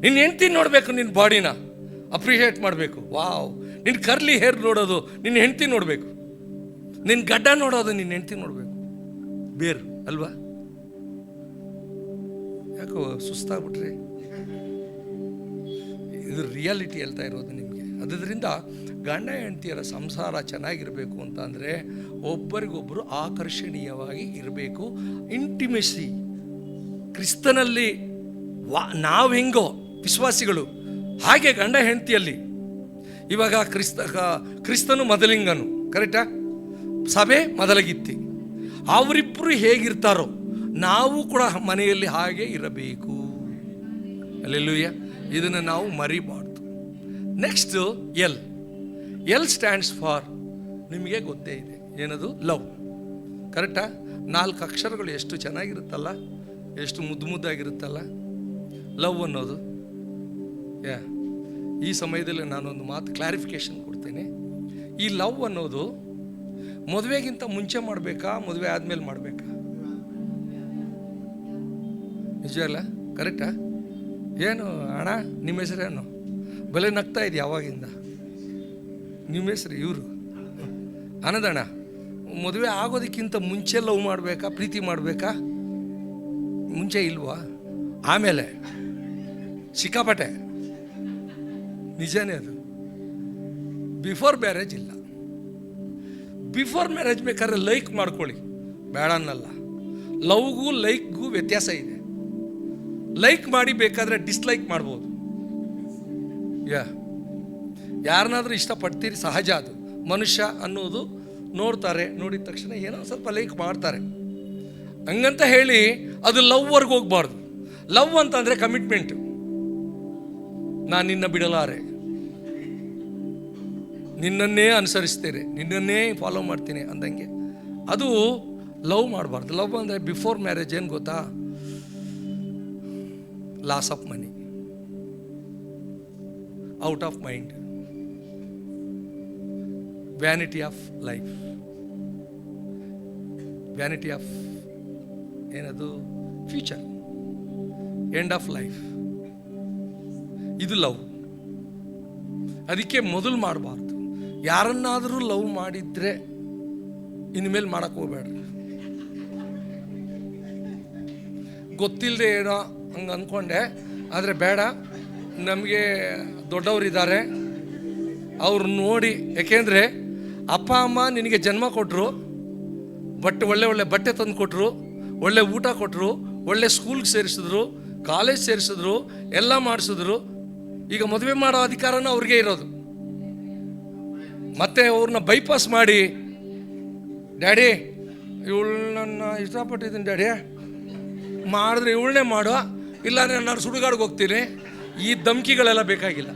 ನಿನ್ನ ಹೆಂಡ್ತಿ ನೋಡಬೇಕು, ನಿನ್ನ ಬಾಡಿನ ಅಪ್ರಿಷಿಯೇಟ್ ಮಾಡಬೇಕು. ವಾವ್! ನಿನ್ನ ಕರ್ಲಿ ಹೇರ್ ನೋಡೋದು ನಿನ್ನ ಹೆಂಡ್ತಿ ನೋಡಬೇಕು, ನಿನ್ನ ಗಡ್ಡ ನೋಡೋದು ನಿನ್ನ ಹೆಂಡ್ತಿ ನೋಡಬೇಕು. ಬೇರು ಅಲ್ವಾ? ಯಾಕೋ ಸುಸ್ತಾಗ್ಬಿಟ್ರಿ? ಇದು ರಿಯಾಲಿಟಿ ಹೇಳ್ತಾ ಇರೋದು ನಿಮಗೆ. ಅದರಿಂದ ಗಂಡ ಹೆಂಡತಿಯರ ಸಂಸಾರ ಚೆನ್ನಾಗಿರಬೇಕು ಅಂತ ಅಂದರೆ ಒಬ್ಬರಿಗೊಬ್ಬರು ಆಕರ್ಷಣೀಯವಾಗಿ ಇರಬೇಕು. ಇಂಟಿಮೆಸಿ ಕ್ರಿಸ್ತನಲ್ಲಿ ನಾವು ಹೆಂಗೋ ವಿಶ್ವಾಸಿಗಳು ಹಾಗೆ ಗಂಡ ಹೆಂಡತಿಯಲ್ಲಿ. ಇವಾಗ ಕ್ರಿಸ್ತನು ಮೊದಲಿಂಗನು, ಕರೆಕ್ಟಾ? ಸಭೆ ಮೊದಲಗಿತ್ತಿ. ಅವರಿಬ್ಬರು ಹೇಗಿರ್ತಾರೋ ನಾವು ಕೂಡ ಮನೆಯಲ್ಲಿ ಹಾಗೆ ಇರಬೇಕು. ಅಲ್ಲೆಲ್ಲೂಯ್ಯ. ಇದನ್ನು ನಾವು ಮರಿಬಾರ್ದು. ನೆಕ್ಸ್ಟ್ ಎಲ್ ಸ್ಟ್ಯಾಂಡ್ಸ್ ಫಾರ್, ನಿಮಗೆ ಗೊತ್ತೇ ಇದೆ ಏನದು? ಲವ್. ಕರೆಕ್ಟಾ? 4 ಅಕ್ಷರಗಳು ಎಷ್ಟು ಚೆನ್ನಾಗಿರುತ್ತಲ್ಲ, ಎಷ್ಟು ಮುದ್ದಾಗಿರುತ್ತಲ್ಲ ಲವ್ ಅನ್ನೋದು. ಈ ಸಮಯದಲ್ಲಿ ನಾನೊಂದು ಮಾತು ಕ್ಲಾರಿಫಿಕೇಶನ್ ಕೊಡ್ತೇನೆ. ಈ ಲವ್ ಅನ್ನೋದು ಮದುವೆಗಿಂತ ಮುಂಚೆ ಮಾಡಬೇಕಾ, ಮದುವೆ ಆದಮೇಲೆ ಮಾಡಬೇಕಾ? ನಿಜ ಅಲ್ಲ? ಕರೆಕ್ಟಾ? ಏನು ಅಣ್ಣ ನಿಮ್ಮ ಹೆಸರೇನು? ಬಲೆ ನಗ್ತಾ ಇದೆಯಾ ಯಾವಾಗಿಂದ? ನಿಮ್ಮ ಹೆಸರು ಇವರು ಅನ್ನದಣ್ಣ. ಮದುವೆ ಆಗೋದಕ್ಕಿಂತ ಮುಂಚೆ ಲವ್ ಮಾಡಬೇಕಾ, ಪ್ರೀತಿ ಮಾಡಬೇಕಾ? ಮುಂಚೆ ಇಲ್ವಾ? ಆಮೇಲೆ ಸಿಕ್ಕಾಪಟ್ಟೆ. ನಿಜನೇ ಅದು. ಬಿಫೋರ್ ಮ್ಯಾರೇಜ್ ಇಲ್ಲ. ಬಿಫೋರ್ ಮ್ಯಾರೇಜ್ ಬೇಕಾದ್ರೆ ಲೈಕ್ ಮಾಡ್ಕೊಳ್ಳಿ, ಬೇಡ ಅನ್ನಲ್ಲ. ಲವ್ಗೂ ಲೈಕ್ಗೂ ವ್ಯತ್ಯಾಸ ಇದೆ. ಲೈಕ್ ಮಾಡಿ ಬೇಕಾದರೆ ಡಿಸ್ಲೈಕ್ ಮಾಡ್ಬೋದು. ಯಾರನ್ನಾದ್ರೂ ಇಷ್ಟಪಡ್ತೀರಿ, ಸಹಜ ಅದು. ಮನುಷ್ಯ ಅನ್ನೋದು ನೋಡ್ತಾರೆ, ನೋಡಿದ ತಕ್ಷಣ ಏನೋ ಸ್ವಲ್ಪ ಲೈಕ್ ಮಾಡ್ತಾರೆ. ಹಂಗಂತ ಹೇಳಿ ಅದು ಲವ್ವರ್ಗೆ ಹೋಗ್ಬಾರ್ದು. ಲವ್ ಅಂತಂದರೆ ಕಮಿಟ್ಮೆಂಟ್. ನಾನು ನಿನ್ನ ಬಿಡಲಾರೆ, ನಿನ್ನನ್ನೇ ಅನುಸರಿಸ್ತೇನೆ, ನಿನ್ನನ್ನೇ ಫಾಲೋ ಮಾಡ್ತೀನಿ ಅಂದಂಗೆ ಅದು ಲವ್ ಮಾಡಬಾರ್ದು. ಲವ್ ಅಂದರೆ ಬಿಫೋರ್ ಮ್ಯಾರೇಜ್ ಏನು ಗೊತ್ತಾ? Loss of money, out of mind, vanity of life, vanity of ಏನದು ಫ್ಯೂಚರ್, ಎಂಡ್ ಆಫ್ ಲೈಫ್. ಇದು ಲವ್. ಅದಕ್ಕೆ ಮೊದಲು ಮಾಡಬಾರ್ದು. ಯಾರನ್ನಾದರೂ ಲವ್ ಮಾಡಿದ್ರೆ ಇನ್ಮೇಲೆ ಮಾಡಕ್ಕೆ ಹೋಗ್ಬೇಡ್ರಿ. ಗೊತ್ತಿಲ್ಲದೆ ಏನೋ ಹಂಗೆ ಅಂದ್ಕೊಂಡೆ, ಆದರೆ ಬೇಡ. ನಮಗೆ ದೊಡ್ಡವರಿದ್ದಾರೆ, ಅವ್ರು ನೋಡಿ. ಯಾಕೆಂದರೆ ಅಪ್ಪ ಅಮ್ಮ ನಿನಗೆ ಜನ್ಮ ಕೊಟ್ಟರು, ಒಳ್ಳೆ ಒಳ್ಳೆ ಬಟ್ಟೆ ತಂದು ಕೊಟ್ಟರು, ಒಳ್ಳೆ ಊಟ ಕೊಟ್ಟರು, ಒಳ್ಳೆ ಸ್ಕೂಲ್ಗೆ ಸೇರಿಸಿದ್ರು, ಕಾಲೇಜ್ ಸೇರಿಸಿದ್ರು, ಎಲ್ಲ ಮಾಡಿಸಿದ್ರು. ಈಗ ಮದುವೆ ಮಾಡೋ ಅಧಿಕಾರನೂ ಅವ್ರಿಗೆ ಇರೋದು. ಮತ್ತೆ ಅವ್ರನ್ನ ಬೈಪಾಸ್ ಮಾಡಿ, ಡ್ಯಾಡಿ ಇವಳು ನನ್ನ ಇಷ್ಟಪಟ್ಟಿದ್ದೀನಿ ಡ್ಯಾಡಿ, ಮಾಡಿದ್ರೆ ಇವಳನ್ನೇ ಮಾಡೋ, ಇಲ್ಲ ನಾನು ಸುಡುಗಾಡಿಗೆ ಹೋಗ್ತೀನಿ. ಈ ಧಮ್ಕಿಗಳೆಲ್ಲ ಬೇಕಾಗಿಲ್ಲ.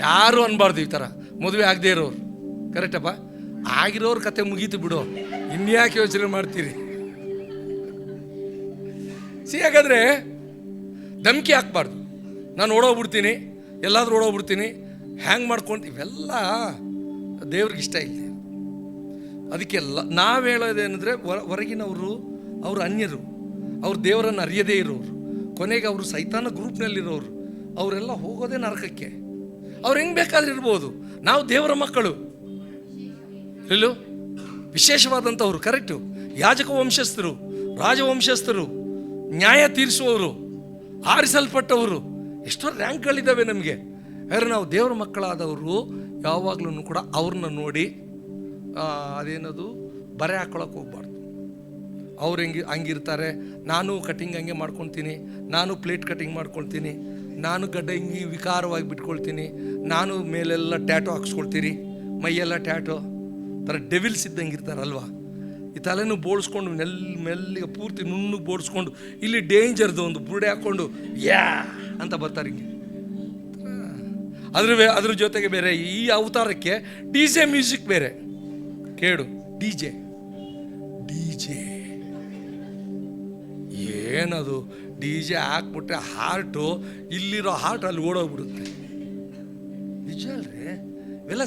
ಯಾರು ಅನ್ಬಾರ್ದು ಈ ಥರ ಮದುವೆ ಆಗದೆ ಇರೋರು. ಕರೆಕ್ಟಪ್ಪ? ಆಗಿರೋರು ಕತೆ ಮುಗೀತು ಬಿಡು, ಇನ್ಯಾಕೆ ಯೋಚನೆ ಮಾಡ್ತೀರಿ? ಹಾಗಾದರೆ ಧಮ್ಕಿ ಹಾಕ್ಬಾರ್ದು. ನಾನು ಓಡೋಗ್ಬಿಡ್ತೀನಿ, ಎಲ್ಲಾದರೂ ಓಡೋಗ್ಬಿಡ್ತೀನಿ, ಹ್ಯಾಂಗ್ ಮಾಡ್ಕೊಂಡು, ಇವೆಲ್ಲ ದೇವ್ರಿಗೆ ಇಷ್ಟ ಇಲ್ಲ. ಅದಕ್ಕೆಲ್ಲ ನಾವು ಹೇಳೋದೇನೆಂದರೆ, ಹೊರಗಿನವರು ಅವರು ಅನ್ಯರು, ಅವ್ರು ದೇವರನ್ನು ಅರಿಯದೇ ಇರೋರು, ಕೊನೆಗೆ ಅವರು ಸೈತಾನ ಗ್ರೂಪ್ನಲ್ಲಿರೋರು, ಅವರೆಲ್ಲ ಹೋಗೋದೇ ನರಕಕ್ಕೆ. ಅವ್ರು ಹೆಂಗೆ ಬೇಕಾದ್ರೆ ಇರ್ಬೋದು. ನಾವು ದೇವರ ಮಕ್ಕಳು, ಇಲ್ಲೂ ವಿಶೇಷವಾದಂಥವ್ರು. ಕರೆಕ್ಟು. ಯಾಜಕ ವಂಶಸ್ಥರು, ರಾಜವಂಶಸ್ಥರು, ನ್ಯಾಯ ತೀರಿಸುವವರು, ಆರಿಸಲ್ಪಟ್ಟವರು, ಎಷ್ಟೋ ರ್ಯಾಂಕ್ಗಳಿದ್ದಾವೆ ನಮಗೆ. ಆದರೆ ನಾವು ದೇವರ ಮಕ್ಕಳಾದವರು ಯಾವಾಗಲೂ ಕೂಡ ಅವ್ರನ್ನ ನೋಡಿ ಅದೇನದು ಬರೆ ಹಾಕ್ಕೊಳಕ್ಕೆ ಹೋಗ್ಬಾರ್ದು. ಅವ್ರು ಹಂಗಿರ್ತಾರೆ, ನಾನು ಕಟಿಂಗ್ ಹಂಗೆ ಮಾಡ್ಕೊತೀನಿ, ನಾನು ಪ್ಲೇಟ್ ಕಟಿಂಗ್ ಮಾಡ್ಕೊಳ್ತೀನಿ, ನಾನು ಗಡ್ಡ ಹಿಂಗೆ ವಿಕಾರವಾಗಿ ಬಿಟ್ಕೊಳ್ತೀನಿ, ನಾನು ಮೇಲೆಲ್ಲ ಟ್ಯಾಟೋ ಹಾಕ್ಸ್ಕೊಳ್ತೀರಿ, ಮೈಯೆಲ್ಲ ಟ್ಯಾಟೋ ಥರ ಡೆವಿಲ್ಸ್ ಇದ್ದಂಗೆ ಇರ್ತಾರಲ್ವ. ಈ ತಲೆನೂ ಬೋಳಿಸ್ಕೊಂಡು ಮೆಲ್ಲಿಗೆ ಪೂರ್ತಿ ನುಣ್ಣಗೆ ಬೋಡಿಸ್ಕೊಂಡು, ಇಲ್ಲಿ ಡೇಂಜರ್ದು ಒಂದು ಬುರುಡೆ ಹಾಕ್ಕೊಂಡು ಯಾ ಅಂತ ಬರ್ತಾರೆ ಹಿಂಗೆ. ಅದ್ರ ಜೊತೆಗೆ ಬೇರೆ ಈ ಅವತಾರಕ್ಕೆ DJ ಮ್ಯೂಸಿಕ್ ಬೇರೆ ಕೇಳು. DJ ಏನದು? DJ ಹಾಕ್ಬಿಟ್ರೆ ಹಾರ್ಟು, ಇಲ್ಲಿರೋ ಹಾರ್ಟ್ ಅಲ್ಲಿ ಓಡೋಗ್ಬಿಡುತ್ತೆ. ನಿಜ ಅಲ್ರಿ? ಇವೆಲ್ಲ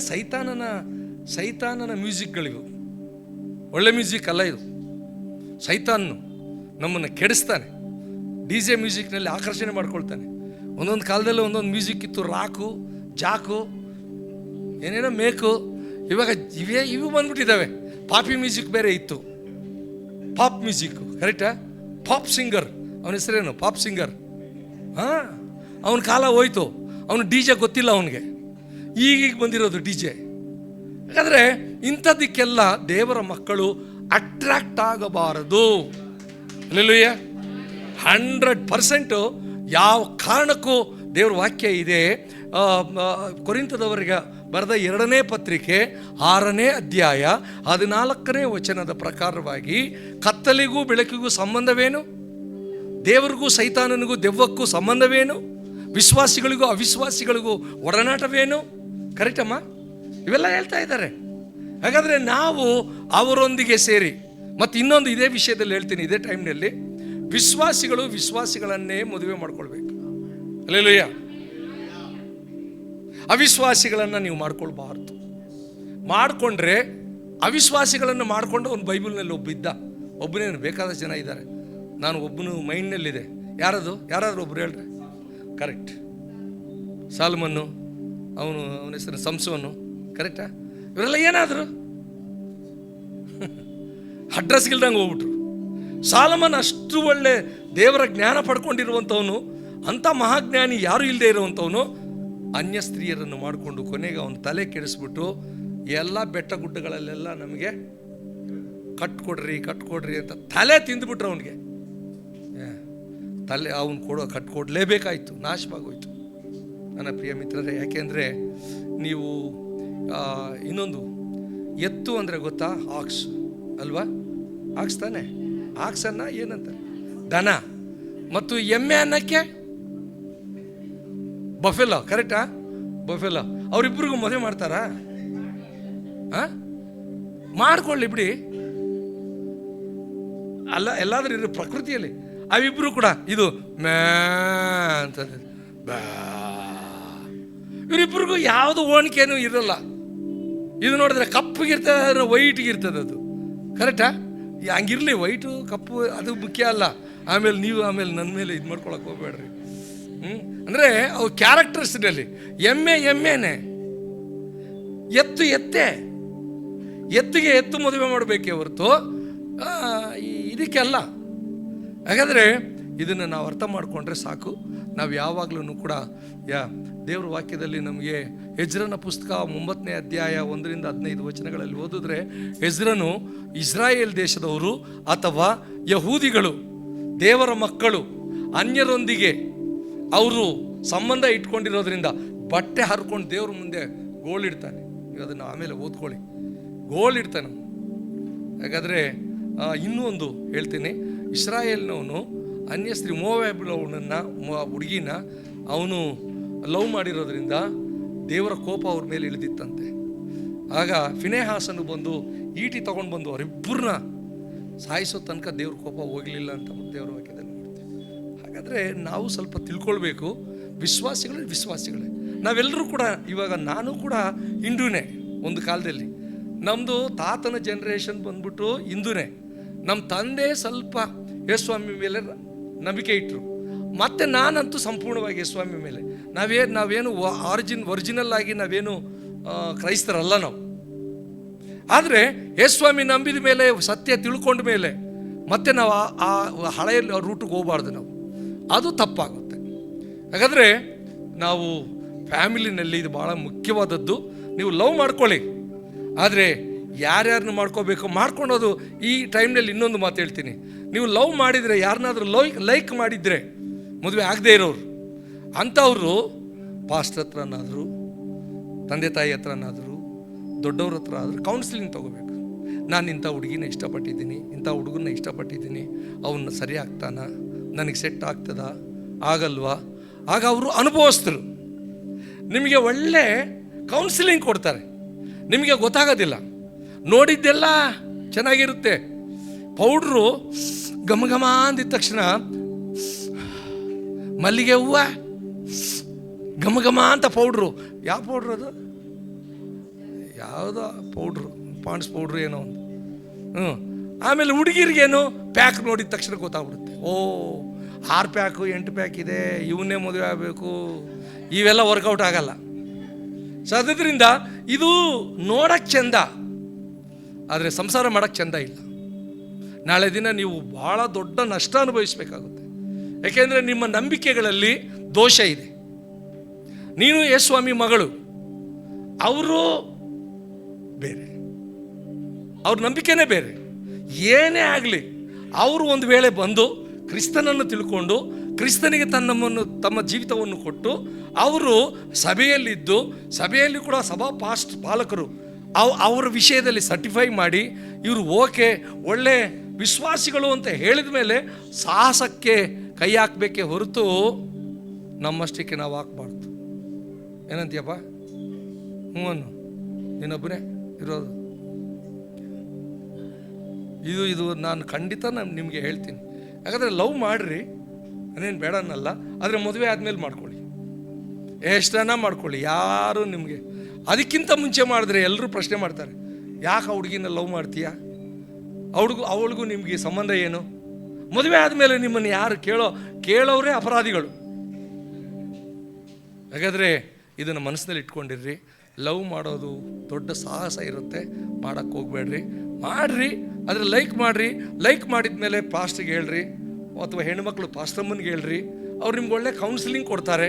ಸೈತಾನನ ಮ್ಯೂಸಿಕ್ಗಳಿವು. ಒಳ್ಳೆ ಮ್ಯೂಸಿಕ್ ಅಲ್ಲ ಇದು. ಸೈತಾನು ನಮ್ಮನ್ನು ಕೆಡಿಸ್ತಾನೆ. DJ ಮ್ಯೂಸಿಕ್ನಲ್ಲಿ ಆಕರ್ಷಣೆ ಮಾಡ್ಕೊಳ್ತಾನೆ. ಒಂದೊಂದು ಕಾಲದಲ್ಲಿ ಒಂದೊಂದು ಮ್ಯೂಸಿಕ್ ಇತ್ತು, ರಾಕು, ಜಾಕು, ಏನೇನೋ ಮೇಕು. ಇವಾಗ ಇವು ಬಂದ್ಬಿಟ್ಟಿದ್ದಾವೆ. ಪಾಪಿ ಮ್ಯೂಸಿಕ್ ಬೇರೆ ಇತ್ತು, ಪಾಪ್ ಮ್ಯೂಸಿಕ್. ಕರೆಕ್ಟಾ? ಪಾಪ್ ಸಿಂಗರ್, ಅವನ ಹೆಸರೇನು? Pop singer. ಹಾಂ, ಅವನ ಕಾಲ ಹೋಯ್ತು. ಅವನು DJ ಗೊತ್ತಿಲ್ಲ ಅವನಿಗೆ. ಈಗೀಗ ಬಂದಿರೋದು DJ. ಯಾಕಂದರೆ ಇಂಥದ್ದಕ್ಕೆಲ್ಲ ದೇವರ ಮಕ್ಕಳು ಅಟ್ರಾಕ್ಟ್ ಆಗಬಾರದು. ಅಲ್ಲೆಲ್ಲೂಯ್ಯ. 100% ಯಾವ ಕಾರಣಕ್ಕೂ ದೇವ್ರ ವಾಕ್ಯ ಇದೆ. ಕೊರಿಂಥದವರಿಗೆ ಬರೆದ 2ನೇ ಪತ್ರಿಕೆ 6ನೇ ಅಧ್ಯಾಯ 14ನೇ ವಚನದ ಪ್ರಕಾರವಾಗಿ, ಕತ್ತಲಿಗೂ ಬೆಳಕಿಗೂ ಸಂಬಂಧವೇನು? ದೇವರಿಗೂ ಸೈತಾನನಿಗೂ ದೆವ್ವಕ್ಕೂ ಸಂಬಂಧವೇನು? ವಿಶ್ವಾಸಿಗಳಿಗೂ ಅವಿಶ್ವಾಸಿಗಳಿಗೂ ಒಡನಾಟವೇನು? ಕರೆಕ್ಟಮ್ಮ? ಇವೆಲ್ಲ ಹೇಳ್ತಾ ಇದ್ದಾರೆ. ಹಾಗಾದರೆ ನಾವು ಅವರೊಂದಿಗೆ ಸೇರಿ, ಮತ್ತು ಇನ್ನೊಂದು ಇದೇ ವಿಷಯದಲ್ಲಿ ಹೇಳ್ತೀನಿ, ಇದೇ ಟೈಮ್ನಲ್ಲಿ, ವಿಶ್ವಾಸಿಗಳನ್ನೇ ಮದುವೆ ಮಾಡ್ಕೊಳ್ಬೇಕು. ಅಲ್ಲೆಲ್ಲೂಯ್ಯ. ಅವಿಶ್ವಾಸಿಗಳನ್ನು ನೀವು ಮಾಡ್ಕೊಳ್ಬಾರ್ದು. ಮಾಡಿಕೊಂಡ್ರೆ ಅವಿಶ್ವಾಸಿಗಳನ್ನು ಮಾಡಿಕೊಂಡು ಒಂದು ಬೈಬಲ್ನಲ್ಲಿ ಒಬ್ಬನೇನು ಬೇಕಾದಷ್ಟು ಜನ ಇದ್ದಾರೆ. ನಾನು ಒಬ್ಬನು ಮೈಂಡ್ನಲ್ಲಿದೆ. ಯಾರಾದರೂ ಒಬ್ರು ಹೇಳ್ರೆ. ಕರೆಕ್ಟ್. ಸಾಲ್ಮನ್ನು, ಅವನ ಹೆಸರು ಸಂಸೋನು, ಕರೆಕ್ಟಾ? ಇವರೆಲ್ಲ ಏನಾದರು ಅಡ್ರೆಸ್ಗಿಲ್ದಂಗೆ ಹೋಗ್ಬಿಟ್ರು. ಸಾಲಮನ್ ಅಷ್ಟು ಒಳ್ಳೆ ದೇವರ ಜ್ಞಾನ ಪಡ್ಕೊಂಡಿರುವಂಥವನು, ಅಂಥ ಮಹಾಜ್ಞಾನಿ ಯಾರೂ ಇಲ್ಲದೆ ಇರುವಂಥವನು ಅನ್ಯ ಸ್ತ್ರೀಯರನ್ನು ಮಾಡಿಕೊಂಡು ಕೊನೆಗೆ ಅವನ ತಲೆ ಕೆಡಿಸ್ಬಿಟ್ಟು ಎಲ್ಲ ಬೆಟ್ಟ ಗುಡ್ಡಗಳಲ್ಲೆಲ್ಲ ನಮಗೆ ಕಟ್ಕೊಡ್ರಿ ಅಂತ ತಲೆ ತಿಂದುಬಿಟ್ರು. ಅವನಿಗೆ ತಲೆ ಅವನು ಕಟ್ಕೊಡ್ಲೇಬೇಕಾಯ್ತು, ನಾಶವಾಗೋಯ್ತು. ನನ್ನ ಪ್ರಿಯ ಮಿತ್ರರೇ, ಯಾಕೆಂದರೆ ನೀವು ಇನ್ನೊಂದು ಎತ್ತು ಅಂದರೆ ಗೊತ್ತಾ? ಆಕ್ಸ್ ಅಲ್ವಾ? ಆಕ್ಸ್ ತಾನೆ. ಆಕ್ಸನ್ನ ಏನಂತ? ದನ. ಮತ್ತು ಎಮ್ಮೆ ಅನ್ನಕ್ಕೆ ಬಫೆಲೋ, ಕರೆಕ್ಟಾ? ಬಫೆಲೋ. ಅವರಿಬ್ಬರಿಗೂ ಮದುವೆ ಮಾಡ್ತಾರಾ? ಮಾಡ್ಕೊಳ್ಳಿ ಬಿಡಿ. ಅಲ್ಲ, ಎಲ್ಲಾದ್ರೂ ಇರೋ ಪ್ರಕೃತಿಯಲ್ಲಿ ಅವಿಬ್ರು ಕೂಡ ಇದು ಮ್ಯಾ ಅಂತ ಬಾ. ಇವರಿಬ್ಬರಿಗೂ ಯಾವುದು ಹೋಣಿಕೆನೂ ಇರಲ್ಲ. ಇದು ನೋಡಿದ್ರೆ ಕಪ್ಪಗಿರ್ತದೆ, ವೈಟ್ಗಿರ್ತದೆ. ಅದು ಕರೆಕ್ಟಾ? ಹಂಗಿರಲಿ, ವೈಟು ಕಪ್ಪು ಅದು ಮುಖ್ಯ ಅಲ್ಲ. ಆಮೇಲೆ ನನ್ನ ಮೇಲೆ ಇದು ಮಾಡ್ಕೊಳಕ್ಕೆ ಹೋಗ್ಬೇಡ್ರಿ. ಅಂದರೆ ಅವು ಕ್ಯಾರೆಕ್ಟರ್ಸ್ನಲ್ಲಿ ಎಮ್ಮೆನೇ, ಎತ್ತಿಗೆ ಎತ್ತು ಮದುವೆ ಮಾಡಬೇಕೇ ಹೊರತು ಇದಕ್ಕೆಲ್ಲ. ಹಾಗಾದರೆ ಇದನ್ನು ನಾವು ಅರ್ಥ ಮಾಡಿಕೊಂಡ್ರೆ ಸಾಕು. ನಾವು ಯಾವಾಗಲೂ ಕೂಡ ದೇವ್ರ ವಾಕ್ಯದಲ್ಲಿ ನಮಗೆ ಎಜ್ರನ ಪುಸ್ತಕ 9ನೇ ಅಧ್ಯಾಯ 1-15 ವಚನಗಳಲ್ಲಿ ಓದಿದ್ರೆ, ಎಜ್ರನು ಇಸ್ರಾಯೇಲ್ ದೇಶದವರು ಅಥವಾ ಯಹೂದಿಗಳು, ದೇವರ ಮಕ್ಕಳು, ಅನ್ಯರೊಂದಿಗೆ ಅವರು ಸಂಬಂಧ ಇಟ್ಕೊಂಡಿರೋದ್ರಿಂದ ಬಟ್ಟೆ ಹರ್ಕೊಂಡು ದೇವ್ರ ಮುಂದೆ ಗೋಳಿಡ್ತಾನೆ. ನೀವು ಅದನ್ನು ಆಮೇಲೆ ಓದ್ಕೊಳ್ಳಿ, ಗೋಳಿಡ್ತಾನೆ. ಹಾಗಾದರೆ ಇನ್ನೂ ಒಂದು ಹೇಳ್ತೀನಿ. ಇಸ್ರಾಯೇಲ್ನವನು ಅನ್ಯ ಸ್ತ್ರೀ ಮೋವಾಬ್ನವನನ್ನು, ಹುಡುಗಿನ ಅವನು ಲವ್ ಮಾಡಿರೋದ್ರಿಂದ ದೇವರ ಕೋಪ ಅವ್ರ ಮೇಲೆ ಇಳಿದಿತ್ತಂತೆ. ಆಗ ಫಿನೆಹಾಸನು ಬಂದು ಈಟಿ ತಗೊಂಡು ಬಂದು ಅವರಿಬ್ಬರನ್ನ ಸಾಯಿಸೋ ತನಕ ದೇವ್ರ ಕೋಪ ಹೋಗಲಿಲ್ಲ ಅಂತ ದೇವರ ವಾಕ್ಯದಲ್ಲಿ ನೋಡ್ತೀವಿ. ಹಾಗಾದರೆ ನಾವು ಸ್ವಲ್ಪ ತಿಳ್ಕೊಳ್ಬೇಕು. ವಿಶ್ವಾಸಿಗಳೇ ನಾವೆಲ್ಲರೂ ಕೂಡ, ಇವಾಗ ನಾನು ಕೂಡ ಹಿಂದೂನೇ. ಒಂದು ಕಾಲದಲ್ಲಿ ನಮ್ಮದು ತಾತನ ಜನ್ರೇಷನ್ ಬಂದ್ಬಿಟ್ಟು ಹಿಂದೂನೇ. ನಮ್ಮ ತಂದೆ ಸ್ವಲ್ಪ ಯೇಸುಸ್ವಾಮಿ ಮೇಲೆ ನಂಬಿಕೆ ಇಟ್ಟರು. ಮತ್ತು ನಾನಂತೂ ಸಂಪೂರ್ಣವಾಗಿ ಯೇಸುಸ್ವಾಮಿ ಮೇಲೆ. ನಾವೇನು ಒರಿಜಿನಲ್ ಆಗಿ ನಾವೇನು ಕ್ರೈಸ್ತರಲ್ಲ ನಾವು. ಆದರೆ ಯೇಸುಸ್ವಾಮಿ ನಂಬಿದ ಮೇಲೆ, ಸತ್ಯ ತಿಳ್ಕೊಂಡ ಮೇಲೆ ಮತ್ತೆ ನಾವು ಆ ಹಳೆಯ ರೂಟಿಗೆ ಹೋಗಬಾರ್ದು ನಾವು. ಅದು ತಪ್ಪಾಗುತ್ತೆ. ಹಾಗಾದರೆ ನಾವು ಫ್ಯಾಮಿಲಿನಲ್ಲಿ ಇದು ಭಾಳ ಮುಖ್ಯವಾದದ್ದು. ನೀವು ಲವ್ ಮಾಡ್ಕೊಳ್ಳಿ, ಆದರೆ ಯಾರ್ಯಾರನ್ನ ಮಾಡ್ಕೋಬೇಕು ಮಾಡ್ಕೊಳೋದು. ಈ ಟೈಮ್ನಲ್ಲಿ ಇನ್ನೊಂದು ಮಾತು ಹೇಳ್ತೀನಿ. ನೀವು ಲವ್ ಮಾಡಿದರೆ, ಯಾರನ್ನಾದ್ರೂ ಲೈಕ್ ಮಾಡಿದರೆ, ಮದುವೆ ಆಗದೆ ಇರೋರು ಅಂಥವರು ಪಾಸ್ಟರ್ ಹತ್ರನಾದರೂ, ತಂದೆ ತಾಯಿ ಹತ್ರನಾದರೂ, ದೊಡ್ಡವ್ರ ಹತ್ರ ಆದರೂ ಕೌನ್ಸಿಲಿಂಗ್ ತೊಗೋಬೇಕು. ನಾನು ಇಂಥ ಹುಡುಗಿನ ಇಷ್ಟಪಟ್ಟಿದ್ದೀನಿ, ಇಂಥ ಹುಡುಗನ್ನ ಇಷ್ಟಪಟ್ಟಿದ್ದೀನಿ, ಅವನ್ನ ಸರಿ ಆಗ್ತಾನ, ನನಗೆ ಸೆಟ್ ಆಗ್ತದಾ ಆಗಲ್ವಾ? ಆಗ ಅವರು ಅನುಭವಸ್ಥರು ನಿಮಗೆ ಒಳ್ಳೆ ಕೌನ್ಸಿಲಿಂಗ್ ಕೊಡ್ತಾರೆ. ನಿಮಗೆ ಗೊತ್ತಾಗೋದಿಲ್ಲ, ನೋಡಿದ್ದೆಲ್ಲ ಚೆನ್ನಾಗಿರುತ್ತೆ. ಪೌಡ್ರು ಘಮ ಅಂದಿದ ತಕ್ಷಣ ಮಲ್ಲಿಗೆ ಹೂವು ಘಮ ಅಂತ ಪೌಡ್ರು. ಯಾವ ಪೌಡ್ರು ಅದು? ಯಾವುದೋ ಪೌಡ್ರು, ಪಾಂಡ್ಸ್ ಪೌಡ್ರು ಏನೋ ಒಂದು. ಆಮೇಲೆ ಹುಡುಗಿರಿಗೇನು ಪ್ಯಾಕ್ ನೋಡಿದ ತಕ್ಷಣ ಗೊತ್ತಾಗ್ಬಿಡುತ್ತೆ. 6 ಪ್ಯಾಕು 8 ಪ್ಯಾಕ್ ಇದೆ, ಇವನ್ನೇ ಮದುವೆ ಆಗಬೇಕು. ಇವೆಲ್ಲ ವರ್ಕೌಟ್ ಆಗಲ್ಲ. ಸೊ ಅದರಿಂದ ಇದು ನೋಡಕ್ಕೆ ಚೆಂದ, ಆದರೆ ಸಂಸಾರ ಮಾಡೋಕ್ಕೆ ಚೆಂದ ಇಲ್ಲ. ನಾಳೆ ದಿನ ನೀವು ಭಾಳ ದೊಡ್ಡ ನಷ್ಟ ಅನುಭವಿಸಬೇಕಾಗುತ್ತೆ. ಯಾಕೆಂದರೆ ನಿಮ್ಮ ನಂಬಿಕೆಗಳಲ್ಲಿ ದೋಷ ಇದೆ. ನೀನು ಯೇಸುಸ್ವಾಮಿ ಮಗಳು, ಅವರು ಬೇರೆ, ಅವ್ರ ನಂಬಿಕೆನೇ ಬೇರೆ. ಏನೇ ಆಗಲಿ, ಅವರು ಒಂದು ವೇಳೆ ಬಂದು ಕ್ರಿಸ್ತನನ್ನು ತಿಳ್ಕೊಂಡು ಕ್ರಿಸ್ತನಿಗೆ ತಮ್ಮ ಜೀವಿತವನ್ನು ಕೊಟ್ಟು ಅವರು ಸಭೆಯಲ್ಲಿದ್ದು, ಸಭೆಯಲ್ಲಿ ಕೂಡ ಸಭಾ ಪಾಲಕರು ಅವರ ವಿಷಯದಲ್ಲಿ ಸರ್ಟಿಫೈ ಮಾಡಿ ಇವರು ಓಕೆ ಒಳ್ಳೆ ವಿಶ್ವಾಸಿಗಳು ಅಂತ ಹೇಳಿದ ಮೇಲೆ ಸಾಹಸಕ್ಕೆ ಕೈ ಹಾಕಬೇಕೇ ಹೊರತು ನಮ್ಮಷ್ಟಕ್ಕೆ ನಾವು ಹಾಕ್ಬಾರ್ದು. ಏನಂತೀಯಪ್ಪ? ಅನ್ನು ನೀನೊಬ್ಬನೇ ಇರೋದು. ಇದು ನಾನು ಖಂಡಿತ ನಿಮಗೆ ಹೇಳ್ತೀನಿ. ಯಾಕಂದರೆ ಲವ್ ಮಾಡಿರಿ, ನಾನೇನು ಬೇಡ ಅನ್ನಲ್ಲ, ಆದರೆ ಮದುವೆ ಆದಮೇಲೆ ಮಾಡ್ಕೊಳ್ಳಿ, ಎಷ್ಟನ್ನ ಮಾಡ್ಕೊಳ್ಳಿ. ಯಾರು ನಿಮಗೆ ಅದಕ್ಕಿಂತ ಮುಂಚೆ ಮಾಡಿದ್ರೆ ಎಲ್ಲರೂ ಪ್ರಶ್ನೆ ಮಾಡ್ತಾರೆ, ಯಾಕೆ ಹುಡುಗಿನ ಲವ್ ಮಾಡ್ತೀಯಾ, ಅವಳಿಗೂ ನಿಮಗೆ ಸಂಬಂಧ ಏನು? ಮದುವೆ ಆದಮೇಲೆ ನಿಮ್ಮನ್ನು ಯಾರು ಕೇಳೋರೇ ಅಪರಾಧಿಗಳು. ಹಾಗಾದರೆ ಇದನ್ನು ಮನಸ್ಸಿನಲ್ಲಿ ಇಟ್ಕೊಂಡಿರ್ರಿ. ಲವ್ ಮಾಡೋದು ದೊಡ್ಡ ಸಾಹಸ ಇರುತ್ತೆ, ಮಾಡೋಕ್ಕೆ ಹೋಗ್ಬೇಡ್ರಿ. ಮಾಡಿರಿ, ಆದರೆ ಲೈಕ್ ಮಾಡಿದ ಮೇಲೆ ಪಾಸ್ಟ್ರಿಗೆ ಹೇಳ್ರಿ, ಅಥವಾ ಹೆಣ್ಮಕ್ಳು ಪಾಸ್ಟಮ್ಮನಿಗೆ ಹೇಳ್ರಿ, ಅವ್ರು ನಿಮ್ಗೆ ಒಳ್ಳೆ ಕೌನ್ಸಿಲಿಂಗ್ ಕೊಡ್ತಾರೆ.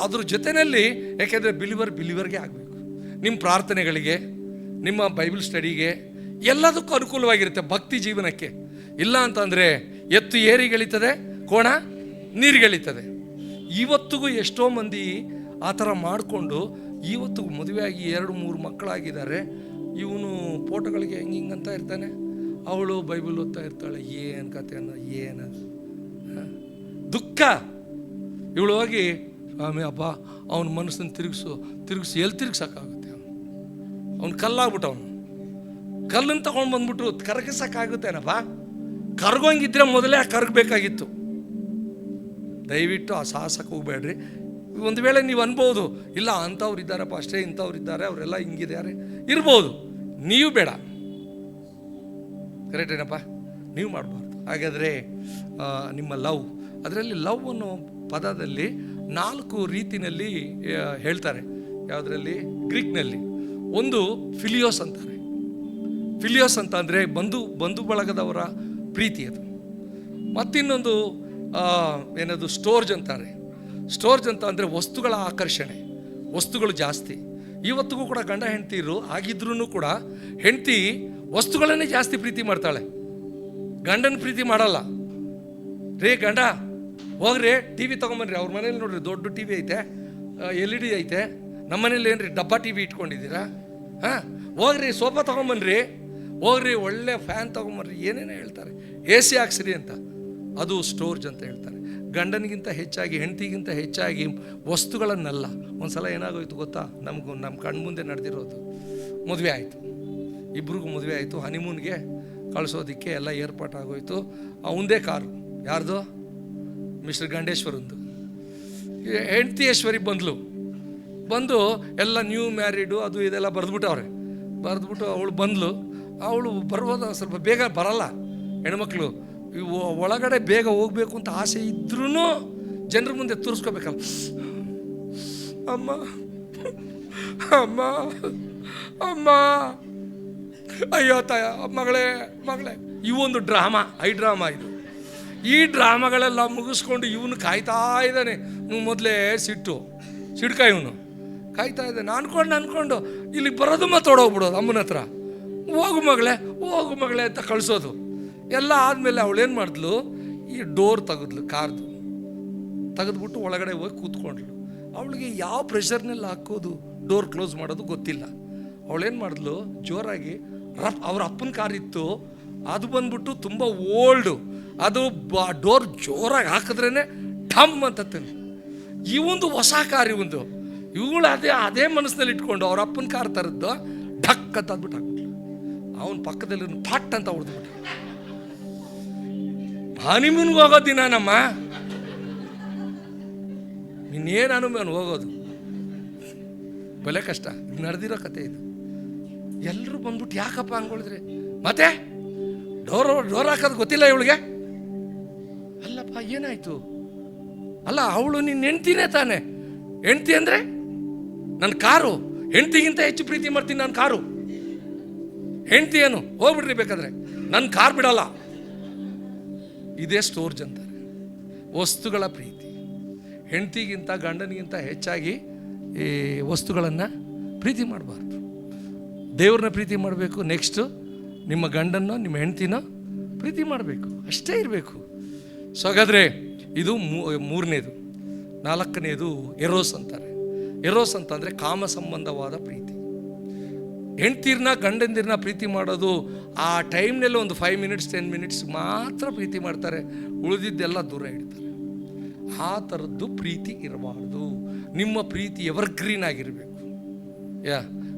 ಅದ್ರ ಜೊತೆಯಲ್ಲಿ, ಯಾಕೆಂದರೆ ಬಿಲಿವರ್ಗೆ ಆಗಬೇಕು. ನಿಮ್ಮ ಪ್ರಾರ್ಥನೆಗಳಿಗೆ, ನಿಮ್ಮ ಬೈಬಲ್ ಸ್ಟಡಿಗೆ, ಎಲ್ಲದಕ್ಕೂ ಅನುಕೂಲವಾಗಿರುತ್ತೆ ಭಕ್ತಿ ಜೀವನಕ್ಕೆ. ಇಲ್ಲ ಅಂತಂದರೆ ಎತ್ತು ಏರಿಗೆಳಿತದೆ, ಕೋಣ ನೀರಿಗೆಳಿತದೆ. ಇವತ್ತಿಗೂ ಎಷ್ಟೋ ಮಂದಿ ಆ ಥರ ಮಾಡಿಕೊಂಡು ಇವತ್ತಿಗೂ ಮದುವೆಯಾಗಿ 2-3 ಮಕ್ಕಳಾಗಿದ್ದಾರೆ. ಇವನು ಫೋಟೋಗಳಿಗೆ ಹಿಂಗಂತ ಇರ್ತಾನೆ, ಅವಳು ಬೈಬಲ್ ಓದ್ತಾ ಇರ್ತಾಳೆ. ಏನು ಕತೆ ಅನ್ನೋ, ಏನದು ದುಃಖ. ಇವಳು ಹೋಗಿ, ಸ್ವಾಮಿ ಅಪ್ಪ ಅವನ ಮನಸ್ಸನ್ನು ತಿರುಗಿಸಿ ಎಲ್ಲಿ ತಿರುಗ್ಸೋಕ್ಕಾಗುತ್ತೆ? ಅವ್ನು ಕಲ್ಲಾಗ್ಬಿಟ್ಟು, ಅವನು ಕಲ್ಲನ್ನು ತಗೊಂಡು ಬಂದ್ಬಿಟ್ಟು ಕರಗಿಸೋಕ್ಕಾಗುತ್ತೇನಪ್ಪ? ಕರ್ಗೋಂಗಿದ್ರೆ ಮೊದಲೇ ಕರಗಬೇಕಾಗಿತ್ತು. ದಯವಿಟ್ಟು ಆ ಸಾಹಸಕ್ಕೆ ಹೋಗ್ಬೇಡ್ರಿ. ಒಂದು ವೇಳೆ ನೀವು ಅನ್ಬೋದು, ಇಲ್ಲ ಅಂಥವ್ರು ಇದ್ದಾರಪ್ಪ ಅಷ್ಟೇ, ಇಂಥವ್ರು ಇದ್ದಾರೆ, ಅವರೆಲ್ಲ ಹಿಂಗಿದ್ದಾರೆ ಇರ್ಬೋದು. ನೀವು ಬೇಡ, ಕರೆಕ್ಟ್ ಏನಪ್ಪ? ನೀವು ಮಾಡಬಾರ್ದು. ಹಾಗಾದರೆ ನಿಮ್ಮ ಅದರಲ್ಲಿ ಲವ್ ಅನ್ನೋ ಪದದಲ್ಲಿ 4 ರೀತಿಯಲ್ಲಿ ಹೇಳ್ತಾರೆ. ಯಾವುದರಲ್ಲಿ? ಗ್ರೀಕ್ನಲ್ಲಿ. ಒಂದು ಫಿಲಿಯೋಸ್ ಅಂತಾರೆ. ಫಿಲಿಯೋಸ್ ಅಂತ ಅಂದರೆ ಬಂಧು ಬಳಗದವರ ಪ್ರೀತಿ ಅದು. ಮತ್ತಿನ್ನೊಂದು ಏನದು? ಸ್ಟೋರ್ಜ್ ಅಂತಾರೆ. ಸ್ಟೋರ್ಜ್ ಅಂತ ಅಂದರೆ ವಸ್ತುಗಳ ಆಕರ್ಷಣೆ, ವಸ್ತುಗಳು ಜಾಸ್ತಿ. ಇವತ್ತಿಗೂ ಕೂಡ ಗಂಡ ಹೆಂಡ್ತಿರು ಆಗಿದ್ರೂ ಕೂಡ ಹೆಂಡ್ತಿ ವಸ್ತುಗಳನ್ನೇ ಜಾಸ್ತಿ ಪ್ರೀತಿ ಮಾಡ್ತಾಳೆ, ಗಂಡನ ಪ್ರೀತಿ ಮಾಡಲ್ಲ. ರೇ ಗಂಡ ಹೋಗ್ರಿ TV ತೊಗೊಂಬನ್ರಿ, ಅವ್ರ ಮನೇಲಿ ನೋಡ್ರಿ ದೊಡ್ಡ TV ಐತೆ, LED ಐತೆ, ನಮ್ಮ ಮನೇಲಿ ಏನ್ರಿ ಡಬ್ಬಾ TV ಇಟ್ಕೊಂಡಿದ್ದೀರಾ? ಹೋಗ್ರಿ ಸೋಫಾ ತೊಗೊಂಬನ್ರಿ, ಹೋಗ್ರಿ ಒಳ್ಳೆ ಫ್ಯಾನ್ ತೊಗೊಂಬನ್ರಿ, ಏನೇನೋ ಹೇಳ್ತಾರೆ, AC ಹಾಕ್ಸ್ರಿ ಅಂತ. ಅದು ಸ್ಟೋರ್ಜ್ ಅಂತ ಹೇಳ್ತಾರೆ. ಗಂಡನಿಗಿಂತ ಹೆಚ್ಚಾಗಿ, ಹೆಂಡತಿಗಿಂತ ಹೆಚ್ಚಾಗಿ ವಸ್ತುಗಳನ್ನೆಲ್ಲ. ಒಂದು ಸಲ ಏನಾಗೋಯ್ತು ಗೊತ್ತಾ? ನಮ್ಮ ಕಣ್ಮುಂದೆ ನಡೆದಿರೋದು. ಮದುವೆ ಆಯಿತು, ಇಬ್ರಿಗೂ ಮದುವೆ ಆಯಿತು. ಹನಿಮೂನ್ಗೆ ಕಳಿಸೋದಕ್ಕೆ ಎಲ್ಲ ಏರ್ಪಾಟಾಗೋಯ್ತು. ಒಂದೇ ಕಾರು. ಯಾರ್ದು? ಮಿಸ್ಟರ್ ಗಂಡೇಶ್ವರಂದು. ಹೆಂಡತಿಯೇಶ್ವರಿ ಬಂದು ಎಲ್ಲ ನ್ಯೂ ಮ್ಯಾರಿಡು ಅದು ಇದೆಲ್ಲ ಬರೆದ್ಬಿಟ್ಟು ಅವಳು ಬಂದ್ಲು. ಅವಳು ಬರ್ಬೋದು, ಸ್ವಲ್ಪ ಬೇಗ ಬರಲ್ಲ ಹೆಣ್ಮಕ್ಳು. ಒಳಗಡೆ ಬೇಗ ಹೋಗ್ಬೇಕು ಅಂತ ಆಸೆ ಇದ್ರೂ ಜನರ ಮುಂದೆ ತೋರಿಸ್ಕೋಬೇಕಲ್ಲ. ಅಮ್ಮ ಅಮ್ಮ ಅಮ್ಮ, ಅಯ್ಯೋ ತಾಯ, ಮಗಳೇ. ಇವೊಂದು ಡ್ರಾಮಾ, ಡ್ರಾಮಾ ಇದು. ಈ ಡ್ರಾಮಾಗಳೆಲ್ಲ ಮುಗಿಸ್ಕೊಂಡು ಇವನು ಕಾಯ್ತಾ ಇದ್ದಾನೆ. ಮೊದಲೇ ಸಿಡ್ಕ ಇವನು ಕಾಯ್ತಾ ಇದ್ದಾನೆ. ಅನ್ಕೊಂಡು ಇಲ್ಲಿಗೆ ಬರೋದು ಮಾತಾಡೋಗ್ಬಿಡೋದು ಅಮ್ಮನ ಹತ್ರ. ಹೋಗು ಮಗಳೇ ಅಂತ ಕಳಿಸೋದು. ಎಲ್ಲ ಆದಮೇಲೆ ಅವಳೇನು ಮಾಡಿದ್ಲು, ಈ ಡೋರ್ ಕಾರ್ದು ತೆಗೆದ್ಬಿಟ್ಟು ಒಳಗಡೆ ಹೋಗಿ ಕೂತ್ಕೊಂಡ್ಳು. ಅವಳಿಗೆ ಯಾವ ಪ್ರೆಷರ್ನೆಲ್ಲ ಹಾಕೋದು, ಡೋರ್ ಕ್ಲೋಸ್ ಮಾಡೋದು ಗೊತ್ತಿಲ್ಲ. ಅವಳೇನು ಮಾಡಿದ್ಲು, ಜೋರಾಗಿ ಅವ್ರ ಅಪ್ಪನ ಕಾರ್ ಇತ್ತು, ಅದು ಬಂದ್ಬಿಟ್ಟು ತುಂಬ ಓಲ್ಡು, ಅದು ಡೋರ್ ಜೋರಾಗಿ ಹಾಕಿದ್ರೇ ಠಮ್ ಅಂತ ತಂದು. ಇವೊಂದು ಹೊಸ ಕಾರ್, ಇವಳು ಅದೇ ಮನಸ್ಸಿನಲ್ಲಿ ಇಟ್ಕೊಂಡು ಅವ್ರ ಅಪ್ಪನ ಕಾರ್ ತರದ್ದು ಢಕ್ ಅಂತ ಅಂದ್ಬಿಟ್ಟು ಹಾಕ್ಬಿಟ್ಲು. ಅವನ ಪಕ್ಕದಲ್ಲಿ ಪಾಟ್ ಅಂತ ಹೊಡೆದ್ಬಿಟ್ಟು. ಹನಿಮೂನ್ಗೆ ಹೋಗೋ ದಿನ ನಮ್ಮ ಇನ್ನೇನು ಹನುಮಾನ್ ಹೋಗೋದು ಬೆಲೆ ಕಷ್ಟ. ಇದು ನಡೆದಿರೋ ಕತೆ ಇದು. ಎಲ್ಲರೂ ಬಂದ್ಬಿಟ್ಟು ಯಾಕಪ್ಪ ಹಂಗೊಳಿದ್ರೆ, ಮತ್ತೆ ಡೋರ್ ಹಾಕೋದು ಗೊತ್ತಿಲ್ಲ ಇವಳಿಗೆ? ಅಲ್ಲಪ್ಪ ಏನಾಯ್ತು? ಅಲ್ಲ ಅವಳು ನಿನ್ನ ಹೆಂಡ್ತಿನೇ ತಾನೆ. ಹೆಂಡ್ತಿ ಅಂದರೆ ನನ್ನ ಕಾರು, ಹೆಂಡ್ತಿಗಿಂತ ಹೆಚ್ಚು ಪ್ರೀತಿ ಮಾಡ್ತೀನಿ ನಾನು ಕಾರು. ಹೆಂಡ್ತಿ ಏನು ಹೋಗ್ಬಿಡ್ರಿ ಬೇಕಾದ್ರೆ, ನನ್ನ ಕಾರ್ ಬಿಡಲ್ಲ. ಇದೇ ಸ್ಟೋರ್ಜ್ ಅಂತಾರೆ, ವಸ್ತುಗಳ ಪ್ರೀತಿ. ಹೆಂಡ್ತಿಗಿಂತ ಗಂಡನಿಗಿಂತ ಹೆಚ್ಚಾಗಿ ಈ ವಸ್ತುಗಳನ್ನು ಪ್ರೀತಿ ಮಾಡಬಾರ್ದು. ದೇವ್ರನ್ನ ಪ್ರೀತಿ ಮಾಡಬೇಕು. ನೆಕ್ಸ್ಟು ನಿಮ್ಮ ಗಂಡನ್ನು, ನಿಮ್ಮ ಹೆಂಡ್ತಿನೋ ಪ್ರೀತಿ ಮಾಡಬೇಕು. ಅಷ್ಟೇ ಇರಬೇಕು. ಸೊ ಹಾಗಾದರೆ ಇದು 3ನೇದು. 4ನೇದು ಎರೋಸ್ ಅಂತಾರೆ. ಎರೋಸ್ ಅಂತಂದರೆ ಕಾಮ ಸಂಬಂಧವಾದ ಪ್ರೀತಿ. ಹೆಂಡ್ತಿರ್ನ ಗಂಡಂದಿರನ್ನ ಪ್ರೀತಿ ಮಾಡೋದು ಆ ಟೈಮ್ನಲ್ಲಿ ಒಂದು 5 ಮಿನಿಟ್ಸ್ 10 ಮಿನಿಟ್ಸ್ ಮಾತ್ರ ಪ್ರೀತಿ ಮಾಡ್ತಾರೆ, ಉಳಿದಿದ್ದೆಲ್ಲ ದೂರ ಇಡ್ತಾರೆ. ಆ ಥರದ್ದು ಪ್ರೀತಿ ಇರಬಾರ್ದು. ನಿಮ್ಮ ಪ್ರೀತಿ ಎವರ್ಗ್ರೀನ್ ಆಗಿರಬೇಕು.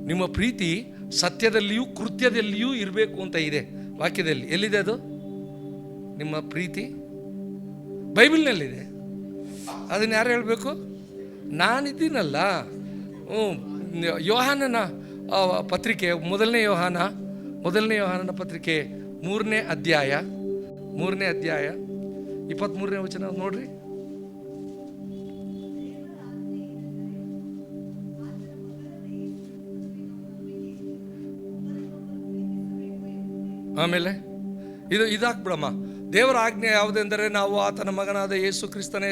ನಿಮ್ಮ ಪ್ರೀತಿ ಸತ್ಯದಲ್ಲಿಯೂ ಕೃತ್ಯದಲ್ಲಿಯೂ ಇರಬೇಕು ಅಂತ ಇದೆ ವಾಕ್ಯದಲ್ಲಿ. ಎಲ್ಲಿದೆ ಅದು? ನಿಮ್ಮ ಪ್ರೀತಿ ಬೈಬಲ್ನಲ್ಲಿದೆ. ಅದನ್ನು ಯಾರು ಹೇಳಬೇಕು? ನಾನಿದ್ದೀನಲ್ಲ. ಯೋಹಾನನ ಪತ್ರಿಕೆ ಮೊದಲನೇ ಯೋಹಾನನ ಪತ್ರಿಕೆ 3ನೇ ಅಧ್ಯಾಯ 23ನೇ ವಚನ ನೋಡ್ರಿ. ಆಮೇಲೆ ಇದಾಕ್ಬಿಡಮ್ಮ. ದೇವರ ಆಜ್ಞೆ ಯಾವುದೆಂದರೆ, ನಾವು ಆತನ ಮಗನಾದ ಯೇಸು ಕ್ರಿಸ್ತನ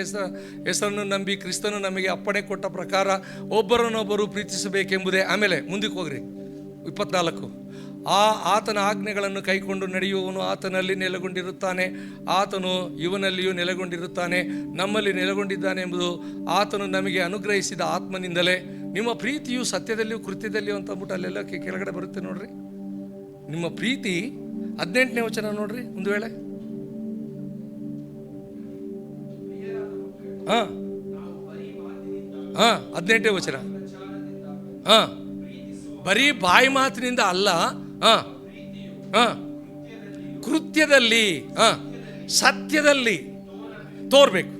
ಹೆಸರನ್ನು ನಂಬಿ ಕ್ರಿಸ್ತನು ನಮಗೆ ಅಪ್ಪಣೆ ಕೊಟ್ಟ ಪ್ರಕಾರ ಒಬ್ಬರನ್ನೊಬ್ಬರು ಪ್ರೀತಿಸಬೇಕೆಂಬುದೇ. ಆಮೇಲೆ ಮುಂದಕ್ಕೆ ಹೋಗ್ರಿ 24. ಆತನ ಆಜ್ಞೆಗಳನ್ನು ಕೈಕೊಂಡು ನಡೆಯುವವನು ಆತನಲ್ಲಿ ನೆಲೆಗೊಂಡಿರುತ್ತಾನೆ, ಆತನು ಇವನಲ್ಲಿಯೂ ನೆಲೆಗೊಂಡಿರುತ್ತಾನೆ, ನಮ್ಮಲ್ಲಿ ನೆಲೆಗೊಂಡಿದ್ದಾನೆ ಎಂಬುದು ಆತನು ನಮಗೆ ಅನುಗ್ರಹಿಸಿದ ಆತ್ಮನಿಂದಲೇ. ನಿಮ್ಮ ಪ್ರೀತಿಯು ಸತ್ಯದಲ್ಲಿಯೂ ಕೃತ್ಯದಲ್ಲಿಯೂ ಅಂತ ಅಂದ್ಬಿಟ್ಟು ಅಲ್ಲೆಲ್ಲ ಕೆಳಗಡೆ ಬರುತ್ತೆ ನೋಡ್ರಿ. ನಿಮ್ಮ ಪ್ರೀತಿ 18ನೇ ವಚನ ನೋಡ್ರಿ. ಒಂದು ವೇಳೆ 18ನೇ ವಚನ, ಬರೀ ಬಾಯಿ ಮಾತಿನಿಂದ ಅಲ್ಲ, ಕೃತ್ಯದಲ್ಲಿ ಸತ್ಯದಲ್ಲಿ ತೋರ್ಬೇಕು.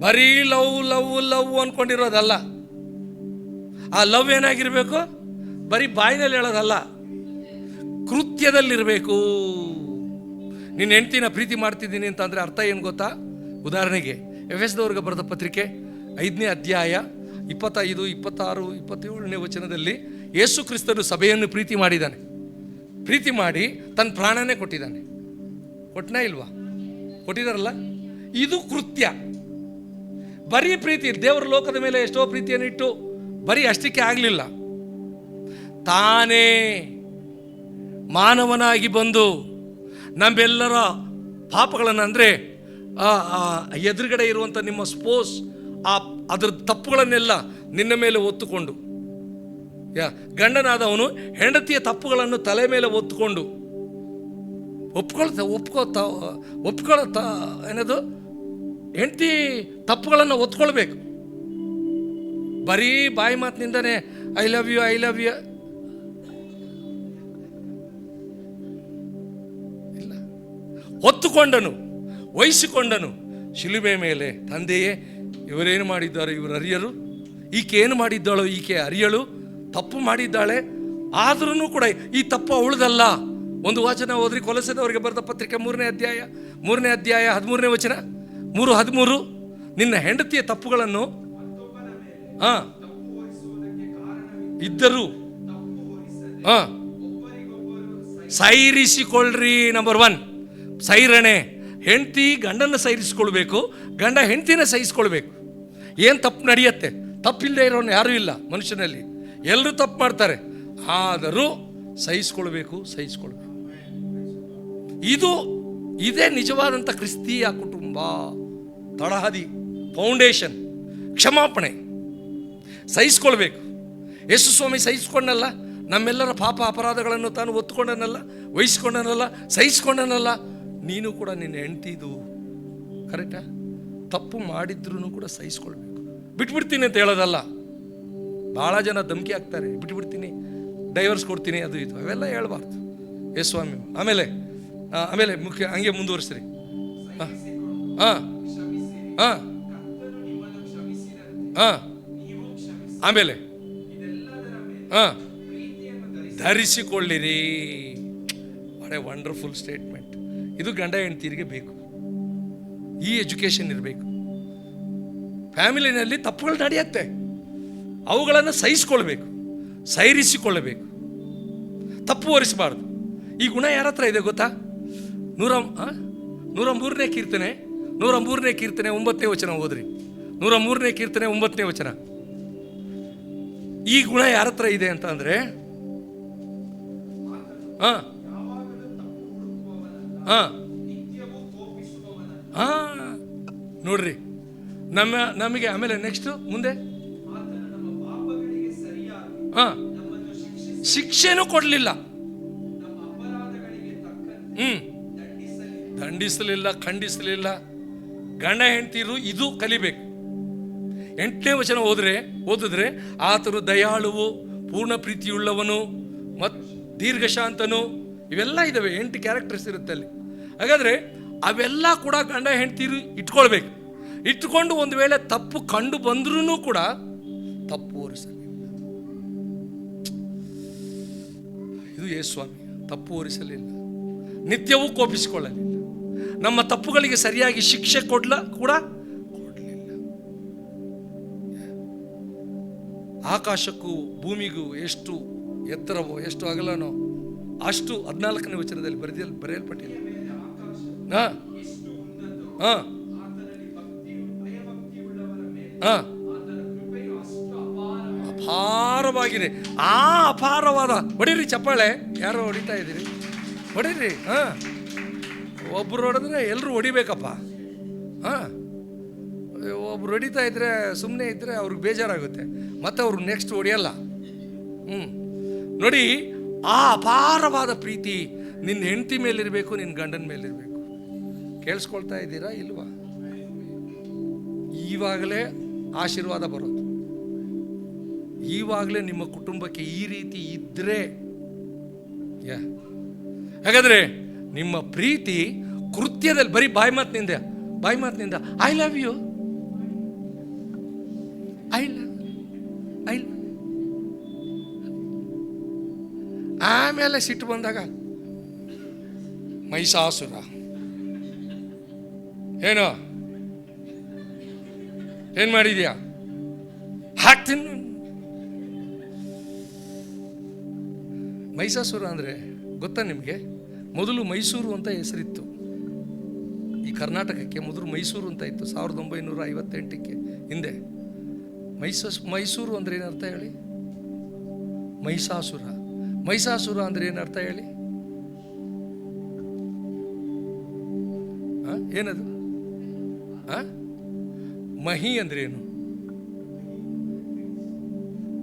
ಬರೀ ಲವ್ ಅನ್ಕೊಂಡಿರೋದಲ್ಲ. ಆ ಲವ್ ಏನಾಗಿರ್ಬೇಕು? ಬರೀ ಬಾಯಿನಲ್ಲಿ ಹೇಳೋದಲ್ಲ, ಕೃತ್ಯದಲ್ಲಿರಬೇಕು. ನಿನ್ನ ಹೆಂಡ್ತಿನ ಪ್ರೀತಿ ಮಾಡ್ತಿದ್ದೀನಿ ಅಂತಂದರೆ ಅರ್ಥ ಏನು ಗೊತ್ತಾ? ಉದಾಹರಣೆಗೆ ಎಫೆಸದವರಿಗೆ ಬರೆದ ಪತ್ರಿಕೆ 5ನೇ ಅಧ್ಯಾಯ 25, 26, 27ನೇ ವಚನದಲ್ಲಿ ಯೇಸು ಕ್ರಿಸ್ತನು ಸಭೆಯನ್ನು ಪ್ರೀತಿ ಮಾಡಿದ್ದಾನೆ. ಪ್ರೀತಿ ಮಾಡಿ ತನ್ನ ಪ್ರಾಣನೇ ಕೊಟ್ಟಿದ್ದಾನೆ. ಕೊಟ್ಟನೇ ಇಲ್ವಾ? ಕೊಟ್ಟಿದಾರಲ್ಲ. ಇದು ಕೃತ್ಯ. ಬರೀ ಪ್ರೀತಿ. ದೇವರ ಲೋಕದ ಮೇಲೆ ಎಷ್ಟೋ ಪ್ರೀತಿಯನ್ನು ಇಟ್ಟು ಬರೀ ಅಷ್ಟಕ್ಕೆ ಆಗಲಿಲ್ಲ. ತಾನೇ ಮಾನವನಾಗಿ ಬಂದು ನಮ್ಮೆಲ್ಲರ ಪಾಪಗಳನ್ನು, ಅಂದರೆ ಎದುರುಗಡೆ ಇರುವಂಥ ನಿಮ್ಮ ಸ್ಪೋಸ್ ಅದ್ರ ತಪ್ಪುಗಳನ್ನೆಲ್ಲ ನಿನ್ನ ಮೇಲೆ ಹೊತ್ತುಕೊಂಡು, ಗಂಡನಾದವನು ಹೆಂಡತಿಯ ತಪ್ಪುಗಳನ್ನು ತಲೆ ಮೇಲೆ ಹೊತ್ತುಕೊಂಡು ಒಪ್ಕೊಳ್ತಾ ಏನದು ಹೆಂಡತಿ ತಪ್ಪುಗಳನ್ನು ಒತ್ಕೊಳ್ಬೇಕು. ಬರೀ ಬಾಯಿ ಮಾತಿನಿಂದನೇ ಐ ಲವ್ ಯು ಇಲ್ಲ. ಹೊತ್ತುಕೊಂಡನು, ವಹಿಸಿಕೊಂಡನು ಶಿಲುಬೆ ಮೇಲೆ. ತಂದೆಯೇ, ಇವರೇನು ಮಾಡಿದ್ದಾರೆ ಇವರು ಅರಿಯರು, ಈಕೆ ಏನು ಮಾಡಿದ್ದಾಳೋ ಈಕೆ ಅರಿಯಳು, ತಪ್ಪು ಮಾಡಿದ್ದಾಳೆ, ಆದ್ರೂ ಕೂಡ ಈ ತಪ್ಪು ಅವಳದಲ್ಲ. ಒಂದು ವಚನ ಓದ್ರಿ, ಕೊಲೊಸ್ಸೆದವರಿಗೆ ಬರೆದ ಪತ್ರಿಕೆ 3ನೇ ಅಧ್ಯಾಯ 13ನೇ ವಚನ, 3:13. ನಿನ್ನ ಹೆಂಡತಿಯ ತಪ್ಪುಗಳನ್ನು ಇದ್ದರೂ ಸೈರಿಸಿಕೊಳ್ಳ್ರಿ. ನಂಬರ್ 1 ಸೈರಣೆ. ಹೆಂಡತಿ ಗಂಡನ ಸೈರಿಸ್ಕೊಳ್ಬೇಕು, ಗಂಡ ಹೆಂಡತಿನ ಸಹಿಸ್ಕೊಳ್ಬೇಕು. ಏನು ತಪ್ಪು ನಡೆಯುತ್ತೆ? ತಪ್ಪಿಲ್ಲದೆ ಇರೋನು ಯಾರೂ ಇಲ್ಲ ಮನುಷ್ಯನಲ್ಲಿ, ಎಲ್ಲರೂ ತಪ್ಪು ಮಾಡ್ತಾರೆ. ಆದರೂ ಸಹಿಸ್ಕೊಳ್ಬೇಕು. ಇದೇ ನಿಜವಾದಂಥ ಕ್ರಿಸ್ತೀಯ ಕುಟುಂಬ ತಳಹದಿ, ಫೌಂಡೇಶನ್. ಕ್ಷಮಾಪಣೆ, ಸಹಿಸ್ಕೊಳ್ಬೇಕು. ಯೇಸು ಸ್ವಾಮಿ ಸಹಿಸ್ಕೊಂಡಲ್ಲ, ನಮ್ಮೆಲ್ಲರ ಪಾಪ ಅಪರಾಧಗಳನ್ನು ತಾನು ಒತ್ತುಕೊಂಡನಲ್ಲ, ವಹಿಸ್ಕೊಂಡನಲ್ಲ, ಸಹಿಸ್ಕೊಂಡನಲ್ಲ. ನೀನು ಕೂಡ ನಿನ್ನ ಹೆಂಡ್ತಿದು ಕರೆಕ್ಟಾ? ತಪ್ಪು ಮಾಡಿದ್ರೂ ಕೂಡ ಸಹಿಸ್ಕೊಳ್ಬೇಕು. ಬಿಟ್ಬಿಡ್ತೀನಿ ಅಂತ ಹೇಳೋದಲ್ಲ. ಭಾಳ ಜನ ಧಮಕಿ ಹಾಕ್ತಾರೆ, ಬಿಟ್ಬಿಡ್ತೀನಿ, ಡೈವರ್ಸ್ ಕೊಡ್ತೀನಿ, ಅದು ಇದು ಅವೆಲ್ಲ ಹೇಳ್ಬಾರ್ದು. ಯೇಸು ಸ್ವಾಮಿ ಆಮೇಲೆ ಮುಖ್ಯ ಹಂಗೆ ಮುಂದುವರಿಸ್ರಿ. ಆಮೇಲೆ ಧರಿಸಿಕೊಳ್ಳಿರಿ. What a wonderful statement. ಇದು ಗಂಡ ಹೆಂಡತಿಯರಿಗೆ ಬೇಕು. ಈ ಎಜುಕೇಷನ್ ಇರಬೇಕು. ಫ್ಯಾಮಿಲಿನಲ್ಲಿ ತಪ್ಪುಗಳು ನಡೆಯುತ್ತೆ, ಅವುಗಳನ್ನು ಸಹಿಸ್ಕೊಳ್ಬೇಕು, ಸೈರಿಸಿಕೊಳ್ಳಬೇಕು, ತಪ್ಪು ಹೊರಿಸಬಾರ್ದು. ಈ ಗುಣ ಯಾರ ಹತ್ರ ಇದೆ ಗೊತ್ತಾ? 103ನೇ ಕೀರ್ತನೆ 9ನೇ ವಚನ ಓದ್ರಿ. 103ನೇ ಕೀರ್ತನೆ 9ನೇ ವಚನ. ಈ ಗುಣ ಯಾರ ಹತ್ರ ಇದೆ ಅಂತ ಅಂದರೆ, ನೋಡ್ರಿ ನಮಗೆ. ಆಮೇಲೆ ನೆಕ್ಸ್ಟ್ ಮುಂದೆ ಶಿಕ್ಷೆನೂ ಕೊಡಲಿಲ್ಲ, ದಂಡಿಸಲಿಲ್ಲ, ಖಂಡಿಸಲಿಲ್ಲ. ಗಂಡ ಹೆಂಡ್ತಿರು ಇದು ಕಲಿಬೇಕು. 8ನೇ ವಚನ ಓದಿದ್ರೆ ಆತನು ದಯಾಳುವು, ಪೂರ್ಣ ಪ್ರೀತಿಯುಳ್ಳವನು ಮತ್ತು ದೀರ್ಘಶಾಂತನು. ಇವೆಲ್ಲ ಇದ್ದಾವೆ, 8 ಕ್ಯಾರೆಕ್ಟರ್ಸ್ ಇರುತ್ತೆ ಅಲ್ಲಿ. ಹಾಗಾದರೆ ಅವೆಲ್ಲ ಕೂಡ ಗಂಡ ಹೆಂಡ್ತಿರು ಇಟ್ಕೊಳ್ಬೇಕು. ಇಟ್ಕೊಂಡು ಒಂದು ವೇಳೆ ತಪ್ಪು ಕಂಡು ಬಂದ್ರೂ ಕೂಡ ತಪ್ಪು ಹೊರಿಸಲಿಲ್ಲ. ಸ್ವಾಮಿ, ತಪ್ಪು ಹೊರಿಸಲಿಲ್ಲ, ನಿತ್ಯವೂ ಕೋಪಿಸಿಕೊಳ್ಳಲಿಲ್ಲ, ನಮ್ಮ ತಪ್ಪುಗಳಿಗೆ ಸರಿಯಾಗಿ ಶಿಕ್ಷೆ ಕೂಡ ಕೊಡಲಿಲ್ಲ. ಆಕಾಶಕ್ಕೂ ಭೂಮಿಗೂ ಎಷ್ಟು ಎತ್ತರವೋ ಎಷ್ಟು ಅಗಲನೋ ಅಷ್ಟು 14ನೇ ವಚನದಲ್ಲಿ ಬರೆಯಲ್ಪಟ್ಟಿದೆ. ಅಪಾರವಾಗಿದೆ. ಆ ಅಪಾರವಾದ, ಹೊಡೀರಿ ಚಪ್ಪಾಳೆ, ಯಾರೋ ಹೊಡಿತಾ ಇದ್ದೀರಿ, ಹೊಡೀರಿ. ಒಬ್ರು ಹೊಡೆದ್ರೆ ಎಲ್ಲರೂ ಹೊಡಿಬೇಕಪ್ಪ. ಒಬ್ರು ಹೊಡಿತಾ ಇದ್ರೆ ಸುಮ್ಮನೆ ಇದ್ರೆ ಅವ್ರಿಗೆ ಬೇಜಾರಾಗುತ್ತೆ, ಮತ್ತೆ ಅವ್ರು ನೆಕ್ಸ್ಟ್ ಹೊಡಿಯಲ್ಲ. ನೋಡಿ, ಆ ಅಪಾರವಾದ ಪ್ರೀತಿ ನಿನ್ನ ಹೆಂಡತಿ ಮೇಲಿರಬೇಕು, ನಿನ್ನ ಗಂಡನ ಮೇಲಿರಬೇಕು. ಕೇಳಿಸ್ಕೊಳ್ತಾ ಇದ್ದೀರಾ ಇಲ್ವಾ? ಈವಾಗಲೇ ಆಶೀರ್ವಾದ ಬರೋದು, ಈವಾಗಲೇ ನಿಮ್ಮ ಕುಟುಂಬಕ್ಕೆ ಈ ರೀತಿ ಇದ್ರೆ. ಹಾಗಾದ್ರೆ ನಿಮ್ಮ ಪ್ರೀತಿ ಕೃತ್ಯದಲ್ಲಿ, ಬರೀ ಬಾಯಿ ಮಾತಿನಿಂದ I love you, I love, ಆಮೇಲೆ ಸಿಟ್ಟು ಬಂದಾಗ ಮಹಿಷಾಸುರ ಏನ್ ಮಾಡಿದ್ಯಾ, ಹಾಕ್ತೀನಿ. ಮಹಿಷಾಸುರ ಅಂದ್ರೆ ಗೊತ್ತಾ ನಿಮಗೆ? ಮೊದಲು ಮೈಸೂರು ಅಂತ ಹೆಸರಿತ್ತು. ಈ ಕರ್ನಾಟಕಕ್ಕೆ ಮೊದಲು ಮೈಸೂರು ಅಂತ ಇತ್ತು 1958ಕ್ಕೆ ಹಿಂದೆ. ಮೈಸೂರು ಅಂದ್ರೆ ಏನರ್ಥ ಹೇಳಿ? ಮಹಿಷಾಸುರ ಅಂದ್ರೆ ಏನರ್ಥ ಹೇಳಿ? ಏನದು? ಮಹಿ ಅಂದ್ರೆ ಏನು?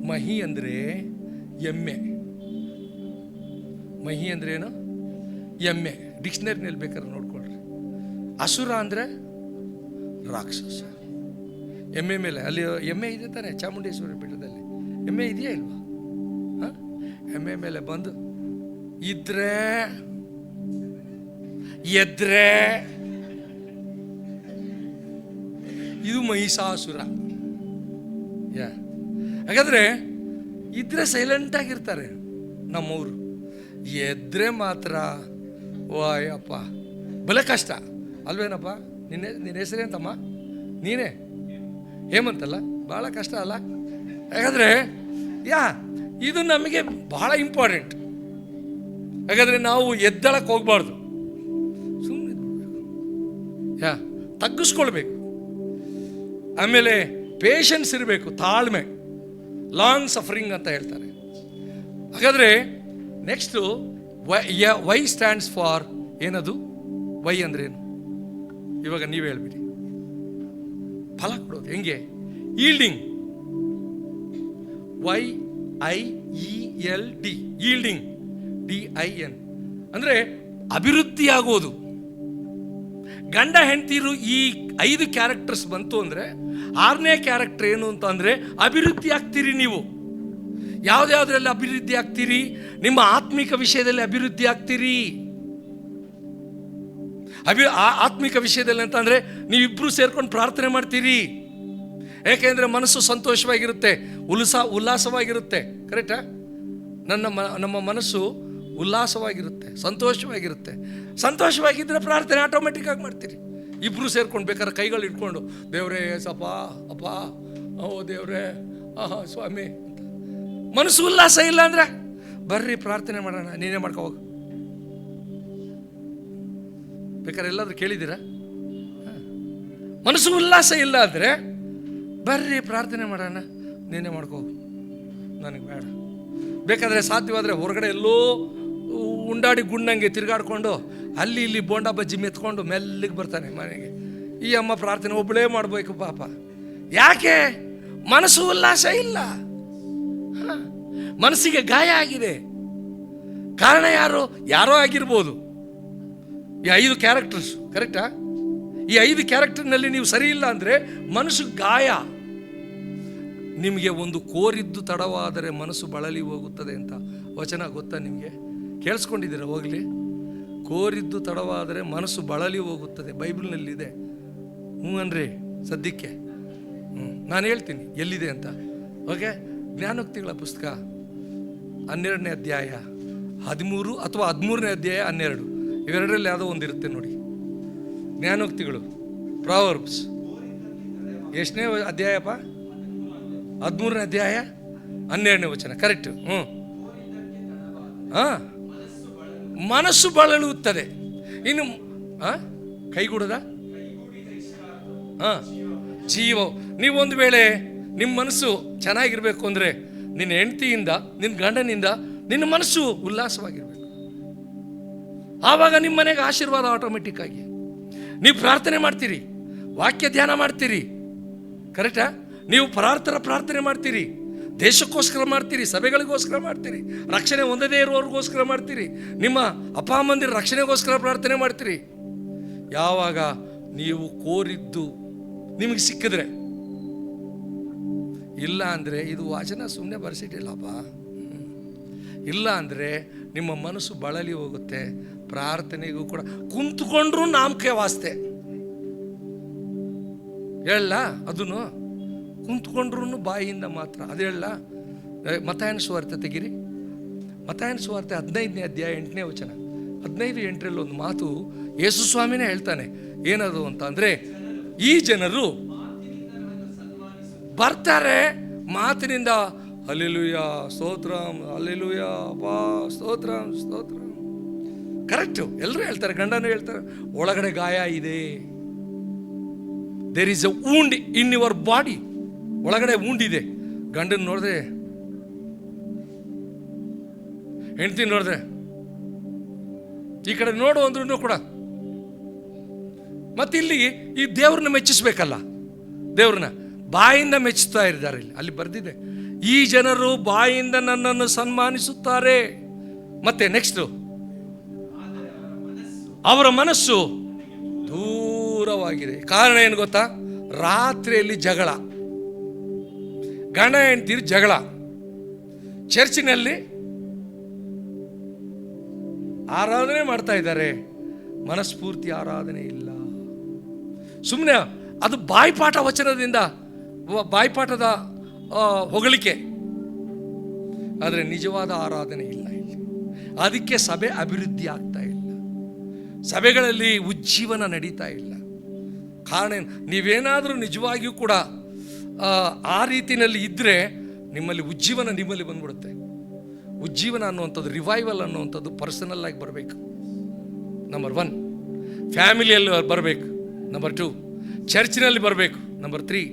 ಮಹಿ ಅಂದ್ರೆ ಎಮ್ಮೆ. ಮಹಿ ಅಂದ್ರೆ ಏನು? ಎಮ್ಮೆ. ಡಿಕ್ಷನರಿನಲ್ಲಿ ಬೇಕಾದ್ರೆ ನೋಡ್ಕೊಳ್ರಿ. ಅಸುರ ಅಂದ್ರೆ ರಾಕ್ಷಸ. ಎಮ್ಮೆ ಮೇಲೆ, ಅಲ್ಲಿ ಎಮ್ಮೆ ಇದೆ ತಾನೆ ಚಾಮುಂಡೇಶ್ವರಿ ಬೆಟ್ಟದಲ್ಲಿ, ಎಮ್ಮೆ ಇದೆಯಾ ಇಲ್ವಾ? ಎಮ್ಮೆ ಮೇಲೆ ಬಂದು ಇದ್ರೆ ಎದ್ರೆ, ಇದು ಮಹಿಷಾಸುರ. ಹಾಗಾದ್ರೆ ಇದ್ರೆ ಸೈಲೆಂಟ್ ಆಗಿರ್ತಾರೆ ನಮ್ಮವರು, ಎದ್ರೆ ಮಾತ್ರ ವಾಯಪ್ಪ ಬಲೆ ಕಷ್ಟ ಅಲ್ವೇನಪ್ಪ? ನಿನ್ನ ಹೆಸರೇಂತಮ್ಮ? ನೀನೇ ಹೇಮಂತಲ್ಲ? ಭಾಳ ಕಷ್ಟ ಅಲ್ಲ? ಹಾಗಾದ್ರೆ ಇದು ನಮಗೆ ಬಹಳ ಇಂಪಾರ್ಟೆಂಟ್. ಹಾಗಾದ್ರೆ ನಾವು ಎದ್ದಳಕ್ಕೆ ಹೋಗ್ಬಾರ್ದು, ಸುಮ್ಮನೆ ತಗ್ಗಿಸ್ಕೊಳ್ಬೇಕು. ಆಮೇಲೆ ಪೇಷನ್ಸ್ ಇರಬೇಕು, ತಾಳ್ಮೆ, ಲಾಂಗ್ ಸಫರಿಂಗ್ ಅಂತ ಹೇಳ್ತಾರೆ. ಹಾಗಾದ್ರೆ ನೆಕ್ಸ್ಟು ವೈ ಸ್ಟ್ಯಾಂಡ್ಸ್ ಫಾರ್ ಏನದು? ವೈ ಅಂದ್ರೆ ಏನು? ಇವಾಗ ನೀವು ಹೇಳ್ಬಿಡಿ. ಫಲ ಕೊಡೋದು ಹೆಂಗೆ? ಈಲ್ಡಿಂಗ್. YIELD, ಈಲ್ಡಿಂಗ್, DIN ಅಂದ್ರೆ ಅಭಿವೃದ್ಧಿಯಾಗೋದು. ಗಂಡ ಹೆಂಡತಿರು ಈ 5 ಕ್ಯಾರೆಕ್ಟರ್ಸ್ ಬಂತು ಅಂದ್ರೆ 6ನೇ ಕ್ಯಾರೆಕ್ಟರ್ ಏನು ಅಂತ ಅಂದ್ರೆ ಅಭಿವೃದ್ಧಿ ಆಗ್ತೀರಿ. ನೀವು ಯಾವ್ದ್ಯಾವ್ದ್ರಲ್ಲಿ ಅಭಿವೃದ್ಧಿ ಆಗ್ತೀರಿ? ನಿಮ್ಮ ಆತ್ಮಿಕ ವಿಷಯದಲ್ಲಿ ಅಭಿವೃದ್ಧಿ ಆಗ್ತೀರಿ. ಆತ್ಮಿಕ ವಿಷಯದಲ್ಲಿ ಅಂತಂದ್ರೆ ನೀವಿಬ್ರು ಸೇರ್ಕೊಂಡು ಪ್ರಾರ್ಥನೆ ಮಾಡ್ತೀರಿ. ಯಾಕೆಂದ್ರೆ ಮನಸ್ಸು ಸಂತೋಷವಾಗಿರುತ್ತೆ, ಉಲ್ಲಾಸವಾಗಿರುತ್ತೆ. ಕರೆಕ್ಟಾ? ನಮ್ಮ ಮನಸ್ಸು ಉಲ್ಲಾಸವಾಗಿರುತ್ತೆ, ಸಂತೋಷವಾಗಿರುತ್ತೆ. ಸಂತೋಷವಾಗಿದ್ದರೆ ಪ್ರಾರ್ಥನೆ ಆಟೋಮೆಟಿಕ್ ಆಗಿ ಮಾಡ್ತೀರಿ. ಇಬ್ರು ಸೇರ್ಕೊಂಡು ಬೇಕಾದ್ರೆ ಕೈಗಳು ಇಟ್ಕೊಂಡು, ದೇವ್ರೇ ಸಪ್ಪ ಅಪ್ಪ, ಓ ದೇವ್ರೇ, ಸ್ವಾಮಿ ಅಂತ. ಮನಸ್ಸು ಉಲ್ಲಾಸ ಇಲ್ಲ ಅಂದ್ರೆ ಬರ್ರಿ ಪ್ರಾರ್ಥನೆ ಮಾಡೋಣ, ನೀನೇ ಮಾಡ್ಕೊ ಹೋಗು. ಬೇಕಾದ್ರೆ ಎಲ್ಲಾದ್ರೂ ಕೇಳಿದ್ದೀರಾ? ಮನಸ್ಸು ಉಲ್ಲಾಸ ಇಲ್ಲ ಅಂದರೆ ಬರ್ರಿ ಪ್ರಾರ್ಥನೆ ಮಾಡೋಣ, ನೀನೇ ಮಾಡ್ಕೋ, ನನಗೆ ಬೇಡ. ಬೇಕಾದರೆ ಸಾಧ್ಯವಾದರೆ ಹೊರಗಡೆ ಎಲ್ಲೋ ಉಂಡಾಡಿ ಗುಂಡಂಗೆ ತಿರುಗಾಡ್ಕೊಂಡು ಅಲ್ಲಿ ಇಲ್ಲಿ ಬೋಂಡಾ ಬಜ್ಜಿ ಮೆತ್ಕೊಂಡು ಮೆಲ್ಲಿಗೆ ಬರ್ತಾನೆ ಮನೆಗೆ. ಈ ಅಮ್ಮ ಪ್ರಾರ್ಥನೆ ಒಬ್ಬಳೇ ಮಾಡಬೇಕು ಪಾಪ. ಯಾಕೆ? ಮನಸ್ಸು ಉಲ್ಲಾಸ ಇಲ್ಲ, ಮನಸ್ಸಿಗೆ ಗಾಯ ಆಗಿದೆ. ಕಾರಣ ಯಾರೋ ಆಗಿರ್ಬೋದು. ಈ 5 ಕ್ಯಾರೆಕ್ಟರ್ಸ್ ಕರೆಕ್ಟಾ? ಈ 5 ಕ್ಯಾರೆಕ್ಟರ್ನಲ್ಲಿ ನೀವು ಸರಿ ಇಲ್ಲ ಅಂದರೆ ಮನಸ್ಸು ಗಾಯ. ನಿಮಗೆ ಒಂದು ಕೋರಿದ್ದು ತಡವಾದರೆ ಮನಸ್ಸು ಬಳಲಿ ಹೋಗುತ್ತದೆ ಅಂತ ವಚನ ಗೊತ್ತಾ ನಿಮಗೆ? ಕೇಳಿಸ್ಕೊಂಡಿದ್ದೀರ? ಹೋಗಲಿ. ಕೋರಿದ್ದು ತಡವಾದರೆ ಮನಸ್ಸು ಬಳಲಿ ಹೋಗುತ್ತದೆ, ಬೈಬಲ್ನಲ್ಲಿದೆ. ಅನ್ರಿ ಸದ್ಯಕ್ಕೆ ನಾನು ಹೇಳ್ತೀನಿ ಎಲ್ಲಿದೆ ಅಂತ. ಓಕೆ, ಜ್ಞಾನೋಕ್ತಿಗಳ ಪುಸ್ತಕ 12ನೇ ಅಧ್ಯಾಯ 13 ಅಥವಾ 13ನೇ ಅಧ್ಯಾಯ 12, ಇವೆರಡರಲ್ಲಿ ಯಾವುದೋ ಒಂದಿರುತ್ತೆ ನೋಡಿ. ಜ್ಞಾನೋಕ್ತಿಗಳು, ಪ್ರಾವರ್ಬ್ಸ್ ಎಷ್ಟನೇ ಅಧ್ಯಾಯಪ್ಪ? 13ನೇ ಅಧ್ಯಾಯ 12ನೇ ವಚನ. ಕರೆಕ್ಟ್. ಮನಸ್ಸು ಬಳಲುತ್ತದೆ. ಇನ್ನು ಕೈಗೂಡದ ಜೀವ. ನೀವೊಂದು ವೇಳೆ ನಿಮ್ಮ ಮನಸ್ಸು ಚೆನ್ನಾಗಿರ್ಬೇಕು ಅಂದರೆ ನಿನ್ನ ಹೆಂಡತಿಯಿಂದ, ನಿನ್ನ ಗಂಡನಿಂದ ನಿನ್ನ ಮನಸ್ಸು ಉಲ್ಲಾಸವಾಗಿರ್ಬೇಕು. ಆವಾಗ ನಿಮ್ಮ ಮನೆಗೆ ಆಶೀರ್ವಾದ ಆಟೋಮೆಟಿಕ್ ಆಗಿ. ನೀವು ಪ್ರಾರ್ಥನೆ ಮಾಡ್ತೀರಿ, ವಾಕ್ಯ ಧ್ಯಾನ ಮಾಡ್ತೀರಿ, ಕರೆಕ್ಟಾ? ನೀವು ಪರಾರ್ಥರ ಪ್ರಾರ್ಥನೆ ಮಾಡ್ತೀರಿ, ದೇಶಕ್ಕೋಸ್ಕರ ಮಾಡ್ತೀರಿ, ಸಭೆಗಳಿಗೋಸ್ಕರ ಮಾಡ್ತೀರಿ, ರಕ್ಷಣೆ ಹೊಂದದೇ ಇರುವವ್ರಿಗೋಸ್ಕರ ಮಾಡ್ತೀರಿ, ನಿಮ್ಮ ಅಪ್ಪ ಅಮ್ಮಂದಿರ ರಕ್ಷಣೆಗೋಸ್ಕರ ಪ್ರಾರ್ಥನೆ ಮಾಡ್ತೀರಿ. ಯಾವಾಗ ನೀವು ಕೋರಿದ್ದು ನಿಮಗೆ ಸಿಕ್ಕಿದ್ರೆ. ಇಲ್ಲ ಅಂದರೆ ಇದು ವಾಚನ ಸುಮ್ಮನೆ ಬರೆಸಿಟ್ಟಿಲ್ಲಪ್ಪ. ಇಲ್ಲ ಅಂದರೆ ನಿಮ್ಮ ಮನಸ್ಸು ಬಳಲಿ ಹೋಗುತ್ತೆ. ಪ್ರಾರ್ಥನೆಗೂ ಕೂಡ ಕುಂತ್ಕೊಂಡ್ರೂ ನಾಮಕೆ ವಾಸ್ತೆ ಹೇಳ, ಅದನ್ನು ಕುಂತ್ಕೊಂಡ್ರೂ ಬಾಯಿಯಿಂದ ಮಾತ್ರ. ಅದು ಹೇಳ. ಮತ್ತಾಯನ ಸುವಾರ್ತೆ ತೆಗಿರಿ. ಮತ್ತಾಯನ ಸುವಾರ್ತೆ 15ನೇ ಅಧ್ಯಾಯ 8ನೇ ವಚನ. 15:8 ಒಂದು ಮಾತು ಯೇಸು ಸ್ವಾಮಿನೇ ಹೇಳ್ತಾನೆ. ಏನದು ಅಂತ ಅಂದರೆ, ಈ ಜನರು ಬರ್ತಾರೆ ಮಾತಿನಿಂದ, ಹಲ್ಲೆಲೂಯಾ ಸ್ತೋತ್ರಂ, ಹಲ್ಲೆಲೂಯಾ ಅಪ್ಪಾ ಸ್ತೋತ್ರಂ ಸ್ತೋತ್ರಂ. ಕರೆಕ್ಟು, ಎಲ್ಲರೂ ಹೇಳ್ತಾರೆ, ಗಂಡನೂ ಹೇಳ್ತಾರೆ, ಒಳಗಡೆ ಗಾಯ ಇದೆ. There is a wound in your body. ಒಳಗಡೆ ವೂಂಡಿದೆ. ಗಂಡನ ನೋಡಿದ್ರೆ, ಹೆಂಡತಿ ನೋಡಿದ್ರೆ, ಈ ಕಡೆ ನೋಡು ಅಂದ್ರೂ ಕೂಡ. ಮತ್ತಿಲ್ಲಿ ಈ ದೇವ್ರನ್ನ ಮೆಚ್ಚಿಸ್ಬೇಕಲ್ಲ, ದೇವ್ರನ್ನ ಬಾಯಿಂದ ಮೆಚ್ಚುತ್ತಾ ಇದ್ದಾರೆ. ಅಲ್ಲಿ ಬರ್ದಿದೆ, ಈ ಜನರು ಬಾಯಿಂದ ನನ್ನನ್ನು ಸನ್ಮಾನಿಸುತ್ತಾರೆ. ಮತ್ತೆ ನೆಕ್ಸ್ಟ್, ಅವರ ಮನಸ್ಸು ದೂರವಾಗಿದೆ. ಕಾರಣ ಏನು ಗೊತ್ತಾ? ರಾತ್ರಿಯಲ್ಲಿ ಜಗಳ, ಗಂಡ ಹೆಂಡ್ತೀರಿ ಜಗಳ. ಚರ್ಚಿನಲ್ಲಿ ಆರಾಧನೆ ಮಾಡ್ತಾ ಇದ್ದಾರೆ, ಮನಸ್ಫೂರ್ತಿ ಆರಾಧನೆ ಇಲ್ಲ. ಸುಮ್ಮನೆ ಅದು ಬಾಯ್ಪಾಠ ವಚನದಿಂದ, ಬಾಯ್ಪಾಠದ ಹೊಗಳಿಕೆ, ಆದರೆ ನಿಜವಾದ ಆರಾಧನೆ ಇಲ್ಲ ಇಲ್ಲಿ. ಅದಕ್ಕೆ ಸಭೆ ಅಭಿವೃದ್ಧಿ ಆಗ್ತಾ ಇಲ್ಲ, ಸಭೆಗಳಲ್ಲಿ ಉಜ್ಜೀವನ ನಡೀತಾ ಇಲ್ಲ. ಕಾರಣ ನೀವೇನಾದರೂ ನಿಜವಾಗಿಯೂ ಕೂಡ ಆ ರೀತಿಯಲ್ಲಿ ಇದ್ದರೆ ನಿಮ್ಮಲ್ಲಿ ಉಜ್ಜೀವನ ನಿಮ್ಮಲ್ಲಿ ಬಂದ್ಬಿಡುತ್ತೆ. ಉಜ್ಜೀವನ ಅನ್ನುವಂಥದ್ದು, ರಿವೈವಲ್ ಅನ್ನುವಂಥದ್ದು ಪರ್ಸನಲ್ ಆಗಿ ಬರಬೇಕು. ನಂಬರ್ 1 ಫ್ಯಾಮಿಲಿಯಲ್ಲಿ ಬರಬೇಕು. ನಂಬರ್ 2 ಚರ್ಚಿನಲ್ಲಿ ಬರಬೇಕು. ನಂಬರ್ 3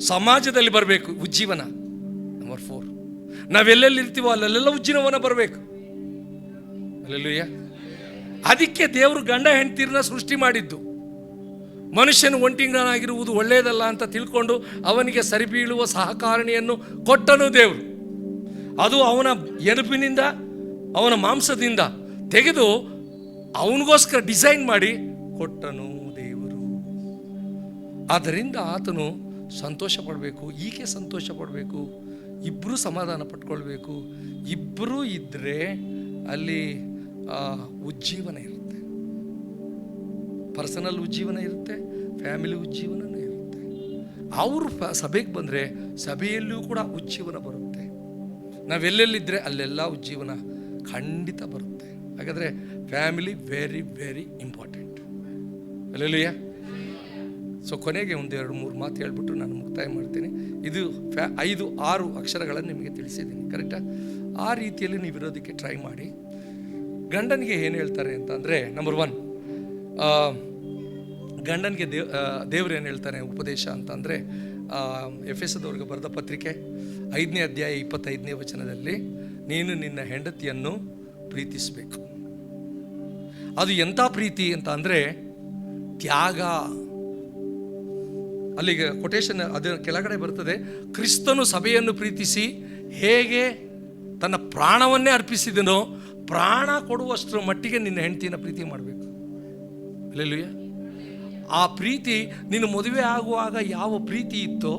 ಸಮಾಜದಲ್ಲಿ ಬರಬೇಕು ಉಜ್ಜೀವನ. ನಂಬರ್ 4 ನಾವೆಲ್ಲೆಲ್ಲಿ ಇರ್ತೀವೋ ಅಲ್ಲೆಲ್ಲ ಉಜ್ಜೀವನ ಬರಬೇಕು. ಅಲ್ಲೆಲ್ಲೂಯ್ಯ. ಅದಕ್ಕೆ ದೇವರು ಗಂಡ ಹೆಂಡತಿರನ್ನ ಸೃಷ್ಟಿ ಮಾಡಿದ್ದು. ಮನುಷ್ಯನು ಒಂಟಿಗನಾಗಿರುವುದು ಒಳ್ಳೆಯದಲ್ಲ ಅಂತ ತಿಳ್ಕೊಂಡು ಅವನಿಗೆ ಸರಿಬೀಳುವ ಸಹಕಾರಣಿಯನ್ನು ಕೊಟ್ಟನು ದೇವರು. ಅದು ಅವನ ಎಲುಬಿನಿಂದ, ಅವನ ಮಾಂಸದಿಂದ ತೆಗೆದು ಅವನಿಗೋಸ್ಕರ ಡಿಸೈನ್ ಮಾಡಿ ಕೊಟ್ಟನು ದೇವರು. ಆದ್ದರಿಂದ ಆತನು ಸಂತೋಷ ಪಡಬೇಕು, ಈಕೆ ಸಂತೋಷ ಪಡಬೇಕು, ಇಬ್ಬರೂ ಸಮಾಧಾನ ಪಟ್ಕೊಳ್ಬೇಕು. ಇಬ್ಬರೂ ಇದ್ದರೆ ಅಲ್ಲಿ ಉಜ್ಜೀವನ ಇರುತ್ತೆ. ಪರ್ಸನಲ್ ಉಜ್ಜೀವನ ಇರುತ್ತೆ, ಫ್ಯಾಮಿಲಿ ಉಜ್ಜೀವನವೂ ಇರುತ್ತೆ. ಅವರು ಸಭೆಗೆ ಬಂದರೆ ಸಭೆಯಲ್ಲೂ ಕೂಡ ಉಜ್ಜೀವನ ಬರುತ್ತೆ. ನಾವೆಲ್ಲೆಲ್ಲಿದ್ದರೆ ಅಲ್ಲೆಲ್ಲ ಉಜ್ಜೀವನ ಖಂಡಿತ ಬರುತ್ತೆ. ಹಾಗಾದರೆ family very very important. Alleluia. So ಕೊನೆಗೆ 1-2-3 ಮಾತು ಹೇಳ್ಬಿಟ್ಟು ನಾನು ಮುಕ್ತಾಯ ಮಾಡ್ತೀನಿ. ಇದು 5-6 ಅಕ್ಷರಗಳನ್ನು ನಿಮಗೆ ತಿಳಿಸಿದ್ದೀನಿ, ಕರೆಕ್ಟಾ? ಆ ರೀತಿಯಲ್ಲಿ ನೀವು ಇರೋದಕ್ಕೆ ಟ್ರೈ ಮಾಡಿ. ಗಂಡನಿಗೆ ಏನು ಹೇಳ್ತಾರೆ ಅಂತಂದರೆ, ನಂಬರ್ 1 ಗಂಡನಿಗೆ ದೇವರು ಏನು ಹೇಳ್ತಾನೆ ಉಪದೇಶ ಅಂತಂದರೆ, ಎಫೆಸದವರಿಗೆ ಬರೆದ ಪತ್ರಿಕೆ 5ನೇ ಅಧ್ಯಾಯ 25ನೇ ವಚನದಲ್ಲಿ, ನೀನು ನಿನ್ನ ಹೆಂಡತಿಯನ್ನು ಪ್ರೀತಿಸಬೇಕು. ಅದು ಎಂಥ ಪ್ರೀತಿ ಅಂತ ಅಂದರೆ ತ್ಯಾಗ. ಅಲ್ಲಿಗೆ ಕೊಟೇಶನ್ ಅದು ಕೆಳಗಡೆ ಬರ್ತದೆ, ಕ್ರಿಸ್ತನು ಸಭೆಯನ್ನು ಪ್ರೀತಿಸಿ ಹೇಗೆ ತನ್ನ ಪ್ರಾಣವನ್ನೇ ಅರ್ಪಿಸಿದನೋ ಪ್ರಾಣ ಕೊಡುವಷ್ಟರ ಮಟ್ಟಿಗೆ ನಿನ್ನ ಹೆಂಡತಿನ ಪ್ರೀತಿ ಮಾಡಬೇಕು. ಅಲ್ಲೆಲ್ಲೂಯ್ಯ. ಆ ಪ್ರೀತಿ ನಿನ್ನ ಮದುವೆ ಆಗುವಾಗ ಯಾವ ಪ್ರೀತಿ ಇತ್ತೋ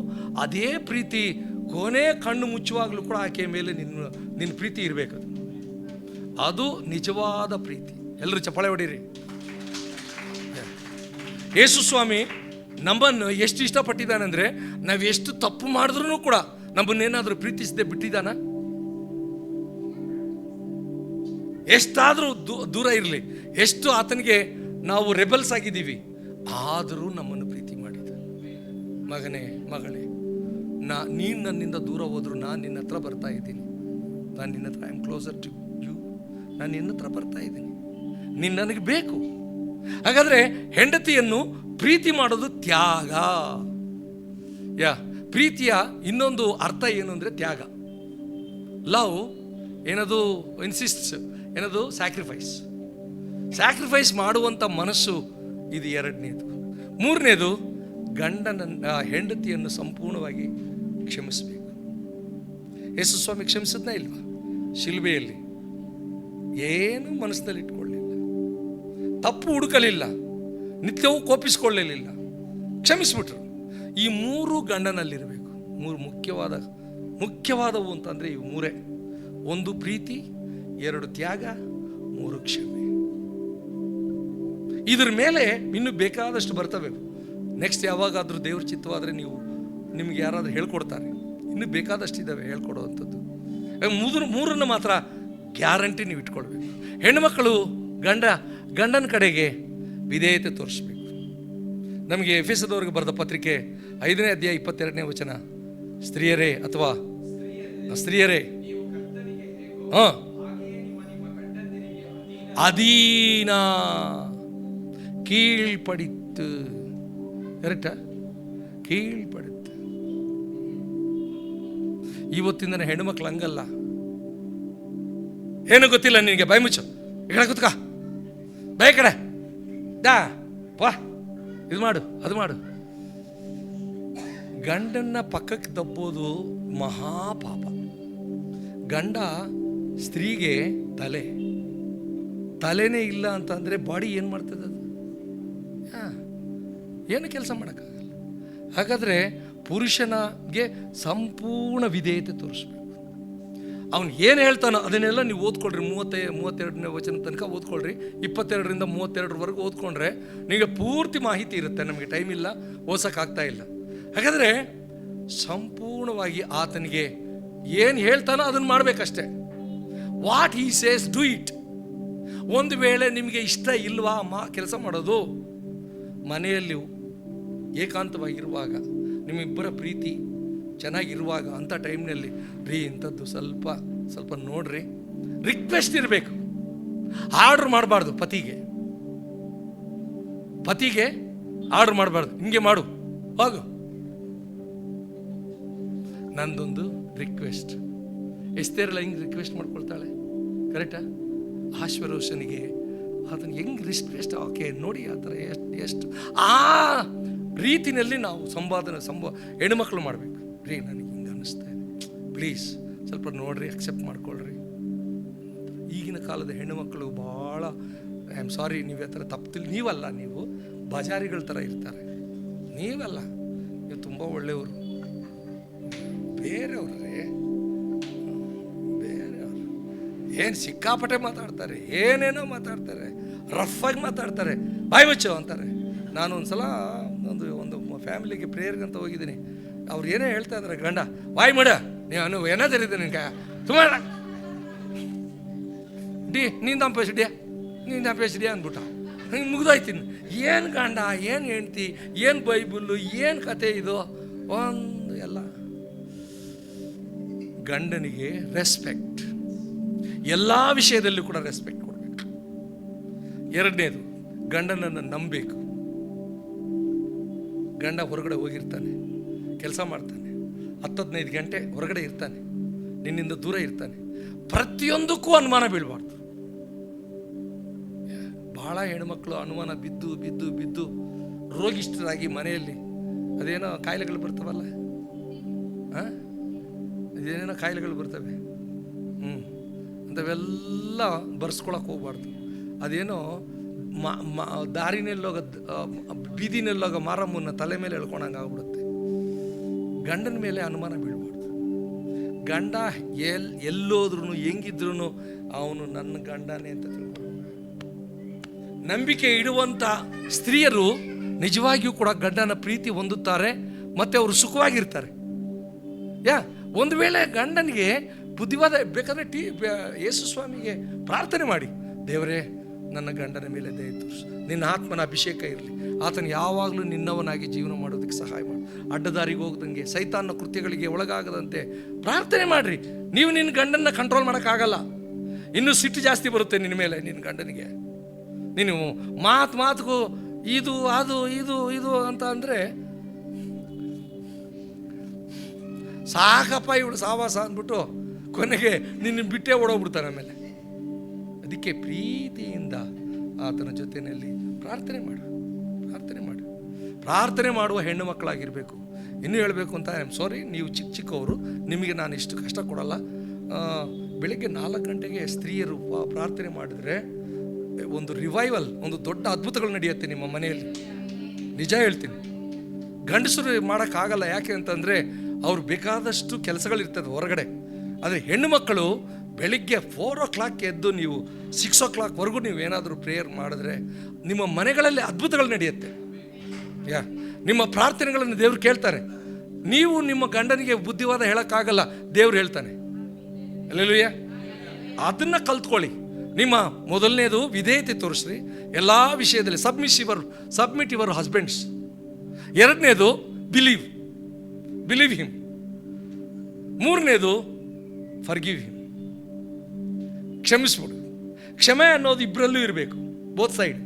ಅದೇ ಪ್ರೀತಿ ಕೊನೆ ಕಣ್ಣು ಮುಚ್ಚುವಾಗಲೂ ಕೂಡ ಆಕೆಯ ಮೇಲೆ ನಿನ್ನ ಪ್ರೀತಿ ಇರಬೇಕು. ಅದು ನಿಜವಾದ ಪ್ರೀತಿ. ಎಲ್ಲರೂ ಚಪ್ಪಾಳೆ ಹೊಡೀರಿ. ಯೇಸು ಸ್ವಾಮಿ ನಮ್ಮನ್ನು ಎಷ್ಟು ಇಷ್ಟಪಟ್ಟಿದ್ದಾನೆಂದರೆ, ನಾವು ಎಷ್ಟು ತಪ್ಪು ಮಾಡಿದ್ರೂ ಕೂಡ ನಮ್ಮನ್ನೇನಾದರೂ ಪ್ರೀತಿಸದೆ ಬಿಟ್ಟಿದ್ದಾನ? ಎಷ್ಟಾದರೂ ದೂರ ಇರಲಿ, ಎಷ್ಟು ಆತನಿಗೆ ನಾವು ರೆಬಲ್ಸ್ ಆಗಿದ್ದೀವಿ, ಆದರೂ ನಮ್ಮನ್ನು ಪ್ರೀತಿ ಮಾಡಿದ. ಮಗನೇ, ಮಗಳೇ, ನೀನು ನನ್ನಿಂದ ದೂರ ಹೋದ್ರು ನಾನು ನಿನ್ನ ಹತ್ರ ಬರ್ತಾ ಇದ್ದೀನಿ. ನಾನು ನಿನ್ನ ಹತ್ರ, I am closer to you. ನಾನು ನಿನ್ನ ಹತ್ರ ಬರ್ತಾ ಇದ್ದೀನಿ, ನೀನು ನನಗೆ ಬೇಕು. ಹಾಗಾದರೆ ಹೆಂಡತಿಯನ್ನು ಪ್ರೀತಿ ಮಾಡೋದು ತ್ಯಾಗ. ಪ್ರೀತಿಯ ಇನ್ನೊಂದು ಅರ್ಥ ಏನು ಅಂದರೆ ತ್ಯಾಗ. ಲವ್ ಏನದು ಇನ್ಸಿಸ್ಟ್ಸ್, ಏನದು ಸ್ಯಾಕ್ರಿಫೈಸ್ ಮಾಡುವಂಥ ಮನಸ್ಸು, ಇದು ಎರಡನೇದು. ಮೂರನೇದು, ಹೆಂಡತಿಯನ್ನು ಸಂಪೂರ್ಣವಾಗಿ ಕ್ಷಮಿಸಬೇಕು. ಯೇಸು ಸ್ವಾಮಿ ಕ್ಷಮಿಸಿದ್ನ ಇಲ್ವಾ? ಶಿಲುಬೆಯಲ್ಲಿ ಏನು ಮನಸ್ಸಿನಲ್ಲಿ ಇಟ್ಕೊಳ್ಳಲಿಲ್ಲ, ತಪ್ಪು ಹುಡುಕಲಿಲ್ಲ, ನಿತ್ಯವೂ ಕೋಪಿಸ್ಕೊಳ್ಳಲಿಲ್ಲ, ಕ್ಷಮಿಸ್ಬಿಟ್ರು. ಈ ಮೂರು ಗಂಡನಲ್ಲಿರಬೇಕು. ಮೂರು ಮುಖ್ಯವಾದವು ಅಂತಂದರೆ ಇವು ಮೂರೇ. ಒಂದು ಪ್ರೀತಿ, ಎರಡು ತ್ಯಾಗ, ಮೂರು ಕ್ಷಮೆ. ಇದ್ರ ಮೇಲೆ ಇನ್ನೂ ಬೇಕಾದಷ್ಟು ಬರ್ತವೆ. ನೆಕ್ಸ್ಟ್ ಯಾವಾಗಾದರೂ ದೇವ್ರ ಚಿತ್ತವಾದರೆ ನಿಮ್ಗೆ ಯಾರಾದರೂ ಹೇಳ್ಕೊಡ್ತಾರೆ. ಇನ್ನೂ ಬೇಕಾದಷ್ಟು ಇದ್ದಾವೆ ಹೇಳ್ಕೊಡುವಂಥದ್ದು. ಮೂರನ್ನು ಮಾತ್ರ ಗ್ಯಾರಂಟಿ ನೀವು ಇಟ್ಕೊಳ್ಬೇಕು. ಹೆಣ್ಣುಮಕ್ಕಳು ಗಂಡನ ಕಡೆಗೆ ವಿಧೇಯತೆ ತೋರಿಸ್ಬೇಕು. ನಮಗೆ ಎಫೆಸದವರಿಗೆ ಬರೆದ ಪತ್ರಿಕೆ 5ನೇ ಅಧ್ಯಾಯ 22ನೇ ವಚನ, ಸ್ತ್ರೀಯರೇ ಅಧೀನ, ಕೀழ்ಪಡಿತ್ತು. ಕರೆಕ್ಟಾ? ಕೀழ்ಪಡಿತ್ತು. ಇವತ್ತಿನ ಹೆಣ್ಣುಮಕ್ಳು ಹಂಗಲ್ಲ. ಏನು ಗೊತ್ತಿಲ್ಲ ನಿನಗೆ, ಬಾಯಿ ಮುಚ್ಚು, ಈ ಕಡೆ ಕೂತ್ಕ, ಬಾಯಿ ಕಡೆ ವಾ, ಇದು ಮಾಡು, ಅದು ಮಾಡು. ಗಂಡನ್ನ ಪಕ್ಕಕ್ಕೆ ದಬ್ಬೋದು ಮಹಾಪಾಪ. ಗಂಡ ಸ್ತ್ರೀಗೆ ತಲೆನೇ ಇಲ್ಲ ಅಂತಂದರೆ ಬಾಡಿ ಏನು ಮಾಡ್ತದೆ? ಅದು ಏನು ಕೆಲಸ ಮಾಡೋಕ್ಕಾಗಲ್ಲ. ಹಾಗಾದರೆ ಪುರುಷನಿಗೆ ಸಂಪೂರ್ಣ ವಿಧೇಯತೆ ತೋರಿಸ್ಬೇಕು. ಅವನು ಏನು ಹೇಳ್ತಾನೋ ಅದನ್ನೆಲ್ಲ ನೀವು ಓದ್ಕೊಳ್ರಿ. 32ನೇ ವಚನ ತನಕ ಓದ್ಕೊಳ್ರಿ. 22ರಿಂದ 32ವರೆಗೂ ಓದ್ಕೊಂಡ್ರೆ ನಿಮಗೆ ಪೂರ್ತಿ ಮಾಹಿತಿ ಇರುತ್ತೆ. ನಮಗೆ ಟೈಮ್ ಇಲ್ಲ, ಓದೋಕ್ಕಾಗ್ತಾ ಇಲ್ಲ. ಹಾಗಾದರೆ ಸಂಪೂರ್ಣವಾಗಿ ಆತನಿಗೆ ಏನು ಹೇಳ್ತಾನೋ ಅದನ್ನು ಮಾಡಬೇಕಷ್ಟೆ. What he says do it. ಒಂದು ವೇಳೆ ನಿಮಗೆ ಇಷ್ಟ ಇಲ್ವಾ ಕೆಲಸ ಮಾಡೋದು, ಮನೆಯಲ್ಲಿ ಏಕಾಂತವಾಗಿರುವಾಗ, ನಿಮ್ಮಿಬ್ಬರ ಪ್ರೀತಿ ಚೆನ್ನಾಗಿರುವಾಗ, ಅಂಥ ಟೈಮ್ನಲ್ಲಿ ಇಂಥದ್ದು ಸ್ವಲ್ಪ ನೋಡ್ರಿ, ರಿಕ್ವೆಸ್ಟ್ ಇರಬೇಕು. ಆರ್ಡ್ರ್ ಮಾಡಬಾರ್ದು. ಪತಿಗೆ ಆರ್ಡ್ರ್ ಮಾಡಬಾರ್ದು, ಹಿಂಗೆ ಮಾಡು, ಹೋಗು. ನಂದೊಂದು ರಿಕ್ವೆಸ್ಟ್. ಎಸ್ತೇರಲ್ಲ ಹಿಂಗೆ ರಿಕ್ವೆಸ್ಟ್ ಮಾಡ್ಕೊಳ್ತಾಳೆ, ಕರೆಕ್ಟಾ? ಆಶ್ವರೋಷನಿಗೆ ಅದನ್ನು ಹೆಂಗೆ ರಿಕ್ವೆಸ್ಟ್, ಓಕೆ ನೋಡಿ ಆ ಥರ ಎಷ್ಟು ಆ ರೀತಿಯಲ್ಲಿ ನಾವು ಹೆಣ್ಣುಮಕ್ಕಳು ಮಾಡಬೇಕು. ನನಗೆ ಹಿಂಗೆ ಅನ್ನಿಸ್ತಾ ಇದೆ, ಪ್ಲೀಸ್ ಸ್ವಲ್ಪ ನೋಡ್ರಿ, ಅಕ್ಸೆಪ್ಟ್ ಮಾಡ್ಕೊಳ್ರಿ. ಈಗಿನ ಕಾಲದ ಹೆಣ್ಣುಮಕ್ಕಳು ಭಾಳ, ಐ ಆಮ್ ಸಾರಿ, ನೀವು ಆ ಥರ ತಪ್ಪು ನೀವಲ್ಲ, ನೀವು ಬಜಾರಿಗಳ ಥರ ಇರ್ತಾರೆ. ನೀವು ತುಂಬ ಒಳ್ಳೆಯವರು. ಬೇರೆಯವ್ರೇ, ಏನು ಸಿಕ್ಕಾಪಟ್ಟೆ ಮಾತಾಡ್ತಾರೆ, ಏನೇನೋ ಮಾತಾಡ್ತಾರೆ, ರಫಾಗಿ ಮಾತಾಡ್ತಾರೆ, ಬಾಯಿ ಮುಚ್ಚು ಅಂತಾರೆ. ನಾನು ಒಂದ್ಸಲ ಒಂದು ಫ್ಯಾಮಿಲಿಗೆ ಪ್ರೇಯರ್ಗಂತ ಹೋಗಿದ್ದೀನಿ. ಅವ್ರು ಏನೇ ಹೇಳ್ತಾ ಇದ್ದಾರೆ, ಗಂಡ ಬಾಯಿ ಮಾಡ, ನೀವು ಏನೋ ತೆರೀತೀನಿ ನಿನ್ಗೆ, ಸುಮಾರು ನೀನು ದಂಪೇಸಿಡಿಯಾ ಅಂದ್ಬಿಟ್ಟ. ಹಿಂಗೆ ಮುಗ್ದಾಯ್ತೀನಿ. ಏನು ಗಂಡ, ಏನು ಹೆಂಡ್ತಿ, ಏನು ಬೈಬಲ್ಲು, ಏನು ಕತೆ ಇದು, ಒಂದು ಎಲ್ಲ. ಗಂಡನಿಗೆ ರೆಸ್ಪೆಕ್ಟ್, ಎಲ್ಲ ವಿಷಯದಲ್ಲೂ ಕೂಡ ರೆಸ್ಪೆಕ್ಟ್ ಕೊಡಬೇಕು. ಎರಡನೇದು, ಗಂಡನನ್ನು ನಂಬಬೇಕು. ಗಂಡ ಹೊರಗಡೆ ಹೋಗಿರ್ತಾನೆ, ಕೆಲಸ ಮಾಡ್ತಾನೆ, 10-15 ಗಂಟೆ ಹೊರಗಡೆ ಇರ್ತಾನೆ, ನಿನ್ನಿಂದ ದೂರ ಇರ್ತಾನೆ. ಪ್ರತಿಯೊಂದಕ್ಕೂ ಅನುಮಾನ ಬೀಳಬಾರ್ದು. ಭಾಳ ಹೆಣ್ಮಕ್ಳು ಅನುಮಾನ ಬಿದ್ದು ರೋಗಿಷ್ಠರಾಗಿ ಮನೆಯಲ್ಲಿ ಅದೇನೋ ಕಾಯಿಲೆಗಳು ಬರ್ತಾವಲ್ಲ, ಅದೇನೇನೋ ಕಾಯಿಲೆಗಳು ಬರ್ತವೆ, ಅಂಥವೆಲ್ಲ ಬರ್ಸ್ಕೊಳಕ್ಕೆ ಹೋಗ್ಬಾರ್ದು. ಅದೇನೋ ದಾರಿನಲ್ಲೋಗ ಬೀದಿನಲ್ಲೋಗ ಮಾರಮ್ಮನ ತಲೆ ಮೇಲೆ ಎಳ್ಕೊಂಡಂಗೆ ಆಗ್ಬಿಡುತ್ತೆ. ಗಂಡನ ಮೇಲೆ ಅನುಮಾನ ಬೀಳಬಾರ್ದು. ಗಂಡ ಎಲ್ಲೋದ್ರೂ ಹೆಂಗಿದ್ರು ಅವನು ನನ್ನ ಗಂಡನೇ ಅಂತ ತಿಳ್ಕೊಂಡು ನಂಬಿಕೆ ಇಡುವಂಥ ಸ್ತ್ರೀಯರು ನಿಜವಾಗಿಯೂ ಕೂಡ ಗಂಡನ ಪ್ರೀತಿ ಹೊಂದುತ್ತಾರೆ ಮತ್ತು ಅವರು ಸುಖವಾಗಿರ್ತಾರೆ. ಒಂದು ವೇಳೆ ಗಂಡನಿಗೆ ಬುದ್ಧಿವಾದ ಬೇಕಾದರೆ ಯೇಸು ಸ್ವಾಮಿಗೆ ಪ್ರಾರ್ಥನೆ ಮಾಡಿ, ದೇವರೇ ನನ್ನ ಗಂಡನ ಮೇಲೆ ದಯೆ ತೋರಿಸು, ನಿನ್ನ ಆತ್ಮನ ಅಭಿಷೇಕ ಇರಲಿ, ಆತನು ಯಾವಾಗಲೂ ನಿನ್ನವನಾಗಿ ಜೀವನ ಮಾಡೋದಕ್ಕೆ ಸಹಾಯ ಮಾಡು, ಅಡ್ಡದಾರಿಗೆ ಹೋಗದಂಗೆ, ಸೈತಾನ್ನ ಕೃತ್ಯಗಳಿಗೆ ಒಳಗಾಗದಂತೆ ಪ್ರಾರ್ಥನೆ ಮಾಡಿರಿ. ನೀವು ನಿನ್ನ ಗಂಡನ್ನ ಕಂಟ್ರೋಲ್ ಮಾಡೋಕ್ಕಾಗಲ್ಲ. ಇನ್ನೂ ಸಿಟ್ಟು ಜಾಸ್ತಿ ಬರುತ್ತೆ ನಿನ್ನ ಮೇಲೆ. ನಿನ್ನ ಗಂಡನಿಗೆ ನೀನು ಮಾತಿಗೂ ಇದು ಅದು ಇದು ಇದು ಅಂತ ಅಂದರೆ ಸಾಕಪ್ಪ ಇವಳು ಸಾವಾಸ ಅಂದ್ಬಿಟ್ಟು ಕೊನೆಗೆ ನಿನ್ನ ಬಿಟ್ಟೇ ಓಡೋಗ್ಬಿಡ್ತಾನೆ ಆಮೇಲೆ. ಅದಕ್ಕೆ ಪ್ರೀತಿಯಿಂದ ಆತನ ಜೊತೆಯಲ್ಲಿ ಪ್ರಾರ್ಥನೆ ಮಾಡು, ಪ್ರಾರ್ಥನೆ ಮಾಡುವ ಹೆಣ್ಣು ಮಕ್ಕಳಾಗಿರಬೇಕು. ಇನ್ನೂ ಹೇಳಬೇಕು ಅಂತ ಐ ಆಮ್ ಸಾರಿ, ನೀವು ಚಿಕ್ಕವರು, ನಿಮಗೆ ನಾನು ಇಷ್ಟು ಕಷ್ಟ ಕೊಡಲ್ಲ. ಬೆಳಗ್ಗೆ 4 ಗಂಟೆಗೆ ಸ್ತ್ರೀಯರು ಪ್ರಾರ್ಥನೆ ಮಾಡಿದ್ರೆ ಒಂದು ರಿವೈವಲ್, ಒಂದು ದೊಡ್ಡ ಅದ್ಭುತಗಳು ನಡೆಯುತ್ತೆ ನಿಮ್ಮ ಮನೆಯಲ್ಲಿ. ನಿಜ ಹೇಳ್ತೀನಿ, ಗಂಡಸರು ಮಾಡೋಕ್ಕಾಗಲ್ಲ. ಯಾಕೆ ಅಂತಂದರೆ ಅವ್ರು ಬೇಕಾದಷ್ಟು ಕೆಲಸಗಳಿರ್ತದೆ ಹೊರಗಡೆ. ಆದರೆ ಹೆಣ್ಣು ಮಕ್ಕಳು ಬೆಳಿಗ್ಗೆ 4 o'clock ಎದ್ದು ನೀವು 6 o'clockವರೆಗೂ ನೀವು ಏನಾದರೂ ಪ್ರೇಯರ್ ಮಾಡಿದ್ರೆ ನಿಮ್ಮ ಮನೆಗಳಲ್ಲಿ ಅದ್ಭುತಗಳು ನಡೆಯುತ್ತೆ. ನಿಮ್ಮ ಪ್ರಾರ್ಥನೆಗಳನ್ನು ದೇವ್ರು ಕೇಳ್ತಾರೆ. ನೀವು ನಿಮ್ಮ ಗಂಡನಿಗೆ ಬುದ್ಧಿವಾದ ಹೇಳೋಕ್ಕಾಗಲ್ಲ, ದೇವ್ರು ಹೇಳ್ತಾನೆ. ಅಲ್ಲೆಲೂಯಾ. ಅದನ್ನು ಕಲ್ತ್ಕೊಳ್ಳಿ. ನಿಮ್ಮ ಮೊದಲನೇದು ವಿಧೇಯತೆ ತೋರಿಸ್ರಿ ಎಲ್ಲ ವಿಷಯದಲ್ಲಿ. Submit your husbands. ಎರಡನೇದು ಬಿಲೀವ್ ಹಿಮ್. ಮೂರನೇದು ಫರ್ಗಿವ್ ಹಿಮ್. ಕ್ಷಮಿಸ್ಬಿಡು. ಕ್ಷಮೆ ಅನ್ನೋದು ಇಬ್ಬರಲ್ಲೂ ಇರಬೇಕು, ಬೋತ್ ಸೈಡ್.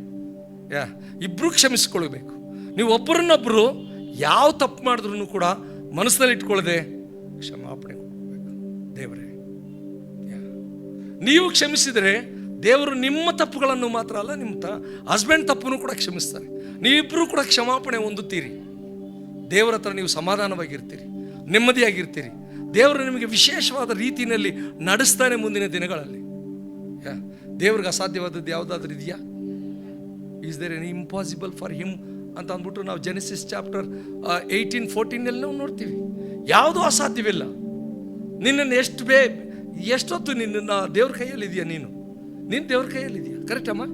ಇಬ್ಬರು ಕ್ಷಮಿಸ್ಕೊಳ್ಬೇಕು. ನೀವು ಒಬ್ಬರನ್ನೊಬ್ಬರು ಯಾವ ತಪ್ಪು ಮಾಡಿದ್ರೂ ಕೂಡ ಮನಸ್ಸಿನಲ್ಲಿ ಇಟ್ಕೊಳ್ಳದೆ ಕ್ಷಮಾಪಣೆ ಕೊಡಬೇಕು. ದೇವರೇ, ನೀವು ಕ್ಷಮಿಸಿದರೆ ದೇವರು ನಿಮ್ಮ ತಪ್ಪುಗಳನ್ನು ಮಾತ್ರ ಅಲ್ಲ, ನಿಮ್ಮ ಹಸ್ಬೆಂಡ್ ತಪ್ಪನ್ನು ಕೂಡ ಕ್ಷಮಿಸ್ತಾರೆ. ನೀವಿಬ್ಬರೂ ಕೂಡ ಕ್ಷಮಾಪಣೆ ಹೊಂದುತ್ತೀರಿ. ದೇವರ ಹತ್ರ ನೀವು ಸಮಾಧಾನವಾಗಿರ್ತೀರಿ, ನೆಮ್ಮದಿಯಾಗಿರ್ತೀರಿ. ದೇವರು ನಿಮಗೆ ವಿಶೇಷವಾದ ರೀತಿಯಲ್ಲಿ ನಡೆಸ್ತಾನೆ ಮುಂದಿನ ದಿನಗಳಲ್ಲಿ. ದೇವ್ರಿಗೆ ಅಸಾಧ್ಯವಾದದ್ದು ಯಾವುದಾದ್ರೂ ಇದೆಯಾ? Is there any impossible for him ಅಂತ ಅಂದ್ಬಿಟ್ಟು ನಾವು ಜೆನೆಸಿಸ್ ಚಾಪ್ಟರ್ 18-14 ನಾವು ನೋಡ್ತೀವಿ. ಯಾವುದೂ ಅಸಾಧ್ಯವಿಲ್ಲ. ನಿನ್ನನ್ನು ಎಷ್ಟೊತ್ತು ನಿನ್ನ ದೇವ್ರ ಕೈಯಲ್ಲಿದೆಯಾ? ನೀನು ದೇವ್ರ ಕೈಯಲ್ಲಿದೆಯಾ? ಕರೆಕ್ಟ್ ಅಮ್ಮ,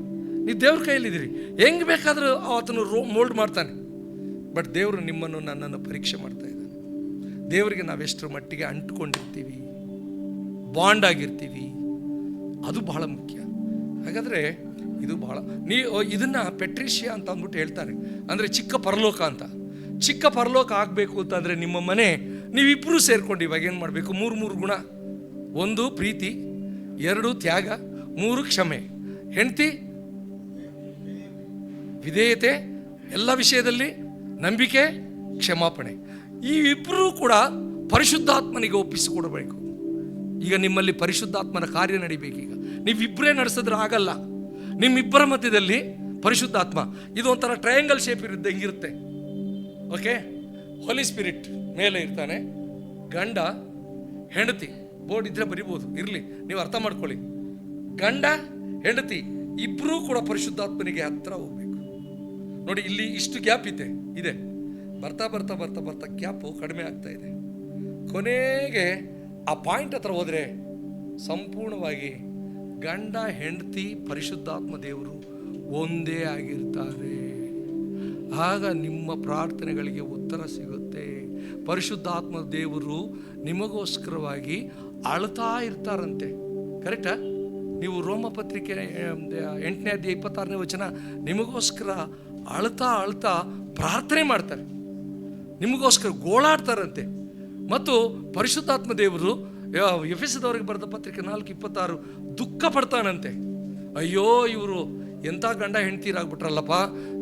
ನೀವು ದೇವ್ರ ಕೈಯಲ್ಲಿದ್ದೀರಿ. ಹೆಂಗೆ ಬೇಕಾದರೂ ಆತನು ಮೋಲ್ಡ್ ಮಾಡ್ತಾನೆ. ಬಟ್ ದೇವರು ನಿಮ್ಮನ್ನು ನನ್ನನ್ನು ಪರೀಕ್ಷೆ ಮಾಡ್ತಾ ಇದ್ದಾನೆ. ದೇವರಿಗೆ ನಾವೆಷ್ಟರ ಮಟ್ಟಿಗೆ ಅಂಟ್ಕೊಂಡಿರ್ತೀವಿ, ಬಾಂಡ್ ಆಗಿರ್ತೀವಿ, ಅದು ಬಹಳ ಮುಖ್ಯ. ಹಾಗಾದರೆ ಇದು ಬಹಳ ಇದನ್ನು ಪೆಟ್ರಿಷಿಯಾ ಅಂತ ಅಂದ್ಬಿಟ್ಟು ಹೇಳ್ತಾರೆ, ಅಂದರೆ ಚಿಕ್ಕ ಪರಲೋಕ ಅಂತ. ಚಿಕ್ಕ ಪರಲೋಕ ಆಗಬೇಕು ಅಂತಂದರೆ ನಿಮ್ಮ ಮನೆ ನೀವಿಬ್ಬರೂ ಸೇರ್ಕೊಂಡು ಇವಾಗ ಏನು ಮಾಡಬೇಕು? 3 ಗುಣ. 1 ಪ್ರೀತಿ, 2 ತ್ಯಾಗ, 3 ಕ್ಷಮೆ. ಹೆಂಡತಿ ವಿಧೇಯತೆ, ಎಲ್ಲ ವಿಷಯದಲ್ಲಿ ನಂಬಿಕೆ, ಕ್ಷಮಾಪಣೆ. ಈ ಇಬ್ಬರೂ ಕೂಡ ಪರಿಶುದ್ಧಾತ್ಮನಿಗೆ ಒಪ್ಪಿಸಿಕೊಡಬೇಕು. ಈಗ ನಿಮ್ಮಲ್ಲಿ ಪರಿಶುದ್ಧಾತ್ಮನ ಕಾರ್ಯ ನಡಿಬೇಕು. ಈಗ ನೀವಿಬ್ಬರೇ ನಡೆಸಿದ್ರೆ ಆಗಲ್ಲ. ನಿಮ್ಮಿಬ್ಬರ ಮಧ್ಯದಲ್ಲಿ ಪರಿಶುದ್ಧಾತ್ಮ ಇದು ಒಂಥರ ಟ್ರಯಾಂಗಲ್ ಶೇಪ್ ಹೆಂಗಿರುತ್ತೆ. ಓಕೆ, ಹೋಲಿ ಸ್ಪಿರಿಟ್ ಮೇಲೆ ಇರ್ತಾನೆ, ಗಂಡ ಹೆಂಡತಿ. ಬೋರ್ಡ್ ಇದ್ರೆ ಬರಿಬೋದು, ಇರಲಿ, ನೀವು ಅರ್ಥ ಮಾಡ್ಕೊಳ್ಳಿ. ಗಂಡ ಹೆಂಡತಿ ಇಬ್ಬರೂ ಕೂಡ ಪರಿಶುದ್ಧಾತ್ಮನಿಗೆ ಹತ್ರ ಹೋಗ್ಬೇಕು. ನೋಡಿ, ಇಲ್ಲಿ ಇಷ್ಟು ಗ್ಯಾಪ್ ಇದೆ. ಬರ್ತಾ ಬರ್ತಾ ಬರ್ತಾ ಬರ್ತಾ ಗ್ಯಾಪು ಕಡಿಮೆ ಆಗ್ತಾ ಇದೆ. ಕೊನೆಗೆ ಆ ಪಾಯಿಂಟ್ ಹತ್ರ ಹೋದರೆ ಸಂಪೂರ್ಣವಾಗಿ ಗಂಡ ಹೆಂಡತಿ ಪರಿಶುದ್ಧಾತ್ಮ ದೇವರು ಒಂದೇ ಆಗಿರ್ತಾರೆ. ಆಗ ನಿಮ್ಮ ಪ್ರಾರ್ಥನೆಗಳಿಗೆ ಉತ್ತರ ಸಿಗುತ್ತೆ. ಪರಿಶುದ್ಧಾತ್ಮ ದೇವರು ನಿಮಗೋಸ್ಕರವಾಗಿ ಅಳ್ತಾ ಇರ್ತಾರಂತೆ. ಕರೆಕ್ಟಾ? ನೀವು ರೋಮ ಪತ್ರಿಕೆ 8ನೇ ಅಧ್ಯಾಯ 26ನೇ ವಚನ, ನಿಮಗೋಸ್ಕರ ಅಳ್ತಾ ಪ್ರಾರ್ಥನೆ ಮಾಡ್ತಾರೆ, ನಿಮಗೋಸ್ಕರ ಗೋಳಾಡ್ತಾರಂತೆ. ಮತ್ತು ಪರಿಶುದ್ಧಾತ್ಮ ದೇವರು ಎಫೆಸದವರಿಗೆ ಬರೆದ ಪತ್ರಿಕೆ 4:26 ದುಃಖ ಪಡ್ತಾನಂತೆ. ಅಯ್ಯೋ, ಇವರು ಎಂಥ ಗಂಡ ಹೆಂಡ್ತೀರಾಗ್ಬಿಟ್ರಲ್ಲಪ್ಪ,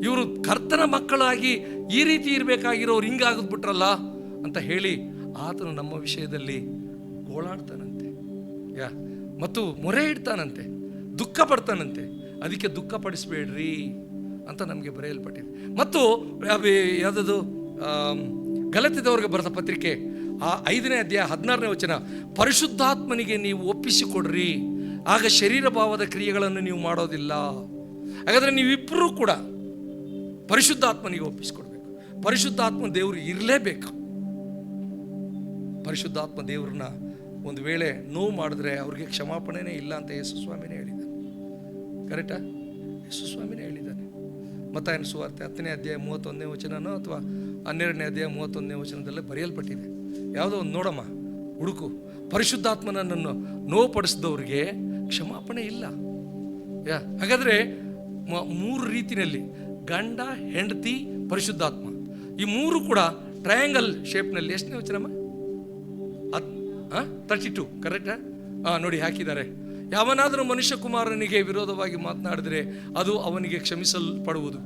ಇವರು ಕರ್ತನ ಮಕ್ಕಳಾಗಿ ಈ ರೀತಿ ಇರಬೇಕಾಗಿರೋರು ಹಿಂಗಾಗ್ಬಿಟ್ರಲ್ಲ ಅಂತ ಹೇಳಿ ಆತನು ನಮ್ಮ ವಿಷಯದಲ್ಲಿ ಗೋಳಾಡ್ತಾನಂತೆ. ಮತ್ತು ಮೊರೆ ಇಡ್ತಾನಂತೆ, ದುಃಖ ಪಡ್ತಾನಂತೆ. ಅದಕ್ಕೆ ದುಃಖ ಪಡಿಸ್ಬೇಡ್ರಿ ಅಂತ ನಮಗೆ ಬರೆಯಲ್ಪಟ್ಟಿದೆ. ಮತ್ತು ಯಾವುದದು ಗಲಾತ್ಯದವರಿಗೆ ಬರೆದ ಪತ್ರಿಕೆ 5ನೇ ಅಧ್ಯಾಯ 16ನೇ ವಚನ, ಪರಿಶುದ್ಧಾತ್ಮನಿಗೆ ನೀವು ಒಪ್ಪಿಸಿಕೊಡ್ರಿ, ಆಗ ಶರೀರ ಭಾವದ ಕ್ರಿಯೆಗಳನ್ನು ನೀವು ಮಾಡೋದಿಲ್ಲ. ಹಾಗಾದರೆ ನೀವಿಬ್ಬರೂ ಕೂಡ ಪರಿಶುದ್ಧಾತ್ಮನಿಗೆ ಒಪ್ಪಿಸಿಕೊಡ್ಬೇಕು. ಪರಿಶುದ್ಧಾತ್ಮ ದೇವರು ಇರಲೇಬೇಕು. ಪರಿಶುದ್ಧಾತ್ಮ ದೇವ್ರನ್ನ ಒಂದು ವೇಳೆ ನೋವು ಮಾಡಿದ್ರೆ ಅವ್ರಿಗೆ ಕ್ಷಮಾಪಣೆನೇ ಇಲ್ಲ ಅಂತ ಯೇಸು ಸ್ವಾಮಿನೇ ಹೇಳಿದ್ದಾನೆ. ಕರೆಕ್ಟಾ? ಯೇಸು ಸ್ವಾಮಿನೇ ಹೇಳಿದ್ದಾನೆ. ಮತ್ತಾಯನ ಸುವಾರ್ತೆ 10ನೇ ಅಧ್ಯಾಯ 31ನೇ ವಚನನೋ ಅಥವಾ 12ನೇ ಅಧ್ಯಾಯ 31ನೇ ವಚನದಲ್ಲೇ ಬರೆಯಲ್ಪಟ್ಟಿದೆ. ಯಾವುದೋ ಒಂದು ನೋಡಮ್ಮ, ಹುಡುಕು. ಪರಿಶುದ್ಧಾತ್ಮನನ್ನು ನೋವುಪಡಿಸಿದವ್ರಿಗೆ ಕ್ಷಮಾಪಣೆ ಇಲ್ಲ. ಹಾಗಾದರೆ 3 ರೀತಿಯಲ್ಲಿ ಗಂಡ, ಹೆಂಡತಿ, ಪರಿಶುದ್ಧಾತ್ಮ, ಈ 3 ಕೂಡ ಟ್ರಯಾಂಗಲ್ ಶೇಪ್ನಲ್ಲಿ. ಎಷ್ಟನೇ ವಚನಮ್ಮ? 32 ಕರೆಕ್ಟಾ? ನೋಡಿ ಹಾಕಿದ್ದಾರೆ. ಯಾವನಾದರೂ ಮನುಷ್ಯ ಕುಮಾರನಿಗೆ ವಿರೋಧವಾಗಿ ಮಾತನಾಡಿದರೆ ಅದು ಅವನಿಗೆ ಕ್ಷಮಿಸಲ್ಪಡುವುದು,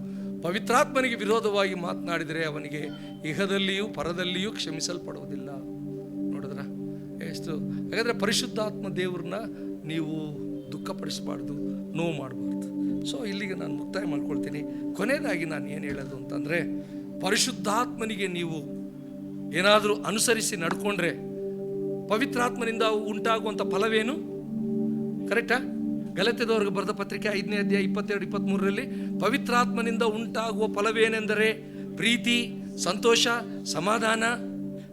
ಪವಿತ್ರಾತ್ಮನಿಗೆ ವಿರೋಧವಾಗಿ ಮಾತನಾಡಿದರೆ ಅವನಿಗೆ ಇಹದಲ್ಲಿಯೂ ಪರದಲ್ಲಿಯೂ ಕ್ಷಮಿಸಲ್ಪಡುವುದಿಲ್ಲ. ನೋಡಿದ್ರ ಎಷ್ಟು? ಹಾಗಾದರೆ ಪರಿಶುದ್ಧಾತ್ಮ ದೇವ್ರನ್ನ ನೀವು ದುಃಖಪಡಿಸಬಾರ್ದು, ನೋವು ಮಾಡಬಾರ್ದು. ಸೊ ಇಲ್ಲಿಗೆ ನಾನು ಮುಕ್ತಾಯ ಮಾಡ್ಕೊಳ್ತೀನಿ. ಕೊನೆಯದಾಗಿ ನಾನು ಏನು ಹೇಳೋದು ಅಂತಂದರೆ, ಪರಿಶುದ್ಧಾತ್ಮನಿಗೆ ನೀವು ಏನಾದರೂ ಅನುಸರಿಸಿ ನಡ್ಕೊಂಡ್ರೆ ಪವಿತ್ರಾತ್ಮನಿಂದ ಉಂಟಾಗುವಂಥ ಫಲವೇನು? ಕರೆಕ್ಟಾ? ಗಲಾತ್ಯದವರಿಗೆ ಬರೆದ ಪತ್ರಿಕೆ 5ನೇ ಅಧ್ಯಾಯ 22-23ರಲ್ಲಿ ಪವಿತ್ರಾತ್ಮನಿಂದ ಉಂಟಾಗುವ ಫಲವೇನೆಂದರೆ ಪ್ರೀತಿ, ಸಂತೋಷ, ಸಮಾಧಾನ,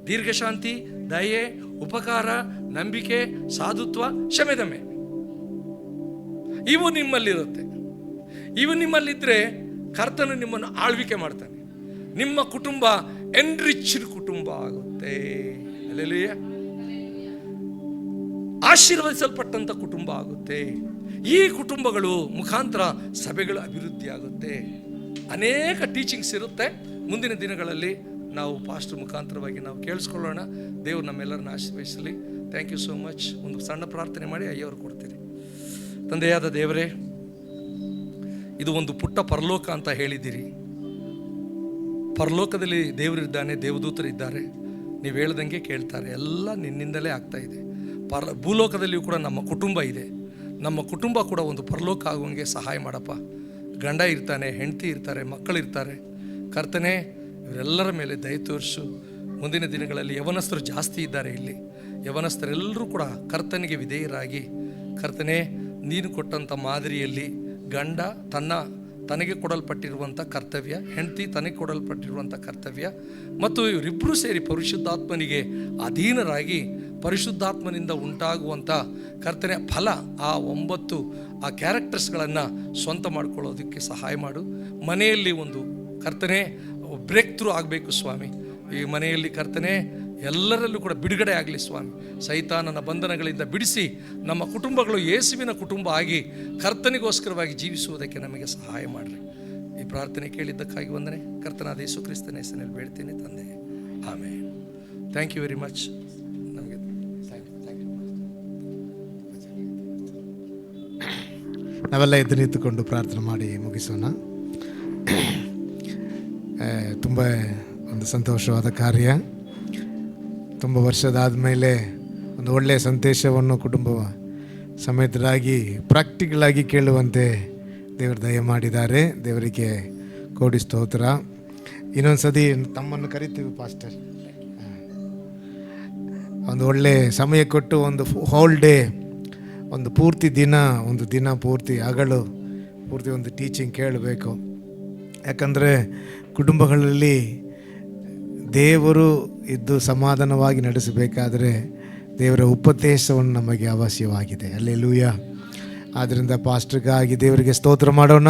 ದೀರ್ಘಶಾಂತಿ, ದಯೆ, ಉಪಕಾರ, ನಂಬಿಕೆ, ಸಾಧುತ್ವ, ಕ್ಷಮೆದಮೆ. ಇವು ನಿಮ್ಮಲ್ಲಿರುತ್ತೆ. ಇವು ನಿಮ್ಮಲ್ಲಿದ್ದರೆ ಕರ್ತನು ನಿಮ್ಮನ್ನು ಆಳ್ವಿಕೆ ಮಾಡ್ತಾನೆ. ನಿಮ್ಮ ಕುಟುಂಬ ಎನ್ರಿಚ್ಡ್ ಕುಟುಂಬ ಆಗುತ್ತೆ. ಹಲ್ಲೆಲೂಯ. ಆಶೀರ್ವದಿಸಲ್ಪಟ್ಟಂಥ ಕುಟುಂಬ ಆಗುತ್ತೆ. ಈ ಕುಟುಂಬಗಳು ಮುಖಾಂತರ ಸಭೆಗಳು ಅಭಿವೃದ್ಧಿ ಆಗುತ್ತೆ. ಅನೇಕ ಟೀಚಿಂಗ್ಸ್ ಇರುತ್ತೆ. ಮುಂದಿನ ದಿನಗಳಲ್ಲಿ ನಾವು ಪಾಸ್ಟರ್ ಮುಖಾಂತರವಾಗಿ ನಾವು ಕೇಳಿಸ್ಕೊಳ್ಳೋಣ. ದೇವರು ನಮ್ಮೆಲ್ಲರನ್ನ ಆಶೀರ್ವದಿಸಲಿ. Thank you so much. ಒಂದು ಸಣ್ಣ ಪ್ರಾರ್ಥನೆ ಮಾಡಿ ಅಯ್ಯವರು ಕೊಡ್ತೀನಿ. ತಂದೆಯಾದ ದೇವರೇ, ಇದು ಒಂದು ಪುಟ್ಟ ಪರಲೋಕ ಅಂತ ಹೇಳಿದ್ದೀರಿ. ಪರಲೋಕದಲ್ಲಿ ದೇವರಿದ್ದಾನೆ, ದೇವದೂತರಿದ್ದಾರೆ, ನೀವು ಹೇಳ್ದಂಗೆ ಕೇಳ್ತಾರೆ. ಎಲ್ಲ ನಿನ್ನಿಂದಲೇ ಆಗ್ತಾ ಇದೆ. ಭೂಲೋಕದಲ್ಲಿಯೂ ಕೂಡ ನಮ್ಮ ಕುಟುಂಬ ಇದೆ. ನಮ್ಮ ಕುಟುಂಬ ಕೂಡ ಒಂದು ಪರಲೋಕ ಆಗುವಂಗೆ ಸಹಾಯ ಮಾಡಪ್ಪ. ಗಂಡ ಇರ್ತಾನೆ, ಹೆಂಡತಿ ಇರ್ತಾರೆ, ಮಕ್ಕಳಿರ್ತಾರೆ. ಕರ್ತನೆ, ಇವರೆಲ್ಲರ ಮೇಲೆ ದಯ ತೋರಿಸು. ಮುಂದಿನ ದಿನಗಳಲ್ಲಿ ಯವನಸ್ಥರು ಜಾಸ್ತಿ ಇದ್ದಾರೆ ಇಲ್ಲಿ. ಯವನಸ್ಥರೆಲ್ಲರೂ ಕೂಡ ಕರ್ತನಿಗೆ ವಿಧೇಯರಾಗಿ, ಕರ್ತನೆ ನೀನು ಕೊಟ್ಟಂಥ ಮಾದರಿಯಲ್ಲಿ ಗಂಡ ತನಗೆ ಕೊಡಲ್ಪಟ್ಟಿರುವಂಥ ಕರ್ತವ್ಯ, ಹೆಂಡತಿ ತನಗೆ ಕೊಡಲ್ಪಟ್ಟಿರುವಂಥ ಕರ್ತವ್ಯ, ಮತ್ತು ಇವರಿಬ್ಬರೂ ಸೇರಿ ಪರಿಶುದ್ಧಾತ್ಮನಿಗೆ ಅಧೀನರಾಗಿ ಪರಿಶುದ್ಧಾತ್ಮನಿಂದ ಉಂಟಾಗುವಂಥ ಕರ್ತನೆ ಫಲ, ಆ 9 ಆ ಕ್ಯಾರೆಕ್ಟರ್ಸ್ಗಳನ್ನು ಸ್ವಂತ ಮಾಡ್ಕೊಳ್ಳೋದಕ್ಕೆ ಸಹಾಯ ಮಾಡು. ಮನೆಯಲ್ಲಿ ಒಂದು ಕರ್ತನೆ ಬ್ರೇಕ್ ಥ್ರೂ ಆಗಬೇಕು ಸ್ವಾಮಿ. ಈ ಮನೆಯಲ್ಲಿ ಕರ್ತನೆ ಎಲ್ಲರಲ್ಲೂ ಕೂಡ ಬಿಡುಗಡೆ ಆಗಲಿ ಸ್ವಾಮಿ. ಸೈತಾನನ ಬಂಧನಗಳಿಂದ ಬಿಡಿಸಿ ನಮ್ಮ ಕುಟುಂಬಗಳು ಯೇಸುವಿನ ಕುಟುಂಬ ಆಗಿ ಕರ್ತನಿಗೋಸ್ಕರವಾಗಿ ಜೀವಿಸುವುದಕ್ಕೆ ನಮಗೆ ಸಹಾಯ ಮಾಡಿರಿ. ಈ ಪ್ರಾರ್ಥನೆ ಕೇಳಿದ್ದಕ್ಕಾಗಿ ವಂದನೆ. ಕರ್ತನಾದ ಯೇಸು ಕ್ರಿಸ್ತನ ಹೆಸರಿನಲ್ಲಿ ಬೇಡ್ತೀನಿ ತಂದೆ, ಆಮೇಲೆ. Thank you very much. ನಮಗೆ ನಾವೆಲ್ಲ ಎದ್ದು ನಿಂತುಕೊಂಡು ಪ್ರಾರ್ಥನೆ ಮಾಡಿ ಮುಗಿಸೋಣ. ತುಂಬ ಒಂದು ಸಂತೋಷವಾದ ಕಾರ್ಯ. ತುಂಬ ವರ್ಷದಾದ ಮೇಲೆ ಒಂದು ಒಳ್ಳೆಯ ಸಂದೇಶವನ್ನು ಕುಟುಂಬ ಸಮೇತರಾಗಿ ಪ್ರಾಕ್ಟಿಕಲಾಗಿ ಕೇಳುವಂತೆ ದೇವರು ದಯ ಮಾಡಿದ್ದಾರೆ. ದೇವರಿಗೆ ಕೋಟಿ ಸ್ತೋತ್ರ. ಇನ್ನೊಂದು ಸತಿ ತಮ್ಮನ್ನು ಕರಿತೀವಿ ಪಾಸ್ಟರ್. ಒಂದು ಒಳ್ಳೆ ಸಮಯ ಕೊಟ್ಟು ಒಂದು ಹೋಲ್ ಡೇ, ಒಂದು ಪೂರ್ತಿ ದಿನ, ಒಂದು ದಿನ ಪೂರ್ತಿ ಹಗಲು ಪೂರ್ತಿ ಒಂದು ಟೀಚಿಂಗ್ ಕೇಳಬೇಕು. ಯಾಕಂದರೆ ಕುಟುಂಬಗಳಲ್ಲಿ ದೇವರು ಇದ್ದು ಸಮಾಧಾನವಾಗಿ ನಡೆಸಬೇಕಾದರೆ ದೇವರ ಉಪದೇಶವನ್ನು ನಮಗೆ ಅವಶ್ಯವಾಗಿದೆ. ಹಲ್ಲೆಲೂಯಾ. ಆದ್ದರಿಂದ ಪಾಸ್ಟರ್ಗಾಗಿ ದೇವರಿಗೆ ಸ್ತೋತ್ರ ಮಾಡೋಣ.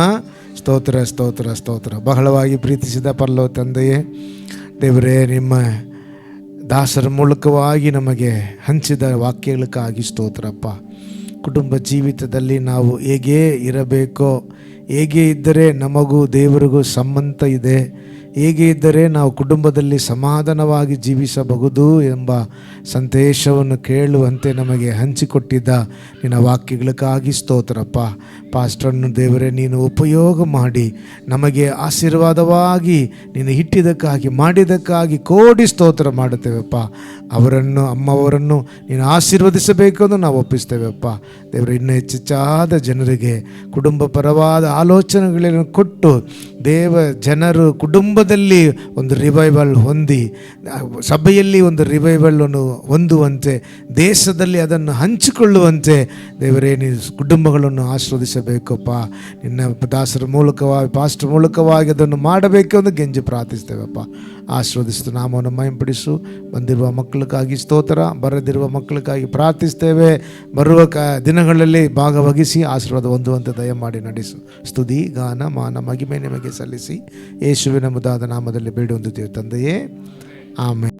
ಸ್ತೋತ್ರ ಸ್ತೋತ್ರ ಸ್ತೋತ್ರ. ಬಹಳವಾಗಿ ಪ್ರೀತಿಸಿದ ಪರಲೋಕ ತಂದೆಯೇ, ದೇವರೇ, ನಿಮ್ಮ ದಾಸರ ಮೂಲಕವಾಗಿ ನಮಗೆ ಹಂಚಿದ ವಾಕ್ಯಗಳಕ್ಕಾಗಿ ಸ್ತೋತ್ರಪ್ಪ. ಕುಟುಂಬ ಜೀವಿತದಲ್ಲಿ ನಾವು ಹೇಗೆ ಇರಬೇಕೋ, ಹೇಗೆ ಇದ್ದರೆ ನಮಗೂ ದೇವರಿಗೂ ಸಂಬಂಧ ಇದೆ, ಹೇಗೆ ಇದ್ದರೆ ನಾವು ಕುಟುಂಬದಲ್ಲಿ ಸಮಾಧಾನವಾಗಿ ಜೀವಿಸಬಹುದು ಎಂಬ ಸಂದೇಶವನ್ನು ಕೇಳುವಂತೆ ನಮಗೆ ಹಂಚಿಕೊಟ್ಟಿದ್ದ ನಿನ್ನ ವಾಕ್ಯಗಳಕ್ಕಾಗಿ ಸ್ತೋತ್ರಪ್ಪ. ಪಾಸ್ಟರನ್ನು ದೇವರೇ ನೀನು ಉಪಯೋಗ ಮಾಡಿ ನಮಗೆ ಆಶೀರ್ವಾದವಾಗಿ ನೀನು ಇಟ್ಟಿದ್ದಕ್ಕಾಗಿ ಮಾಡಿದ್ದಕ್ಕಾಗಿ ಕೋಟಿ ಸ್ತೋತ್ರ ಮಾಡುತ್ತೇವಪ್ಪ. ಅವರನ್ನು, ಅಮ್ಮವರನ್ನು ನೀನು ಆಶೀರ್ವದಿಸಬೇಕು ಎಂದು ನಾವು ಒಪ್ಪಿಸ್ತೇವಪ್ಪ. ದೇವರು ಇನ್ನೂ ಹೆಚ್ಚೆಚ್ಚಾದ ಜನರಿಗೆ ಕುಟುಂಬ ಪರವಾದ ಆಲೋಚನೆಗಳನ್ನು ಕೊಟ್ಟು ಜನರು ಕುಟುಂಬದಲ್ಲಿ ಒಂದು ರಿವೈವಲ್ ಹೊಂದಿ, ಸಭೆಯಲ್ಲಿ ಒಂದು ರಿವೈವಲನ್ನು ಹೊಂದುವಂತೆ, ದೇಶದಲ್ಲಿ ಅದನ್ನು ಹಂಚಿಕೊಳ್ಳುವಂತೆ ದೇವರೇ ನೀನು ಕುಟುಂಬಗಳನ್ನು ಆಶೀರ್ವದಿಸಬೇಕಪ್ಪ. ನಿನ್ನ ದಾಸರ ಮೂಲಕವಾಗಿ, ಪಾಸ್ಟರ್ ಮೂಲಕವಾಗಿ ಅದನ್ನು ಮಾಡಬೇಕು ಎಂದು ಗೆಂಜಿ ಪ್ರಾರ್ಥಿಸ್ತೇವಪ್ಪ. ಆಶೀರ್ವದಿಸಿದ ನಾಮವನ್ನು ಮಹಿಂಪಡಿಸು. ಬಂದಿರುವ ಮಕ್ಕಳಿಗಾಗಿ ಸ್ತೋತ್ರ, ಬರದಿರುವ ಮಕ್ಕಳಿಗಾಗಿ ಪ್ರಾರ್ಥಿಸ್ತೇವೆ. ಬರುವ ದಿನಗಳಲ್ಲಿ ಭಾಗವಹಿಸಿ ಆಶೀರ್ವಾದ ಹೊಂದುವಂತೆ ದಯಮಾಡಿ ನಡೆಸು. ಸ್ತುತಿ, ಗಾನ, ಮಾನ, ಮಹಿಮೆ ನಿಮಗೆ ಸಲ್ಲಿಸಿ ಯೇಸುವಿನ ಮುದಾದ ನಾಮದಲ್ಲಿ ಬೇಡಿ ಹೊಂದುತ್ತೇವೆ ತಂದೆಯೇ, ಆಮೆನ್.